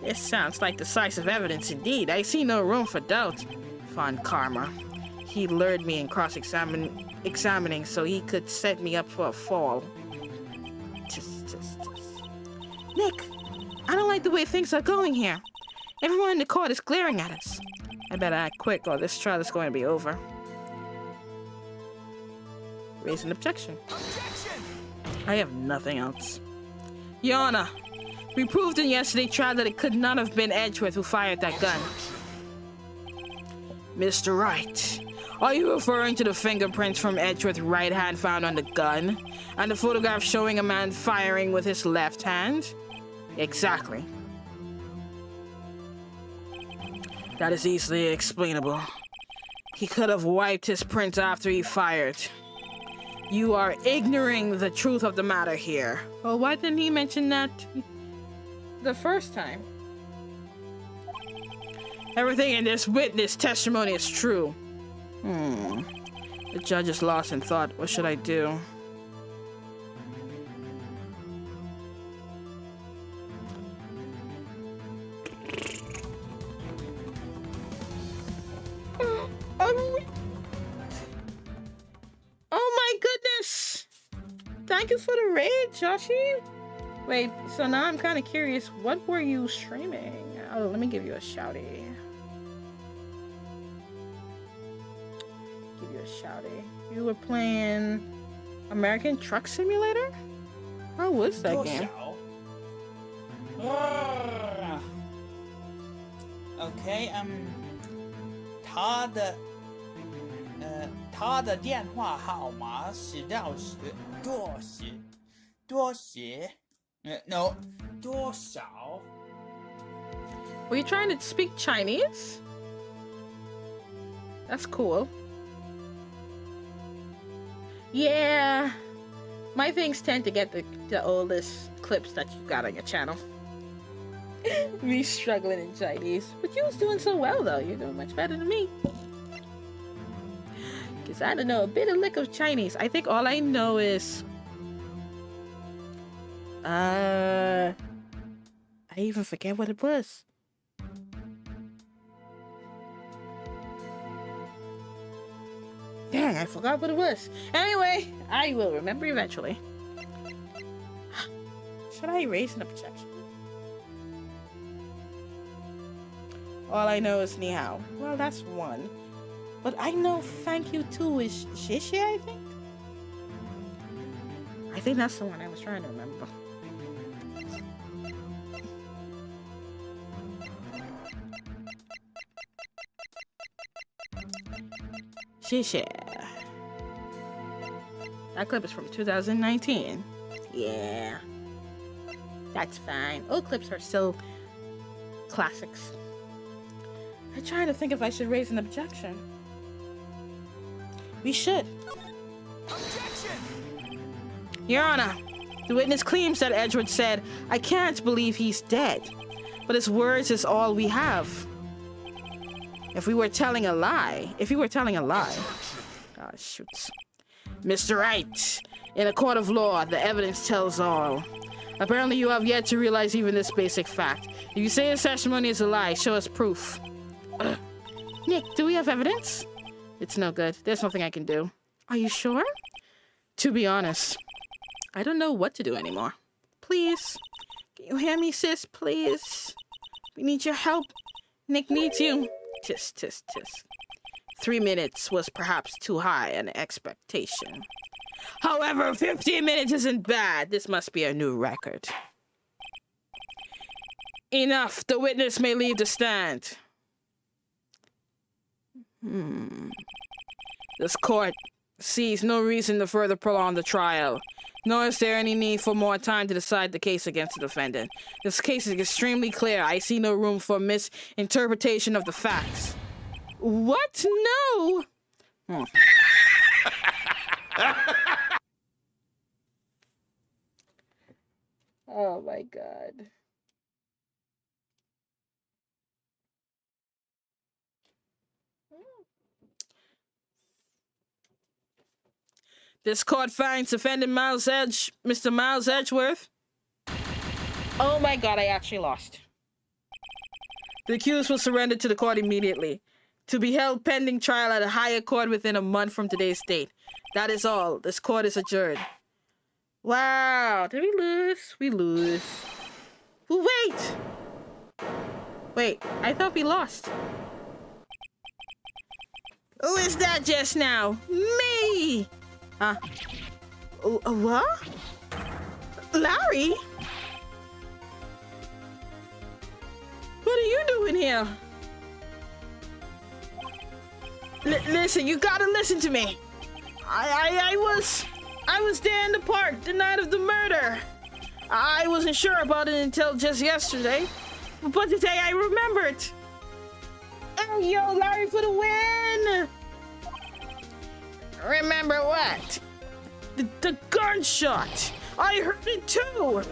This sounds like decisive evidence indeed. I see no room for doubt. Von Karma. He lured me in cross-examining so he could set me up for a fall. Nick, I don't like the way things are going here. Everyone in the court is glaring at us. I better act quick or this trial is going to be over. Raise an objection. I have nothing else. Your Honor, we proved in yesterday's trial that it could not have been Edgeworth who fired that gun. Mr. Wright, are you referring to the fingerprints from Edgeworth's right hand found on the gun, and the photograph showing a man firing with his left hand? Exactly. That is easily explainable. He could have wiped his print after he fired. You are ignoring the truth of the matter here. Well, why didn't he mention that the first time? Everything in this witness testimony is true. The judge is lost in thought. What should I do? Oh my goodness! Thank you for the raid, Joshi. Wait, so now I'm kind of curious. What were you streaming? Oh, let me give you a shouty. You were playing American Truck Simulator? How was that game? Okay, 他的电话号码是多少 Were you trying to speak Chinese? That's cool. Yeah, my things tend to get the oldest clips that you got on your channel. Me struggling in Chinese. But you was doing so well though. You're doing much better than me. Cause I don't know a bit of lick of Chinese. I think all I know is I even forget what it was. Dang, I forgot what it was. Anyway, I will remember eventually. Should I erase an objection? All I know is ni hao. Well, that's one. But I know thank you too is xie, I think? I think that's the one I was trying to remember. Xie. That clip is from 2019. Yeah. That's fine. Old clips are still classics. I try to think if I should raise an objection. We should. Objection! Your Honor, the witness claims that Edgeworth said, "I can't believe he's dead." But his words is all we have. If he were telling a lie. Oh, shoots. Mr. Wright, in a court of law, the evidence tells all. Apparently you have yet to realize even this basic fact. If you say his testimony is a lie, show us proof. Nick, do we have evidence? It's no good. There's nothing I can do. Are you sure? To be honest, I don't know what to do anymore. Please. Can you hear me, sis? Please. We need your help. Nick needs you. Tisk, tisk, tisk. 3 minutes was perhaps too high an expectation. However, 15 minutes isn't bad. This must be a new record. Enough. The witness may leave the stand. This court sees no reason to further prolong the trial, nor is there any need for more time to decide the case against the defendant. This case is extremely clear. I see no room for misinterpretation of the facts. What? No! Oh my god. This court finds defendant Mr. Miles Edgeworth. Oh my god, I actually lost. The accused will surrender to the court immediately, to be held pending trial at a higher court within a month from today's date. That is all. This court is adjourned. Wow, did we lose? We lose. Wait! Wait, I thought we lost. Who is that just now? Me! What? Larry? What are you doing here? Listen, you gotta listen to me. I was there in the park the night of the murder. I wasn't sure about it until just yesterday, but today I remembered. Oh, yo, Larry for the win! Remember what? The gunshot! I heard it too!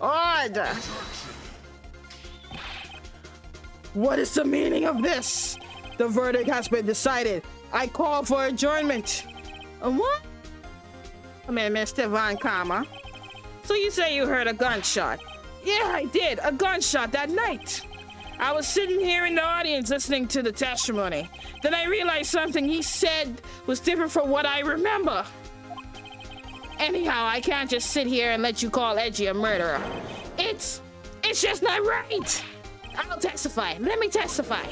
Order! What is the meaning of this? The verdict has been decided. I call for adjournment. What? I mean, Mr. Von Kama. So you say you heard a gunshot? Yeah, I did. A gunshot that night. I was sitting here in the audience listening to the testimony. Then I realized something he said was different from what I remember. Anyhow, I can't just sit here and let you call Edgy a murderer. It's just not right. I'll testify. Let me testify.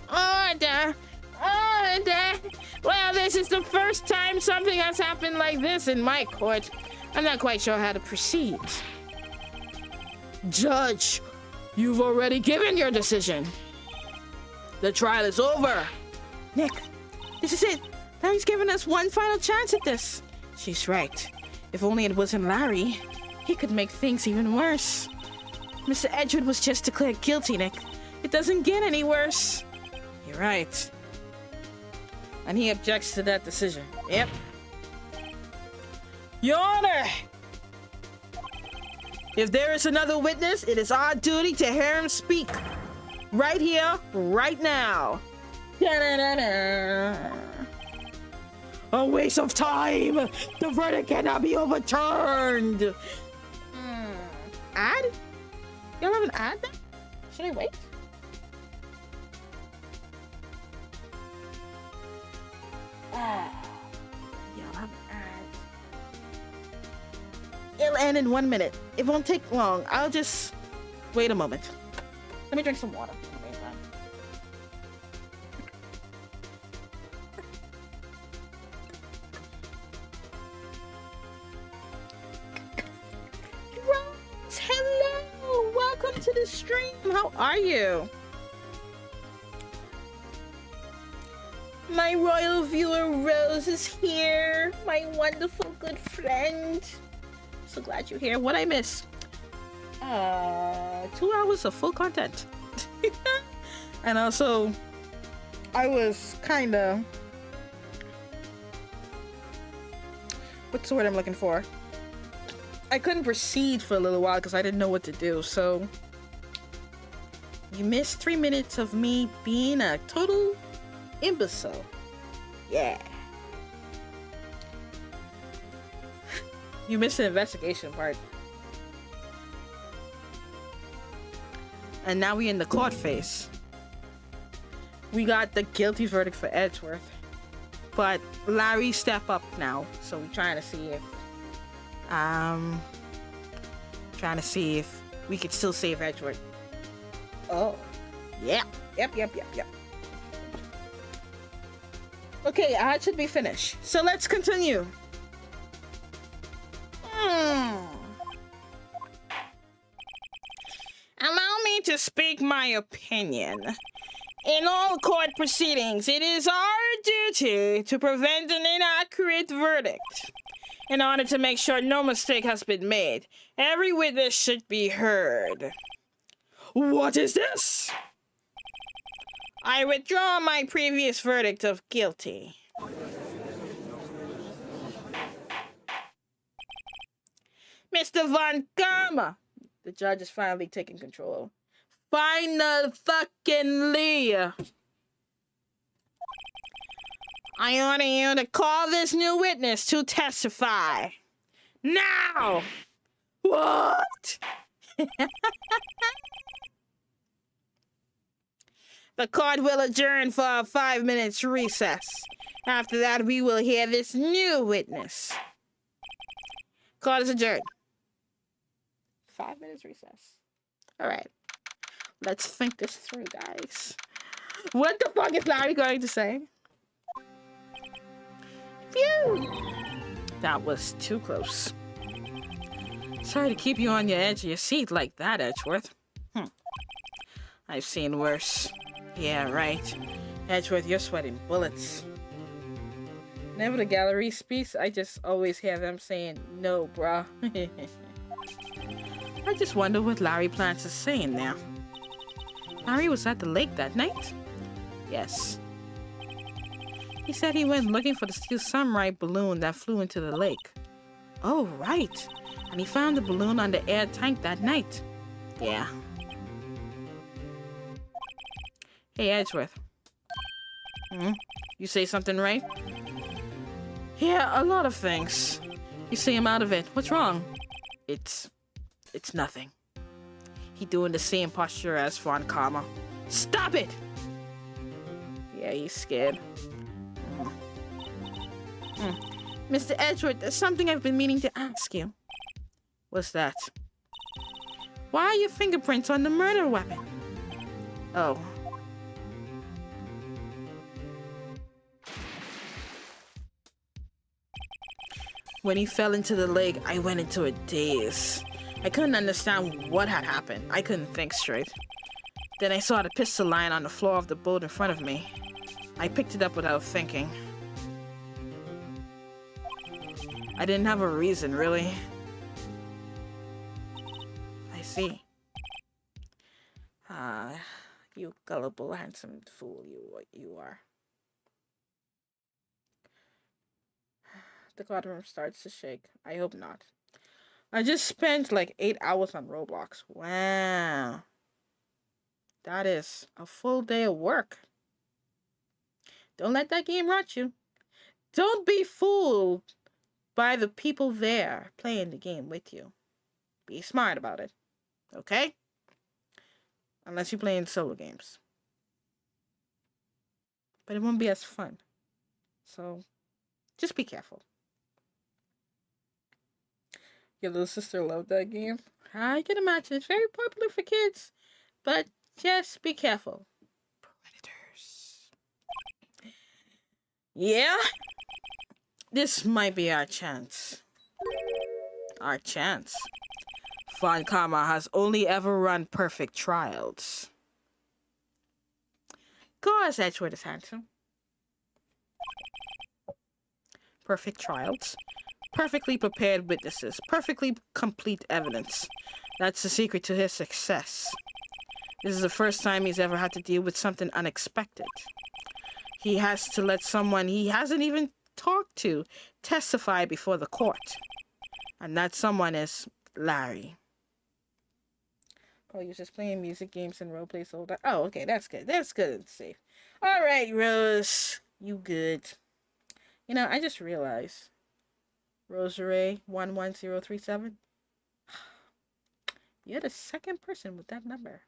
Order. Order. Well, this is the first time something has happened like this in my court. I'm not quite sure how to proceed. Judge, you've already given your decision. The trial is over. Nick, this is it. Larry's given us one final chance at this. She's right. If only it wasn't Larry, he could make things even worse. Mr. Edgeworth was just declared guilty, Nick. It doesn't get any worse. You're right. And he objects to that decision. Yep. Your Honor! If there is another witness, it is our duty to hear him speak. Right here, right now. Da-da-da-da. A waste of time! The verdict cannot be overturned! Add? Y'all have an ad then? Should I wait? Y'all have an ad. It'll end in 1 minute. It won't take long. I'll just wait a moment. Let me drink some water. Rose, hello! Welcome to the stream. How are you? My royal viewer Rose is here. My wonderful good friend. So glad you're here. What'd I miss? 2 hours of full content. And also, I was kinda... What's the word I'm looking for? I couldn't proceed for a little while because I didn't know what to do, so... You missed 3 minutes of me being a total imbecile. Yeah. You missed the investigation part. And now we in the court phase. We got the guilty verdict for Edgeworth. But Larry step up now. So we're trying to see if we could still save Edgeworth. Oh. Yeah. Yep. Okay, I should be finished. So let's continue. Allow me to speak my opinion. In all court proceedings, it is our duty to prevent an inaccurate verdict. In order to make sure no mistake has been made, every witness should be heard. What is this? I withdraw my previous verdict of guilty. Mr. Von Karma! The judge is finally taking control. Final fucking Leah! I order you to call this new witness to testify. Now! What? The court will adjourn for a 5 minutes recess. After that, we will hear this new witness. Court is adjourned. 5 minutes recess. All right. Let's think this through, guys. What the fuck is Larry going to say? Phew! That was too close. Sorry to keep you on your edge of your seat like that, Edgeworth. I've seen worse. Yeah, right. Edgeworth, you're sweating bullets. Whenever the gallery speaks, I just always hear them saying, no, bruh. I just wonder what Larry plans to say now. Larry was at the lake that night? Yes. He said he went looking for the steel samurai balloon that flew into the lake. Oh, right. And he found the balloon on the air tank that night. Yeah. Hey, Edgeworth. You say something, right? Yeah, a lot of things. You see him out of it. What's wrong? It's nothing. He doing the same posture as Von Karma. Stop it! Yeah, he's scared. Mr. Edgeworth, there's something I've been meaning to ask you. What's that? Why are your fingerprints on the murder weapon? Oh. When he fell into the lake, I went into a daze. I couldn't understand what had happened. I couldn't think straight. Then I saw the pistol lying on the floor of the boat in front of me. I picked it up without thinking. I didn't have a reason, really. I see. You gullible, handsome fool you are. The courtroom starts to shake. I hope not. I just spent like 8 hours on Roblox. Wow. That is a full day of work. Don't let that game rot you. Don't be fooled by the people there playing the game with you. Be smart about it. Okay? Unless you're playing solo games. But it won't be as fun. So, just be careful. Your little sister loved that game. I can imagine. It's very popular for kids. But just be careful. Predators. Yeah? This might be our chance. Our chance. Von Karma has only ever run perfect trials. Gosh, Edgeworth is handsome. Perfect trials. Perfectly prepared witnesses. Perfectly complete evidence. That's the secret to his success. This is the first time he's ever had to deal with something unexpected. He has to let someone he hasn't even talked to testify before the court. And that someone is Larry. Oh, you're just playing music games and roleplays all that. Oh, okay, that's good. That's good and safe. All right, Rose. You good. You know, I just realized. Rosary 11037. You're the second person with that number.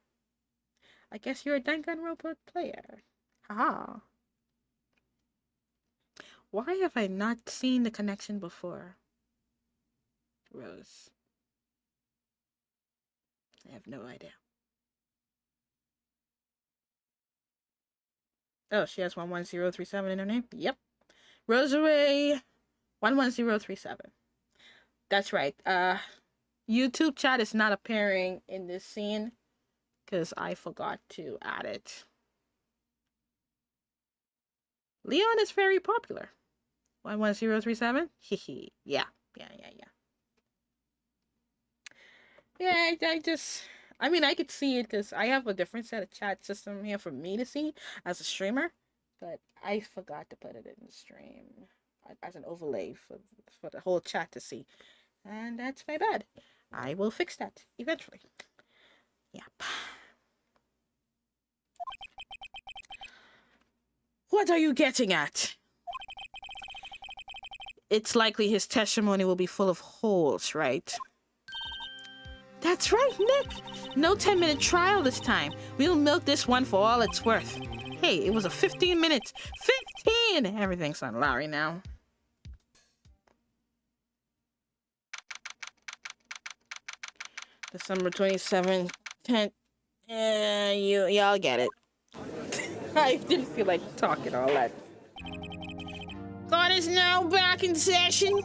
I guess you're a Dangan roleplay player. Haha. Why have I not seen the connection before? Rose. I have no idea. Oh, she has 11037 in her name? Yep. Rosary 11037. That's right. YouTube chat is not appearing in this scene because I forgot to add it. Leon is very popular. 11037? Hehe. Yeah. Yeah, I mean, I could see it because I have a different set of chat system here for me to see as a streamer, but I forgot to put it in the stream as an overlay for the whole chat to see. And that's my bad. I will fix that eventually. Yep. What are you getting at? It's likely his testimony will be full of holes, right? That's right, Nick. No 10-minute trial this time. We'll milk this one for all it's worth. Hey, it was a 15 minutes. 15! Everything's on Larry now. December 27th, 10th. Y'all get it. I didn't feel like talking all that. Court is now back in session.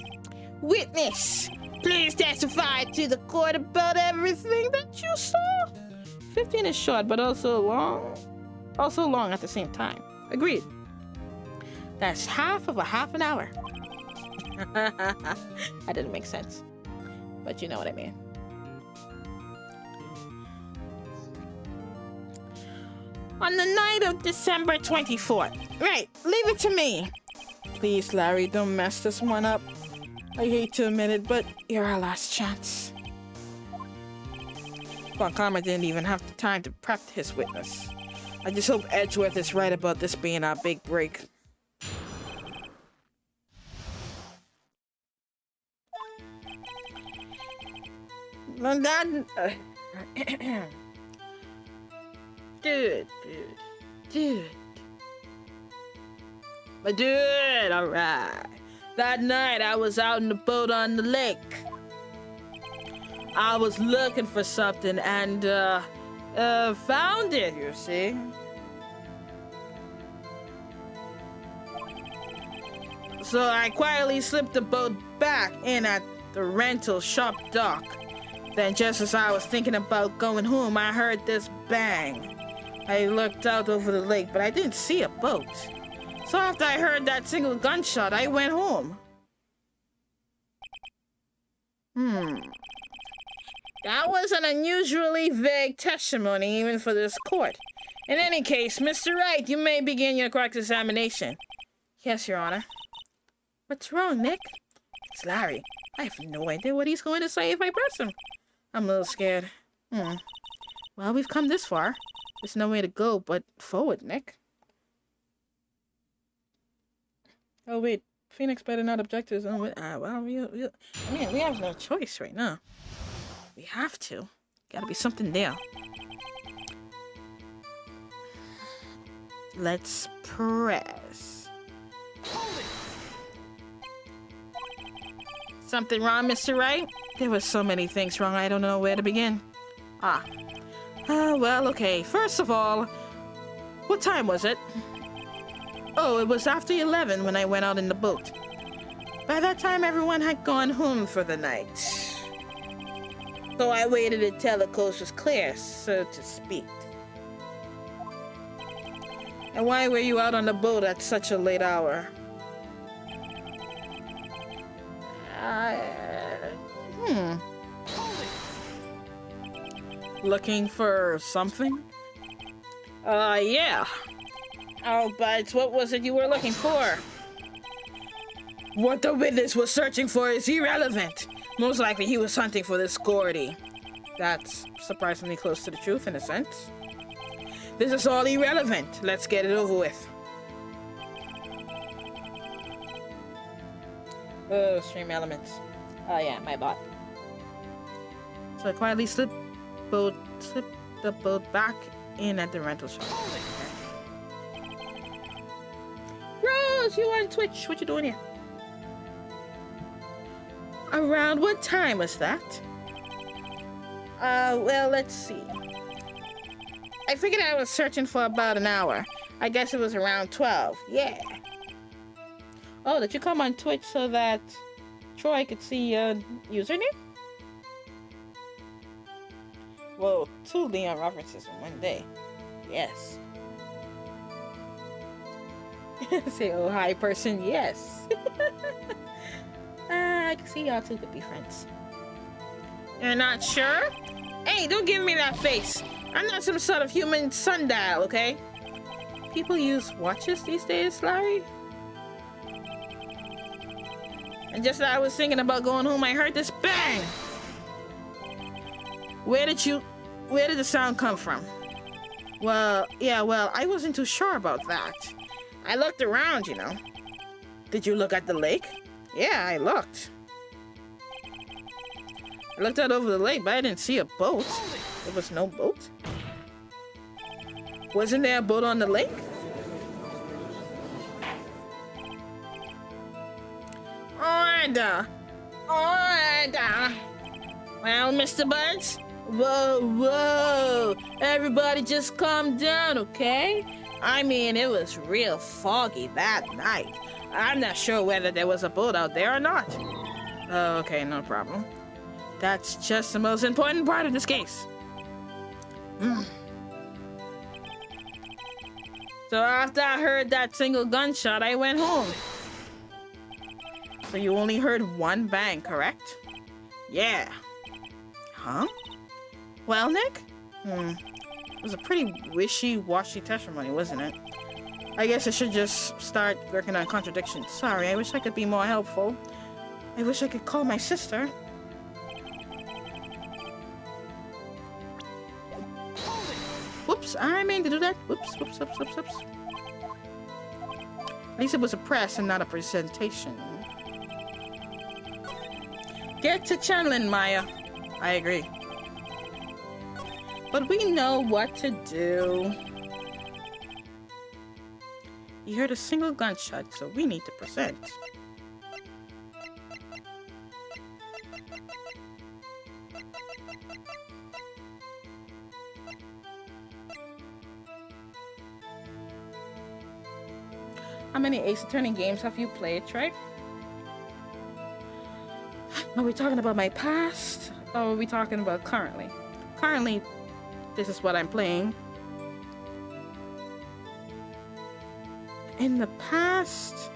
Witness, please testify to the court about everything that you saw. 15 is short, but also long. Also long at the same time. Agreed. That's half of a half an hour. That didn't make sense. But you know what I mean. On the night of December 24th. Right, leave it to me. Please, Larry, don't mess this one up. I hate to admit it, but you're our last chance. Von Karma didn't even have the time to prep his witness. I just hope Edgeworth is right about this being our big break. Dude. But dude, alright. That night I was out in the boat on the lake. I was looking for something and found it, you see. So I quietly slipped the boat back in at the rental shop dock. Then just as I was thinking about going home, I heard this bang. I looked out over the lake, but I didn't see a boat. So after I heard that single gunshot, I went home. That was an unusually vague testimony, even for this court. In any case, Mr. Wright, you may begin your cross-examination. Yes, Your Honor. What's wrong, Nick? It's Larry. I have no idea what he's going to say if I press him. I'm a little scared. Well, we've come this far. There's no way to go but forward, Nick. Oh, wait. Phoenix better not object to his own... well, we have no choice right now. We have to. Gotta be something there. Let's press. Something wrong, Mr. Wright? There were so many things wrong, I don't know where to begin. Well, okay. First of all, what time was it? Oh, it was after 11 when I went out in the boat. By that time, everyone had gone home for the night. So I waited until the coast was clear, so to speak. And why were you out on the boat at such a late hour? Looking for something? Yeah. Oh, but what was it you were looking for? What the witness was searching for is irrelevant. Most likely he was hunting for this Gordy. That's surprisingly close to the truth in a sense. This is all irrelevant. Let's get it over with. Oh, stream elements. Oh yeah, my bot. So I quietly slip the boat back in at the rental shop. Rose, you on Twitch? What you doing here? Around what time was that? Well, let's see. I figured I was searching for about an hour. I guess it was around 12. Yeah. Oh, did you come on Twitch so that Troy could see your username? Whoa, 2 Leon references in one day. Yes. Say, oh, hi, person, yes. I can see y'all two could be friends. You're not sure? Hey, don't give me that face. I'm not some sort of human sundial, okay? People use watches these days, Larry? And just as I was thinking about going home, I heard this bang! Where did the sound come from? Well, I wasn't too sure about that. I looked around, you know. Did you look at the lake? Yeah, I looked. I looked out over the lake, but I didn't see a boat. There was no boat. Wasn't there a boat on the lake? Order! Order! Well, Mr. Buds? Whoa! Everybody just calm down, okay? I mean, it was real foggy that night. I'm not sure whether there was a boat out there or not. Okay, no problem. That's just the most important part of this case. So after I heard that single gunshot, I went home. So you only heard one bang, correct? Yeah. Huh? Well, Nick? It was a pretty wishy-washy testimony, wasn't it? I guess I should just start working on contradictions. Sorry, I wish I could be more helpful. I wish I could call my sister. Whoops, I mean to do that. Whoops. At least it was a press and not a presentation. Get to channeling, Maya. I agree. But we know what to do. You heard a single gunshot, so we need to present. How many Ace Attorney games have you played, Trey? Are we talking about my past, or are we talking about currently? Currently, this is what I'm playing. In the past...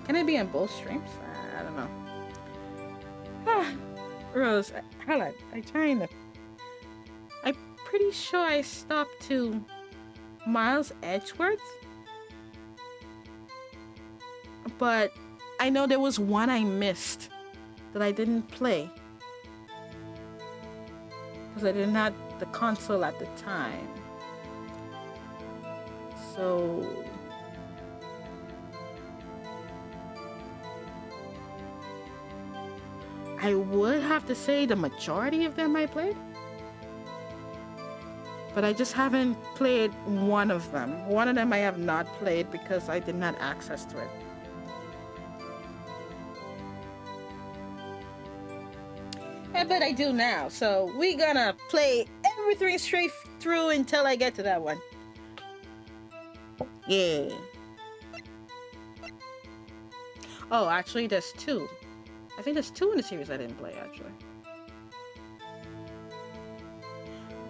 Can it be on both streams? I don't know. Rose, hold on. I'm pretty sure I stopped to Miles Edgeworth. But I know there was one I missed that I didn't play. Because I didn't have the console at the time. So... I would have to say the majority of them I played. But I just haven't played one of them. One of them I have not played because I did not access to it. Yeah, but I do now. So we're gonna play everything straight through until I get to that one. Yeah. Oh, actually, there's two. I think there's two in the series I didn't play, actually.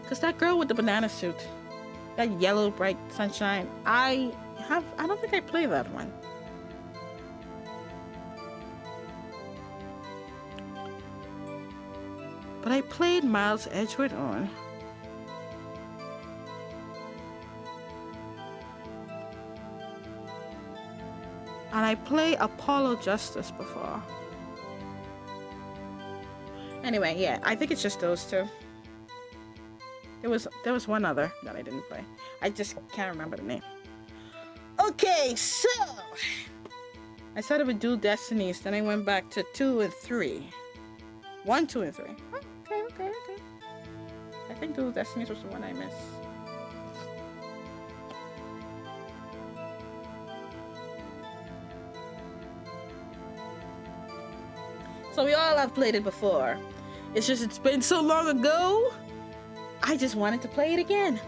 Because that girl with the banana suit, that yellow bright sunshine, I don't think I played that one. But I played Miles Edgeworth on. And I played Apollo Justice before. Anyway, yeah, I think it's just those two. There was one other that I didn't play. I just can't remember the name. Okay, so I said I would do Destinies, then I went back to 2 and 3. 1, 2, and 3. Oh, okay. I think Dual Destinies was the one I missed. So we all have played it before. It's just it's been so long ago. I just wanted to play it again.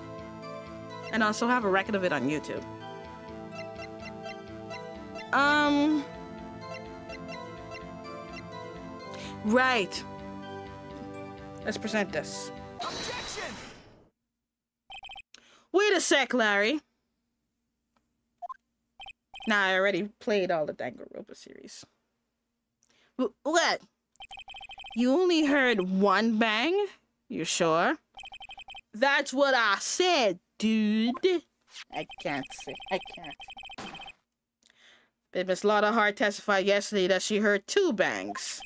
And also have a record of it on YouTube. Right. Let's present this. Objection! Wait a sec, Larry. Nah, I already played all the Danganronpa series. What? You only heard one bang? You sure? That's what I said, dude. I can't. But Miss Lauderhart testified yesterday that she heard 2 bangs.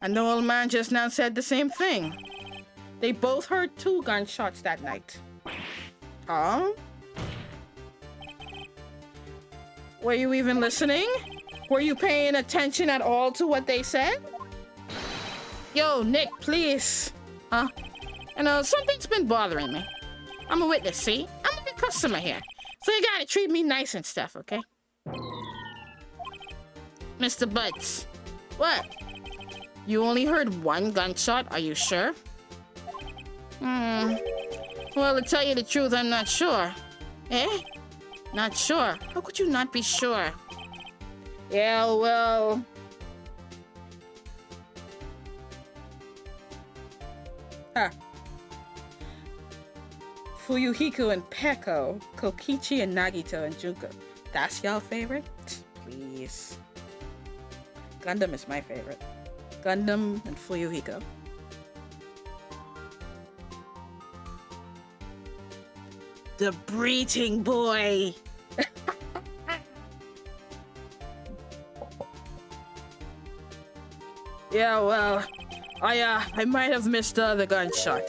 And the old man just now said the same thing. They both heard 2 gunshots that night. Huh? Were you even listening? Were you paying attention at all to what they said? Yo, Nick, please. Huh? You know, something's been bothering me. I'm a witness, see? I'm a good customer here. So you gotta treat me nice and stuff, okay? Mr. Butts. What? You only heard 1 gunshot, are you sure? Well, to tell you the truth, I'm not sure. Eh? Not sure? How could you not be sure? Yeah, well... Huh. Fuyuhiko and Peko, Kokichi and Nagito and Junko. That's y'all favorite? Please. Gundam is my favorite. Gundam and Fuyuhiko. The breathing boy! Yeah, well, I might have missed the other gunshot.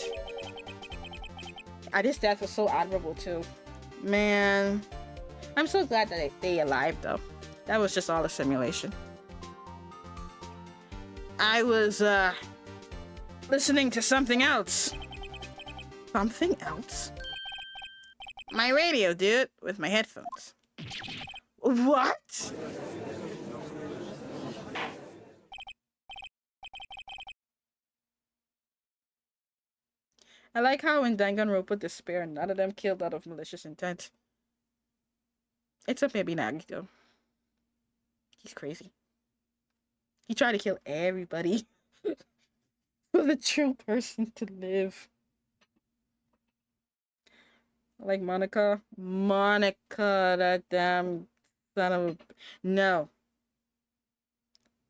This death was so admirable too. Man, I'm so glad that they alive though. That was just all a simulation. I was listening to something else. Something else? My radio, dude, with my headphones. What? I like how in Danganronpa Despair, none of them killed out of malicious intent. Except maybe Nagito. He's crazy. He tried to kill everybody for the true person to live. I like Monica. Monica, that damn son of a... No.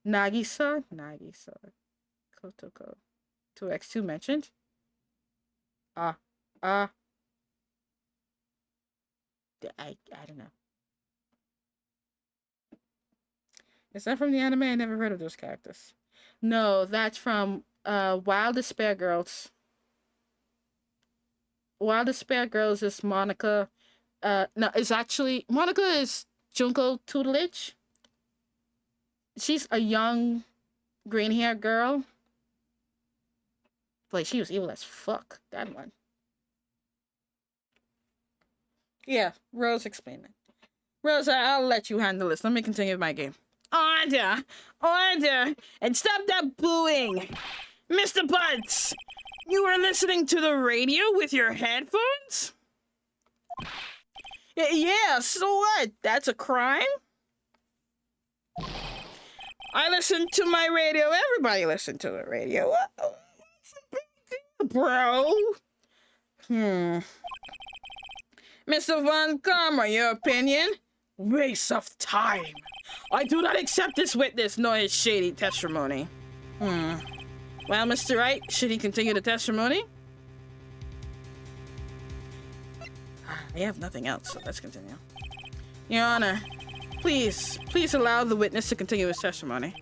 Nagisa? Nagisa. Kotoko. 2x2 mentioned? I don't know. Is that from the anime? I never heard of those characters. No, that's from Wild Despair Girls. Wild Despair Girls is Monica. No, it's actually Monica is Junko tutelage. She's a young green hair girl. Boy, she was evil as fuck. That one. Yeah, Rose explained it. Rose, I'll let you handle this. Let me continue with my game. Order! Order! And stop that booing! Mr. Buds! You were listening to the radio with your headphones? Yeah, so what? That's a crime? I listen to my radio. Everybody listen to the radio. What's the big deal, bro? Mr. Von Karma, your opinion? Waste of time. I do not accept this witness nor his shady testimony. Well, Mr. Wright, should he continue the testimony? I have nothing else, so let's continue. Your Honor, please allow the witness to continue his testimony.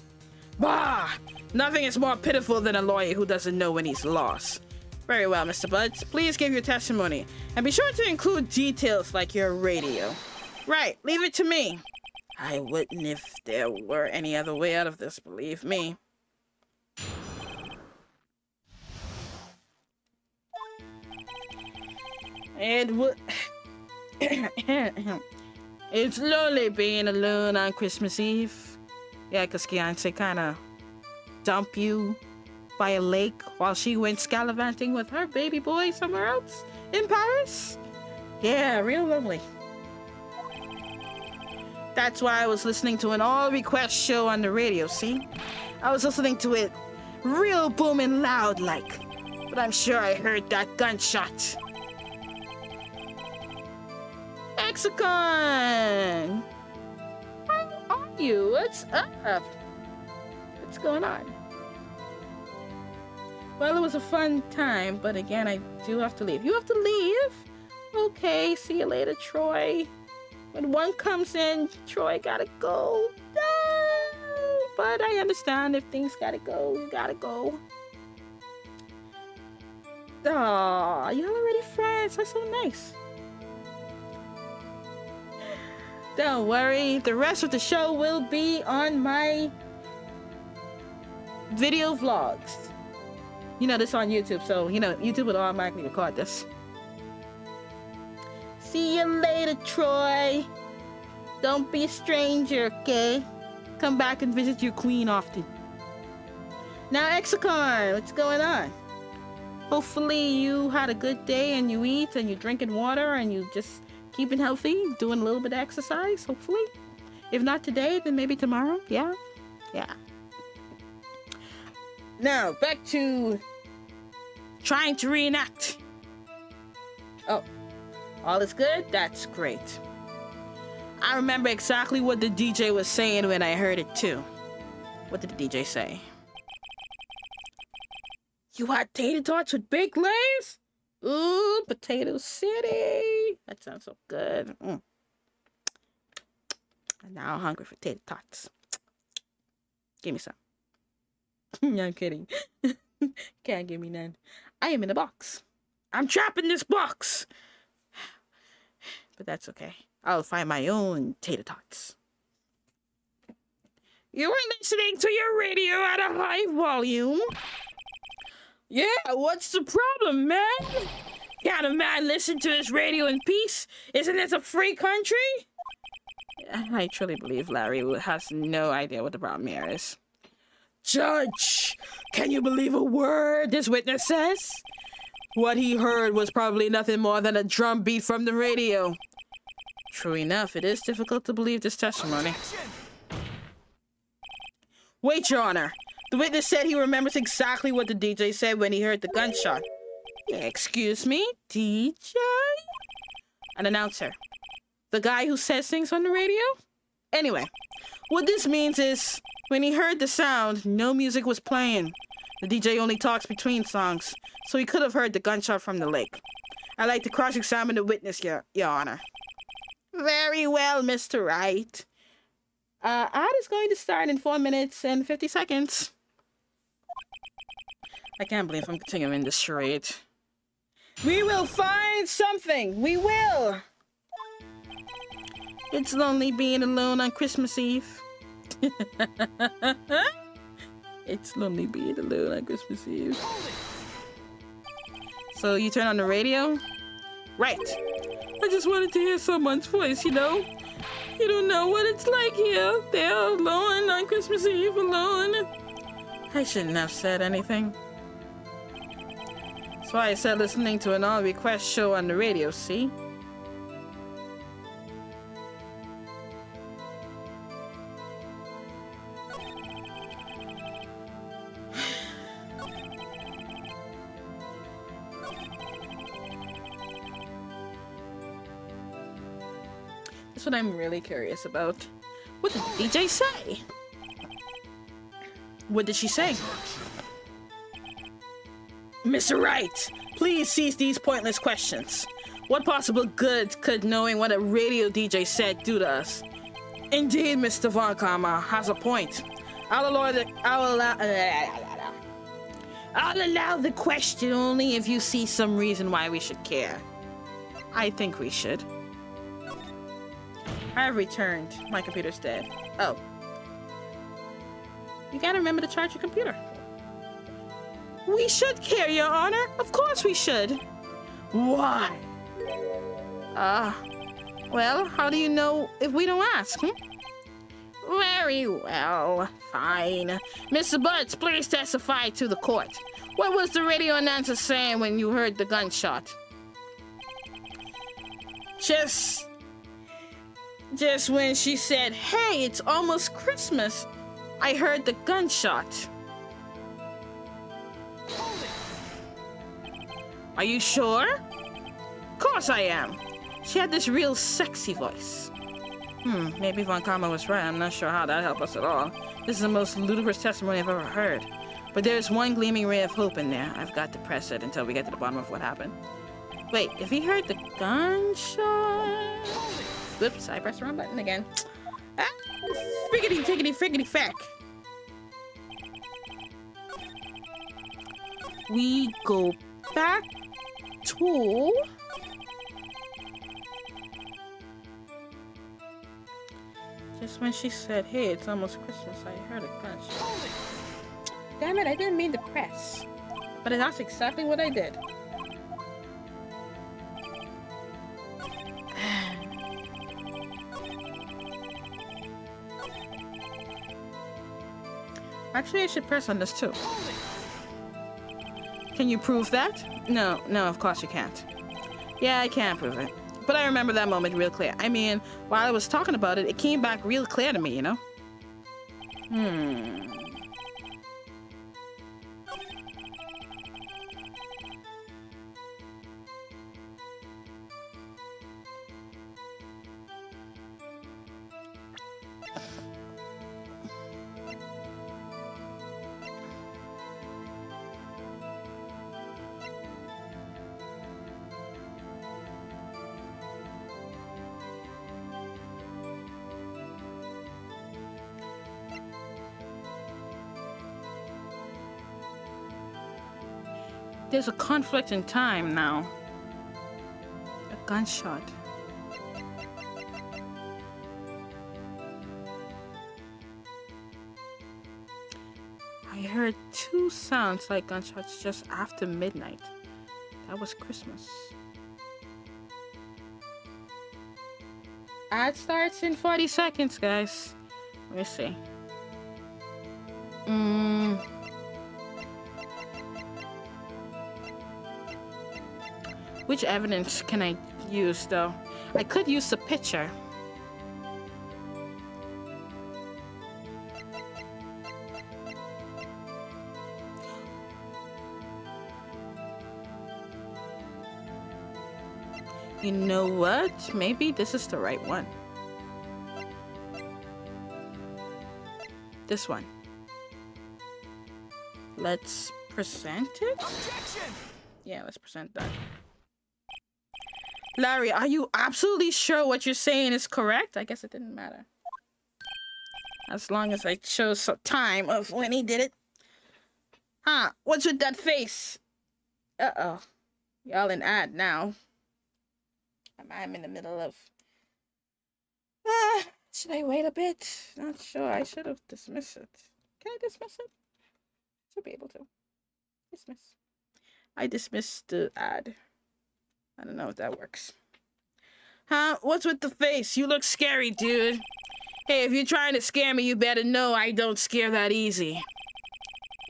Bah! Nothing is more pitiful than a lawyer who doesn't know when he's lost. Very well, Mr. Buds. Please give your testimony. And be sure to include details like your radio. Right, leave it to me. I wouldn't if there were any other way out of this, believe me. It's lonely being alone on Christmas Eve. Yeah, because Fiancé kind of dumped you by a lake while she went gallivanting with her baby boy somewhere else in Paris. Yeah, real lonely. That's why I was listening to an all-request show on the radio, see? I was listening to it real booming loud like, but I'm sure I heard that gunshot. Lexicon! How are you? What's up? What's going on? Well, it was a fun time, but again, I do have to leave. You have to leave? Okay, see you later, Troy. When one comes in, Troy gotta go. No! But I understand if things gotta go, you gotta go. Aw, y'all already friends. That's so nice. Don't worry, the rest of the show will be on my video vlogs. You know, this on YouTube, so, you know, YouTube will automatically record this. See you later, Troy. Don't be a stranger, okay? Come back and visit your queen often. Now, Exicon, what's going on? Hopefully you had a good day and you eat and you're drinking water and you just keeping healthy, doing a little bit of exercise, hopefully. If not today, then maybe tomorrow. Yeah? Yeah. Now, back to trying to reenact. Oh. All is good? That's great. I remember exactly what the DJ was saying when I heard it too. What did the DJ say? You had tater tots with baked lays? Ooh, Potato City. That sounds so good. And now I'm hungry for tater tots. Give me some. No, I'm kidding. Can't give me none. I am in a box. I'm trapped in this box. But that's okay. I'll find my own tater tots. You were listening to your radio at a high volume. Yeah, what's the problem, man? Can't a man listen to his radio in peace? Isn't this a free country? I truly believe Larry has no idea what the problem here is. Judge, can you believe a word this witness says? What he heard was probably nothing more than a drum beat from the radio. True enough, it is difficult to believe this testimony. Wait, Your Honor. The witness said he remembers exactly what the DJ said when he heard the gunshot. Excuse me, DJ? An announcer. The guy who says things on the radio? Anyway, what this means is, when he heard the sound, no music was playing. The DJ only talks between songs, so he could have heard the gunshot from the lake. I'd like to cross-examine the witness, Your Honor. Very well, Mr. Wright. Ad is going to start in 4 minutes and 50 seconds. I can't believe I'm continuing this charade. We will find something! We will! It's lonely being alone on Christmas Eve. It's lonely being alone on Christmas Eve. So you turn on the radio? Right. I just wanted to hear someone's voice, you know? You don't know what it's like here. They're alone on Christmas Eve, alone. I shouldn't have said anything. That's why I said listening to an all-request show on the radio, see? That's what I'm really curious about. What did the DJ say? What did she say? Mr. Wright, please cease these pointless questions. What possible good could knowing what a radio DJ said do to us? Indeed, Mr. Von Karma has a point. I'll allow the question only if you see some reason why we should care. I think we should. I have returned. My computer's dead. Oh. You gotta remember to charge your computer. We should care, Your Honor. Of course we should. Why? Well, how do you know if we don't ask, Very well. Fine. Mr. Butts, please testify to the court. What was the radio announcer saying when you heard the gunshot? Just when she said, hey, it's almost Christmas, I heard the gunshot. Are you sure? Of course I am. She had this real sexy voice. Maybe Von Karma was right. I'm not sure how that helped us at all. This is the most ludicrous testimony I've ever heard. But there's one gleaming ray of hope in there. I've got to press it until we get to the bottom of what happened. Wait, if he heard the gunshot... Whoops, I pressed the wrong button again. Friggity feck. We go back to... Just when she said, hey, it's almost Christmas, I heard a gunshot. Damn it, I didn't mean to press. But that's exactly what I did. Actually, I should press on this too. Can you prove that? No, of course you can't. Yeah, I can't prove it. But I remember that moment real clear. I mean, while I was talking about it, it came back real clear to me, you know? There's a conflict in time now. A gunshot. I heard two sounds like gunshots just after midnight. That was Christmas. Ad starts in 40 seconds, guys. Let me see. Which evidence can I use, though? I could use the picture. You know what? Maybe this is the right one. This one. Let's present it? Objection! Yeah, let's present that. Larry, are you absolutely sure what you're saying is correct? I guess it didn't matter. As long as I chose some time of when he did it. Huh, what's with that face? Uh-oh. Y'all in ad now. I'm in the middle of... should I wait a bit? Not sure. I should have dismissed it. Can I dismiss it? Should be able to. Dismiss. I dismissed the ad. I don't know if that works. Huh? What's with the face? You look scary, dude. Hey, if you're trying to scare me, you better know I don't scare that easy.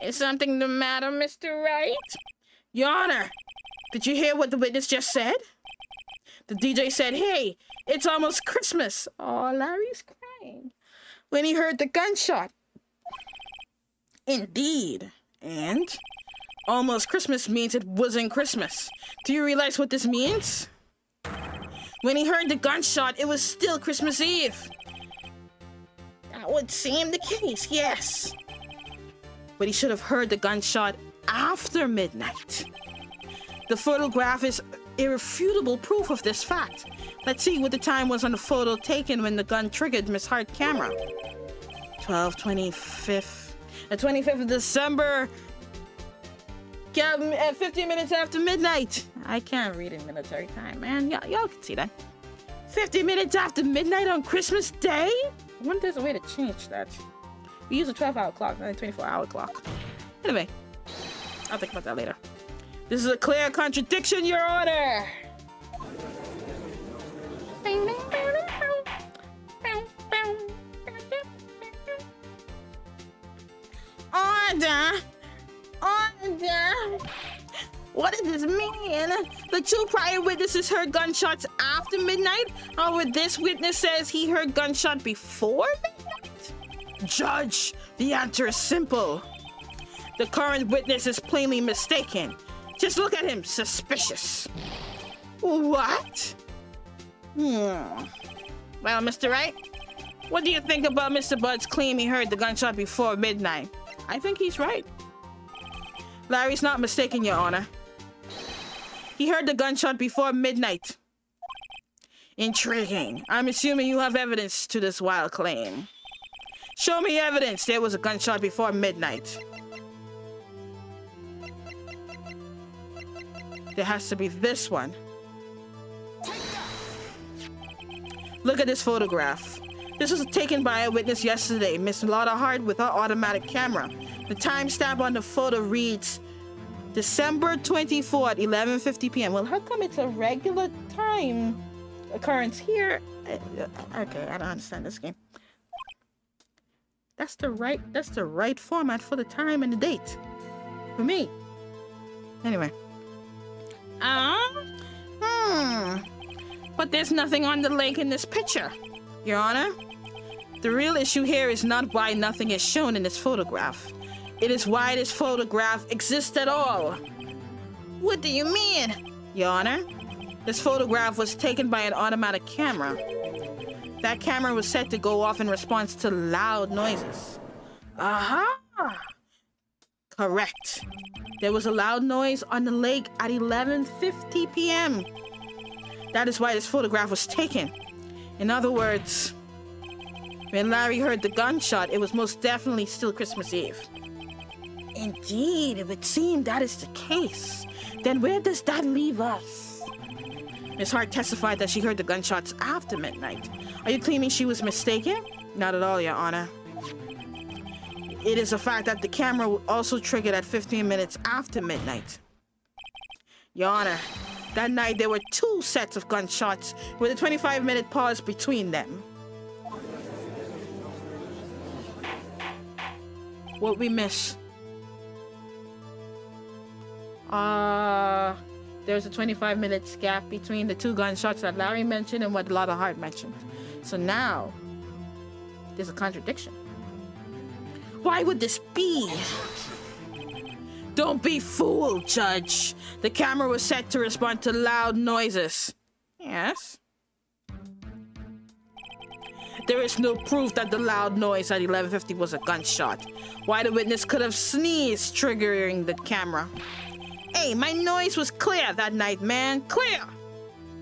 Is something the matter, Mr. Wright? Your Honor, did you hear what the witness just said? The DJ said, hey, it's almost Christmas. Oh, Larry's crying. When he heard the gunshot. Indeed. And? Almost Christmas means it wasn't Christmas. Do you realize what this means? When he heard the gunshot, it was still Christmas Eve. That would seem the case, yes. But he should have heard the gunshot after midnight. The photograph is irrefutable proof of this fact. Let's see what the time was on the photo taken when the gun triggered Miss Hart's camera. 25th. The 25th of December. 15 minutes after midnight. I can't read in military time, man. Y'all can see that. 50 minutes after midnight on Christmas Day? I wonder if there's a way to change that. We use a 12-hour clock, not a 24-hour clock. Anyway, I'll think about that later. This is a clear contradiction, Your Honor. Order! Order! What does this mean? The two prior witnesses heard gunshots after midnight, or this witness says he heard gunshot before midnight? Judge, the answer is simple. The current witness is plainly mistaken. Just look at him, suspicious. What? Well, Mr. Wright, what do you think about Mr. Budd's claim he heard the gunshot before midnight? I think he's right. Larry's not mistaken, Your Honor. He heard the gunshot before midnight. Intriguing. I'm assuming you have evidence to this wild claim. Show me evidence there was a gunshot before midnight. There has to be this one. Look at this photograph. This was taken by a witness yesterday, Miss Lotta Hart, with her automatic camera. The timestamp on the photo reads December 24th, 11:50 p.m. Well, how come it's a regular time occurrence here? Okay, I don't understand this game. That's the right format for the time and the date. For me. Anyway. But there's nothing on the lake in this picture, Your Honor. The real issue here is not why nothing is shown in this photograph. It is why this photograph exists at all. What do you mean, Your Honor? This photograph was taken by an automatic camera. That camera was set to go off in response to loud noises. Aha! Correct. There was a loud noise on the lake at 11:50 p.m. That is why this photograph was taken. In other words, when Larry heard the gunshot, it was most definitely still Christmas Eve. Indeed, it would seem that is the case. Then where does that leave us? Miss Hart testified that she heard the gunshots after midnight. Are you claiming she was mistaken? Not at all, Your Honor. It is a fact that the camera also triggered at 15 minutes after midnight. Your Honor, that night there were two sets of gunshots with a 25-minute pause between them. What we miss? There's a 25-minute gap between the two gunshots that Larry mentioned and what Lotta Hart mentioned. So now, there's a contradiction. Why would this be? Don't be fooled, Judge. The camera was set to respond to loud noises. Yes? There is no proof that the loud noise at 11:50 was a gunshot. Why the witness could have sneezed, triggering the camera. Hey, my noise was clear that night, man. Clear!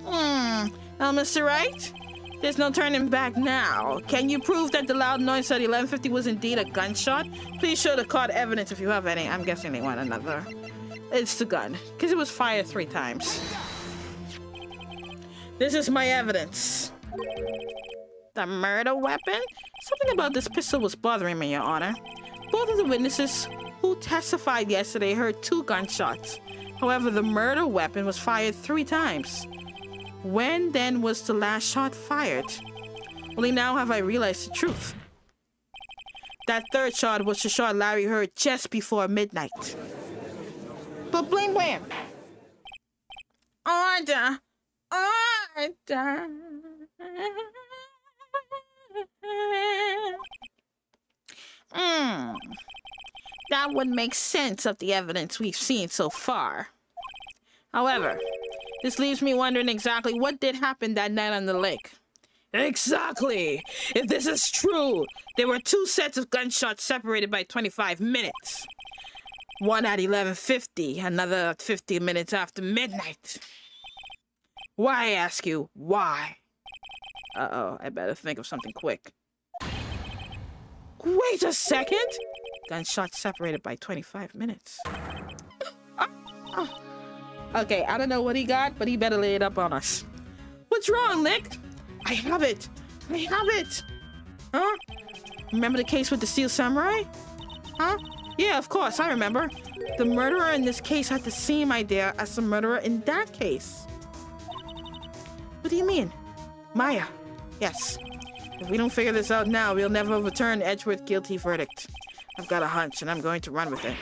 Now, Mr. Wright? There's no turning back now. Can you prove that the loud noise at 11:50 was indeed a gunshot? Please show the court evidence if you have any. I'm guessing they want another. It's the gun, because it was fired 3 times. This is my evidence. The murder weapon? Something about this pistol was bothering me, Your Honor. Both of the witnesses who testified yesterday heard 2 gunshots. However, the murder weapon was fired 3 times. When then was the last shot fired? Only now have I realized the truth. That 3rd shot was the shot Larry heard just before midnight. But blam blam. Order. Order. That would make sense of the evidence we've seen so far. However, this leaves me wondering exactly what did happen that night on the lake. Exactly! If this is true, there were 2 sets of gunshots separated by 25 minutes. One at 11:50, another at 50 minutes after midnight. Why, I ask you, why? Uh-oh, I better think of something quick. Wait a second! Gunshots separated by 25 minutes. Okay, I don't know what he got, but he better lay it up on us. What's wrong, Nick? I have it! I have it! Huh? Remember the case with the Steel Samurai? Huh? Yeah, of course, I remember. The murderer in this case had the same idea as the murderer in that case. What do you mean? Maya. Yes. If we don't figure this out now, we'll never overturn Edgeworth's guilty verdict. I've got a hunch, and I'm going to run with it.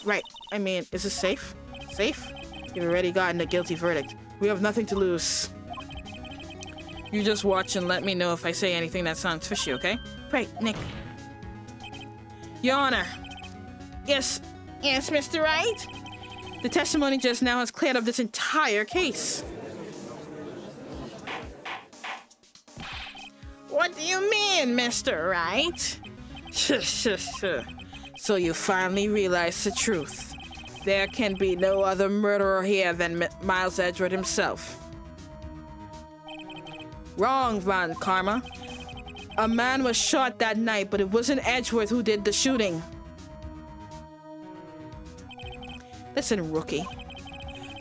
Right. I mean, is this safe? Safe? You've already gotten a guilty verdict. We have nothing to lose. You just watch and let me know if I say anything that sounds fishy, okay? Right, Nick. Your Honor. Yes. Yes, Mr. Wright? The testimony just now has cleared up this entire case. What do you mean, Mr. Wright? So you finally realize the truth. There can be no other murderer here than Miles Edgeworth himself. Wrong, Von Karma. A man was shot that night, but it wasn't Edgeworth who did the shooting. Listen, rookie.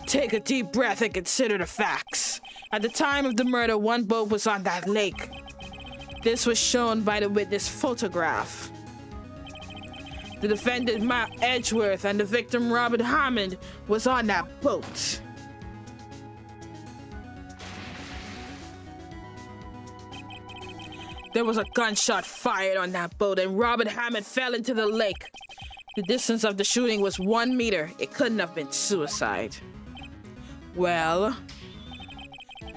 Take a deep breath and consider the facts. At the time of the murder, 1 boat was on that lake. This was shown by the witness photograph. The defendant, Edgeworth, and the victim, Robert Hammond, was on that boat. There was a gunshot fired on that boat, and Robert Hammond fell into the lake. The distance of the shooting was 1 meter. It couldn't have been suicide. Well,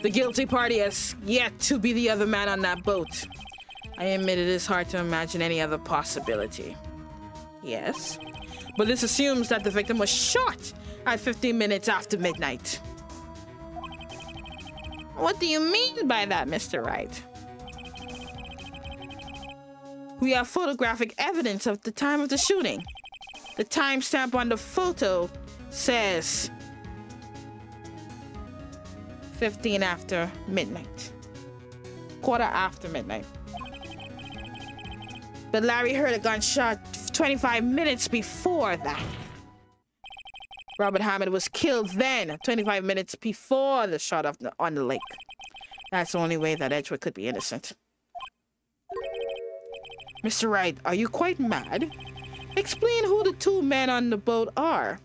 the guilty party has yet to be the other man on that boat. I admit it is hard to imagine any other possibility. Yes, but this assumes that the victim was shot at 15 minutes after midnight. What do you mean by that, Mr. Wright? We have photographic evidence of the time of the shooting. The timestamp on the photo says 15 after midnight. Quarter after midnight. But Larry heard a gunshot 25 minutes before that. Robert Hammond was killed then, 25 minutes before the shot on the lake. That's the only way that Edgeworth could be innocent. Mr. Wright, are you quite mad? Explain who the 2 men on the boat are.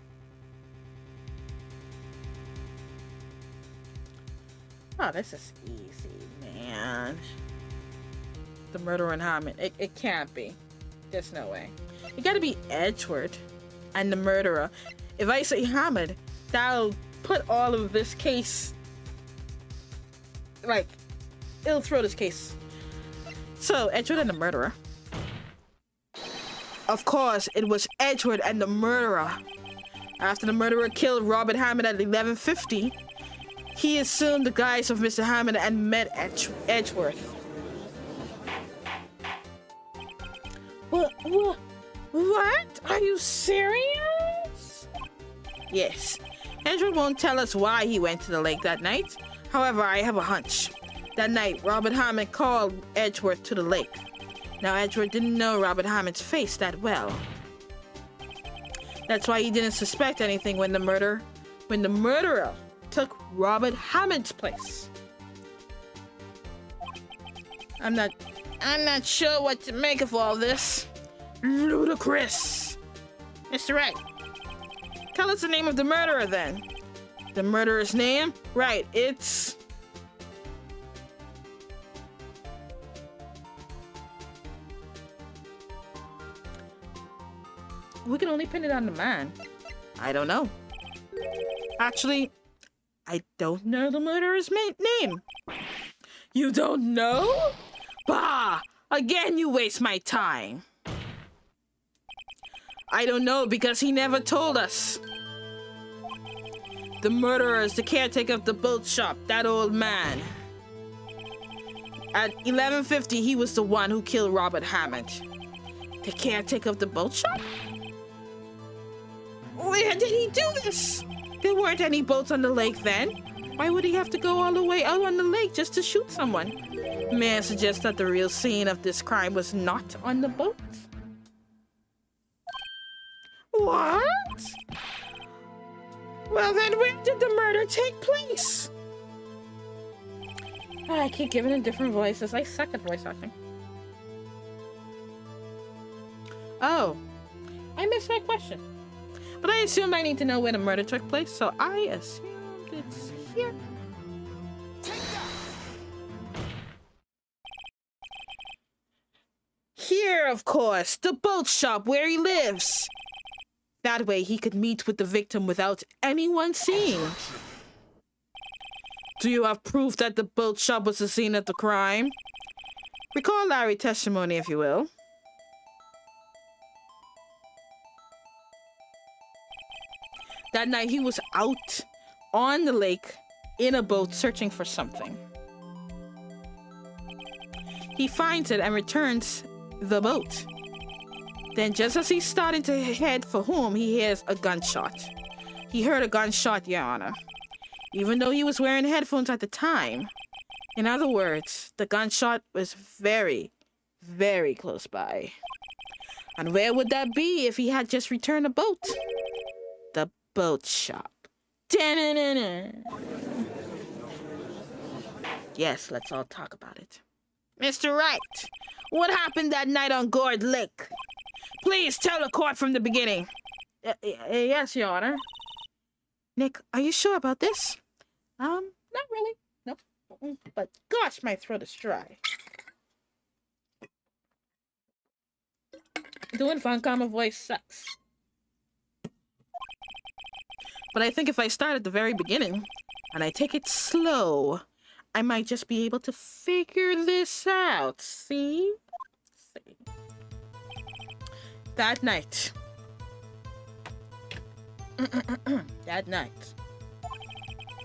Oh, this is easy, man. The murderer and Hammond. It can't be. There's no way. It gotta be Edgeworth and the murderer. If I say Hammond, that'll put all of this case... like, it'll throw this case. So, Edgeworth and the murderer. Of course, it was Edgeworth and the murderer. After the murderer killed Robert Hammond at 11:50, he assumed the guise of Mr. Hammond and met Edgeworth. What? Are you serious? Yes. Edgeworth won't tell us why he went to the lake that night. However, I have a hunch. That night, Robert Hammond called Edgeworth to the lake. Now, Edgeworth didn't know Robert Hammond's face that well. That's why he didn't suspect anything when the murderer took Robert Hammond's place. I'm not sure what to make of all this. Ludicrous. Mr. Wright, tell us the name of the murderer then. The murderer's name? Right, it's... We can only pin it on the man. I don't know. Actually, I don't know the murderer's name. You don't know? Bah! Again, you waste my time. I don't know because he never told us. The murderer is the caretaker of the boat shop, that old man. At 11:50, he was the one who killed Robert Hammond. The caretaker of the boat shop? Where did he do this? There weren't any boats on the lake then. Why would he have to go all the way out on the lake just to shoot someone? May I suggest that the real scene of this crime was not on the boat? What? Well then, where did the murder take place? I keep giving it different voices. I suck at voice acting. Oh, I missed my question. But I assumed I need to know where the murder took place, so I assumed it's here. Here, of course, the boat shop where he lives. That way he could meet with the victim without anyone seeing. Do you have proof that the boat shop was the scene of the crime? Recall Larry's testimony, if you will. That night he was out on the lake in a boat searching for something. He finds it and returns the boat. Then just as he's starting to head for home, he hears a gunshot. He heard a gunshot, Your Honor, even though he was wearing headphones at the time. In other words, the gunshot was very, very close by. And where would that be if he had just returned a boat? The boat shop. Da-na-na-na. Yes, let's all talk about it. Mr. Wright, what happened that night on Gourd Lake? Please tell the court from the beginning. Yes, Your Honor. Nick, are you sure about this? Not really. Nope. But gosh, my throat is dry. Doing Funkama voice sucks. But I think if I start at the very beginning, and I take it slow, I might just be able to figure this out. See? That night. That night.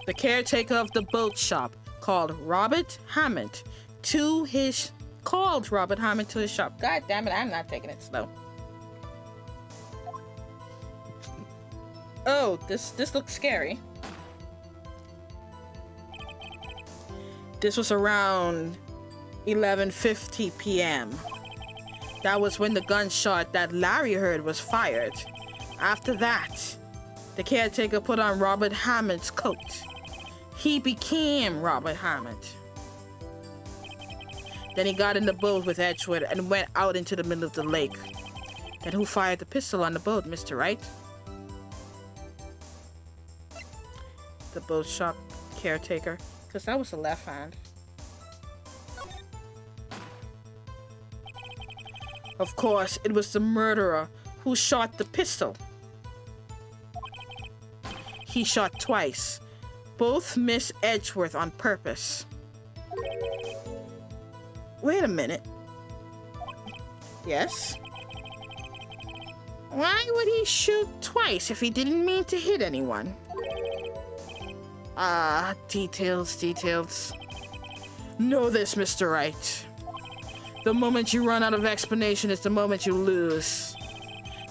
The caretaker of the boat shop called Robert Hammond to his shop. God damn it, I'm not taking it slow. Oh, this looks scary. This was around 11:50 p.m. That was when the gunshot that Larry heard was fired. After that, the caretaker put on Robert Hammond's coat. He became Robert Hammond. Then he got in the boat with Edgeworth and went out into the middle of the lake. Then who fired the pistol on the boat, Mr. Wright? The boat shop caretaker, because that was the left hand. Of course, it was the murderer who shot the pistol. He shot twice. Both missed Edgeworth on purpose. Wait a minute. Yes? Why would he shoot twice if he didn't mean to hit anyone? Details. Know this, Mr. Wright. The moment you run out of explanation is the moment you lose.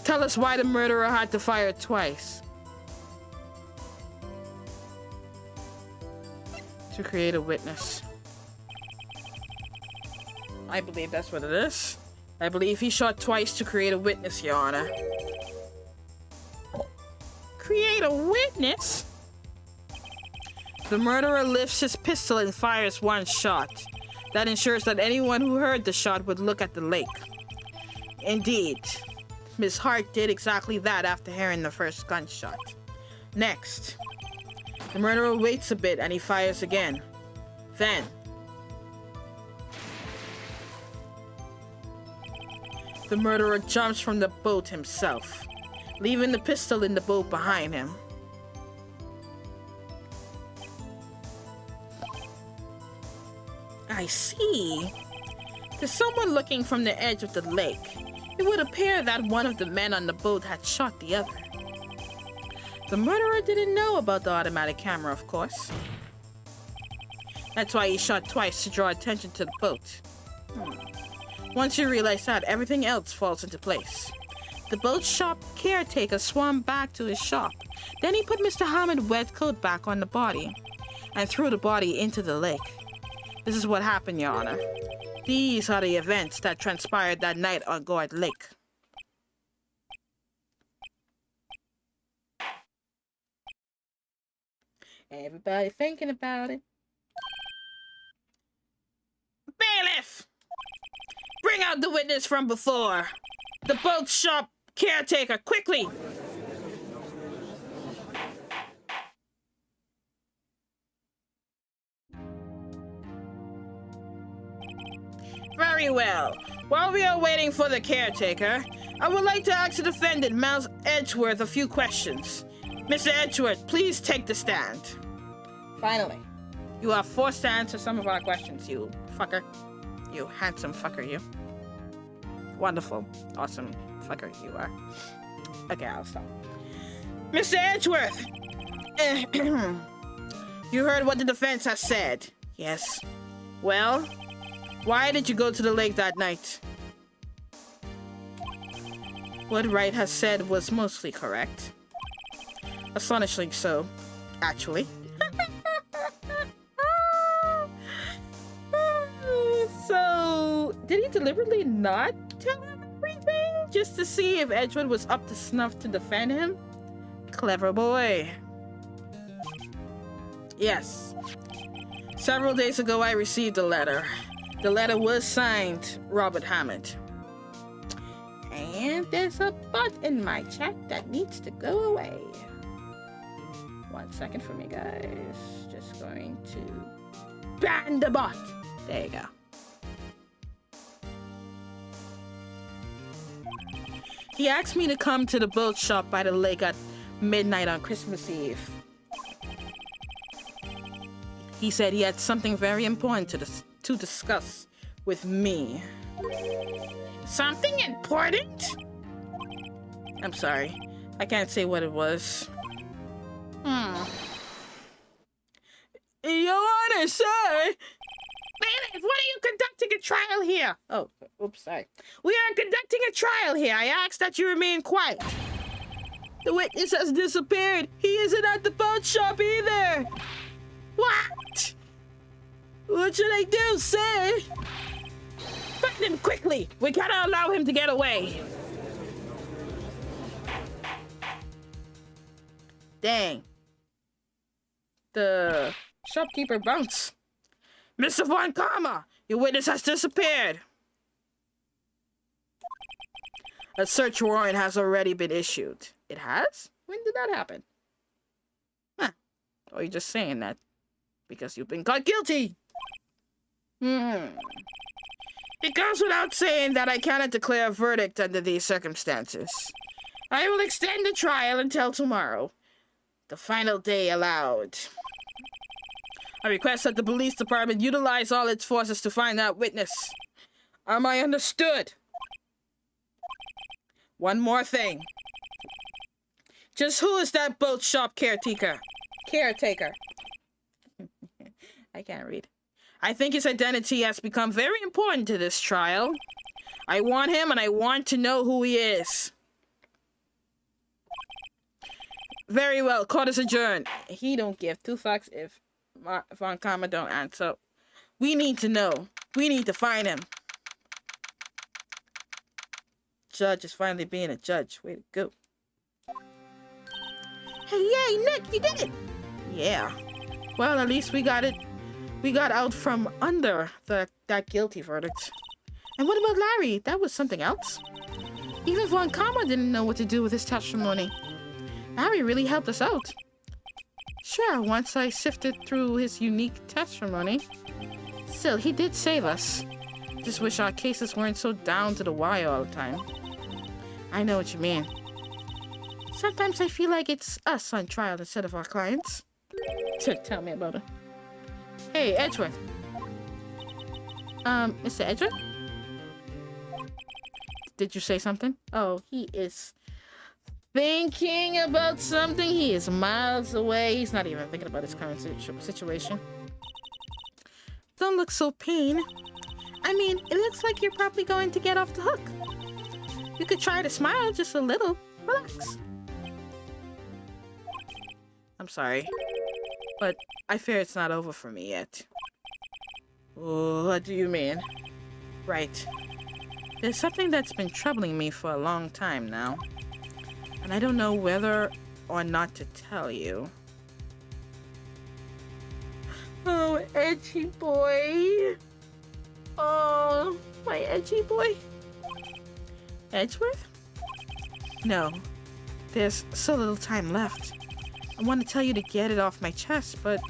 Tell us why the murderer had to fire twice. To create a witness. I believe that's what it is. I believe he shot twice to create a witness, Your Honor. Create a witness? The murderer lifts his pistol and fires one shot. That ensures that anyone who heard the shot would look at the lake. Indeed, Miss Hart did exactly that after hearing the first gunshot. Next, the murderer waits a bit and he fires again. Then, the murderer jumps from the boat himself, leaving the pistol in the boat behind him. I see. To someone looking from the edge of the lake, it would appear that one of the men on the boat had shot the other. The murderer didn't know about the automatic camera, of course. That's why he shot twice to draw attention to the boat. Once you realize that, everything else falls into place. The boat shop caretaker swam back to his shop. Then he put Mr. Hammond's wet coat back on the body and threw the body into the lake. This is what happened, Your Honor. These are the events that transpired that night on Gourd Lake. Everybody thinking about it. Bailiff! Bring out the witness from before. The boat shop caretaker, quickly! Very well. While we are waiting for the caretaker, I would like to ask the defendant, Miles Edgeworth, a few questions. Mr. Edgeworth, please take the stand. Finally, you are forced to answer some of our questions, you fucker. You handsome fucker, you. Wonderful, awesome fucker you are. Okay, I'll stop. Mr. Edgeworth! You heard what the defense has said. Yes. Well, why did you go to the lake that night? What Wright has said was mostly correct. Astonishingly so, actually. So, did he deliberately not tell him everything just to see if Edgewood was up to snuff to defend him? Clever boy. Yes. Several days ago, I received a letter. The letter was signed Robert Hammond. And there's a bot in my chat that needs to go away. 1 second for me, guys. Just going to ban the bot. There you go. He asked me to come to the boat shop by the lake at midnight on Christmas Eve. He said he had something very important to discuss with me. Something important? I'm sorry. I can't say what it was. Your Honor, sir! Bailiff, what are you conducting a trial here? Oh, oops, sorry. We are conducting a trial here. I ask that you remain quiet. The witness has disappeared. He isn't at the boat shop either. What? What should I do, sir? Find him quickly. We cannot allow him to get away. Dang. The shopkeeper bounced. Mr. Von Karma, your witness has disappeared. A search warrant has already been issued. It has? When did that happen? Huh. Or are you just saying that because you've been caught guilty? It goes without saying that I cannot declare a verdict under these circumstances. I will extend the trial until tomorrow, the final day allowed. I request that the police department utilize all its forces to find that witness. Am I understood? One more thing. Just who is that boat shop caretaker? I can't read. I think his identity has become very important to this trial. I want him and I want to know who he is. Very well, court is adjourned. He don't give two fucks if Von Karma don't answer. We need to know. We need to find him. Judge is finally being a judge. Way to go. Hey, yay, Nick, you did it! Yeah. Well, at least we got it. We got out from under that guilty verdict. And what about Larry? That was something else? Even Von Karma didn't know what to do with his testimony. Harry really helped us out. Sure, once I sifted through his unique testimony. Still, he did save us. Just wish our cases weren't so down to the wire all the time. I know what you mean. Sometimes I feel like it's us on trial instead of our clients. Tell me about it. Hey, Edgeworth. Mr. Edgeworth? Did you say something? Oh, he is thinking about something. He is miles away. He's not even thinking about his current situation. Don't look so pained. I mean, it looks like you're probably going to get off the hook. You could try to smile just a little. Relax. I'm sorry, but I fear it's not over for me yet. Oh, what do you mean? Right. There's something that's been troubling me for a long time now, and I don't know whether or not to tell you. Oh, edgy boy. Oh, my edgy boy. Edgeworth? No, there's so little time left. I want to tell you to get it off my chest, but...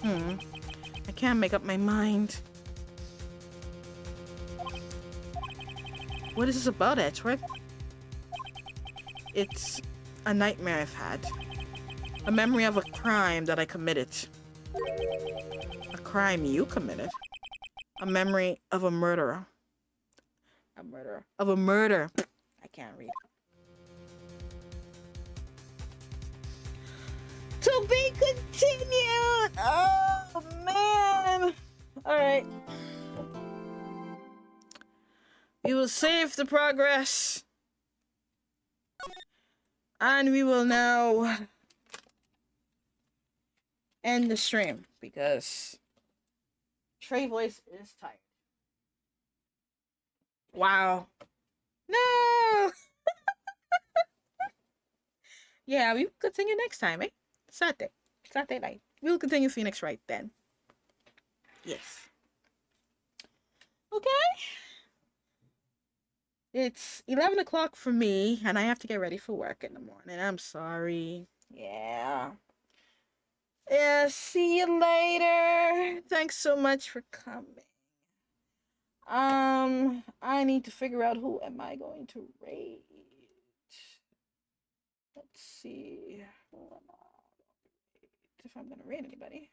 I can't make up my mind. What is this about, Edgeworth? It's a nightmare I've had. A memory of a crime that I committed. A crime you committed? A memory of a murderer. A murderer. Of a murder. I can't read. To be continued! Oh, man! Alright. We will save the progress. And we will now end the stream because Trey Voice is tired. Wow. No! Yeah, we will continue next time, eh? Saturday night. We'll continue Phoenix Wright then. Yes. Okay. It's 11 o'clock for me, and I have to get ready for work in the morning. I'm sorry. Yeah. Yeah, see you later. Thanks so much for coming. I need to figure out who am I going to raid. Let's see. Who am I? If I'm gonna raid anybody.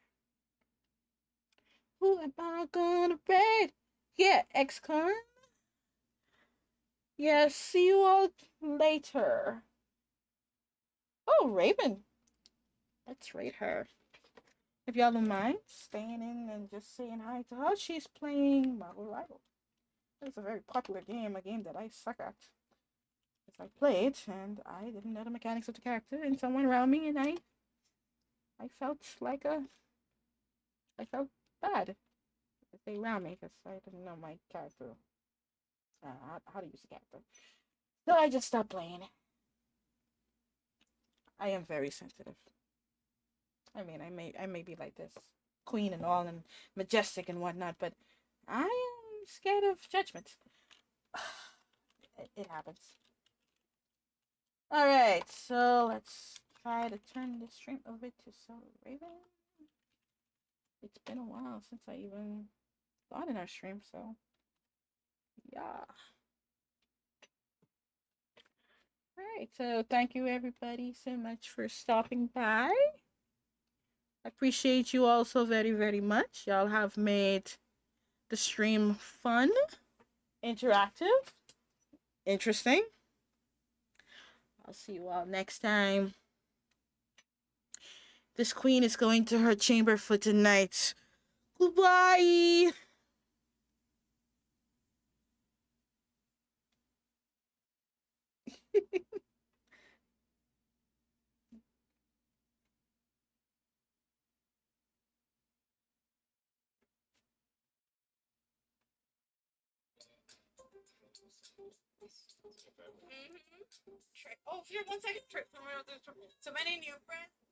Who am I gonna raid? Yeah, XCon. Yeah, see you all later. Oh, Raven. Let's raid her. If y'all don't mind staying in and just saying hi to her, she's playing Marvel Rivals. It's a very popular game, a game that I suck at. Because I played and I didn't know the mechanics of the character, and someone around me, and I felt like I felt bad if they around me because I didn't know my character, how to use the character. So I just stopped playing. I am very sensitive. I mean, I may be like this queen and all and majestic and whatnot, but I am scared of judgment. It happens. All right, so let's try to turn the stream over to Solar Raven. It's been a while since I even thought in our stream, so yeah. Alright, so thank you everybody so much for stopping by. I appreciate you all so very, very much. Y'all have made the stream fun, interactive, interesting. I'll see you all next time. This queen is going to her chamber for tonight. Goodbye. Oh, if you're 1 second. So many new friends.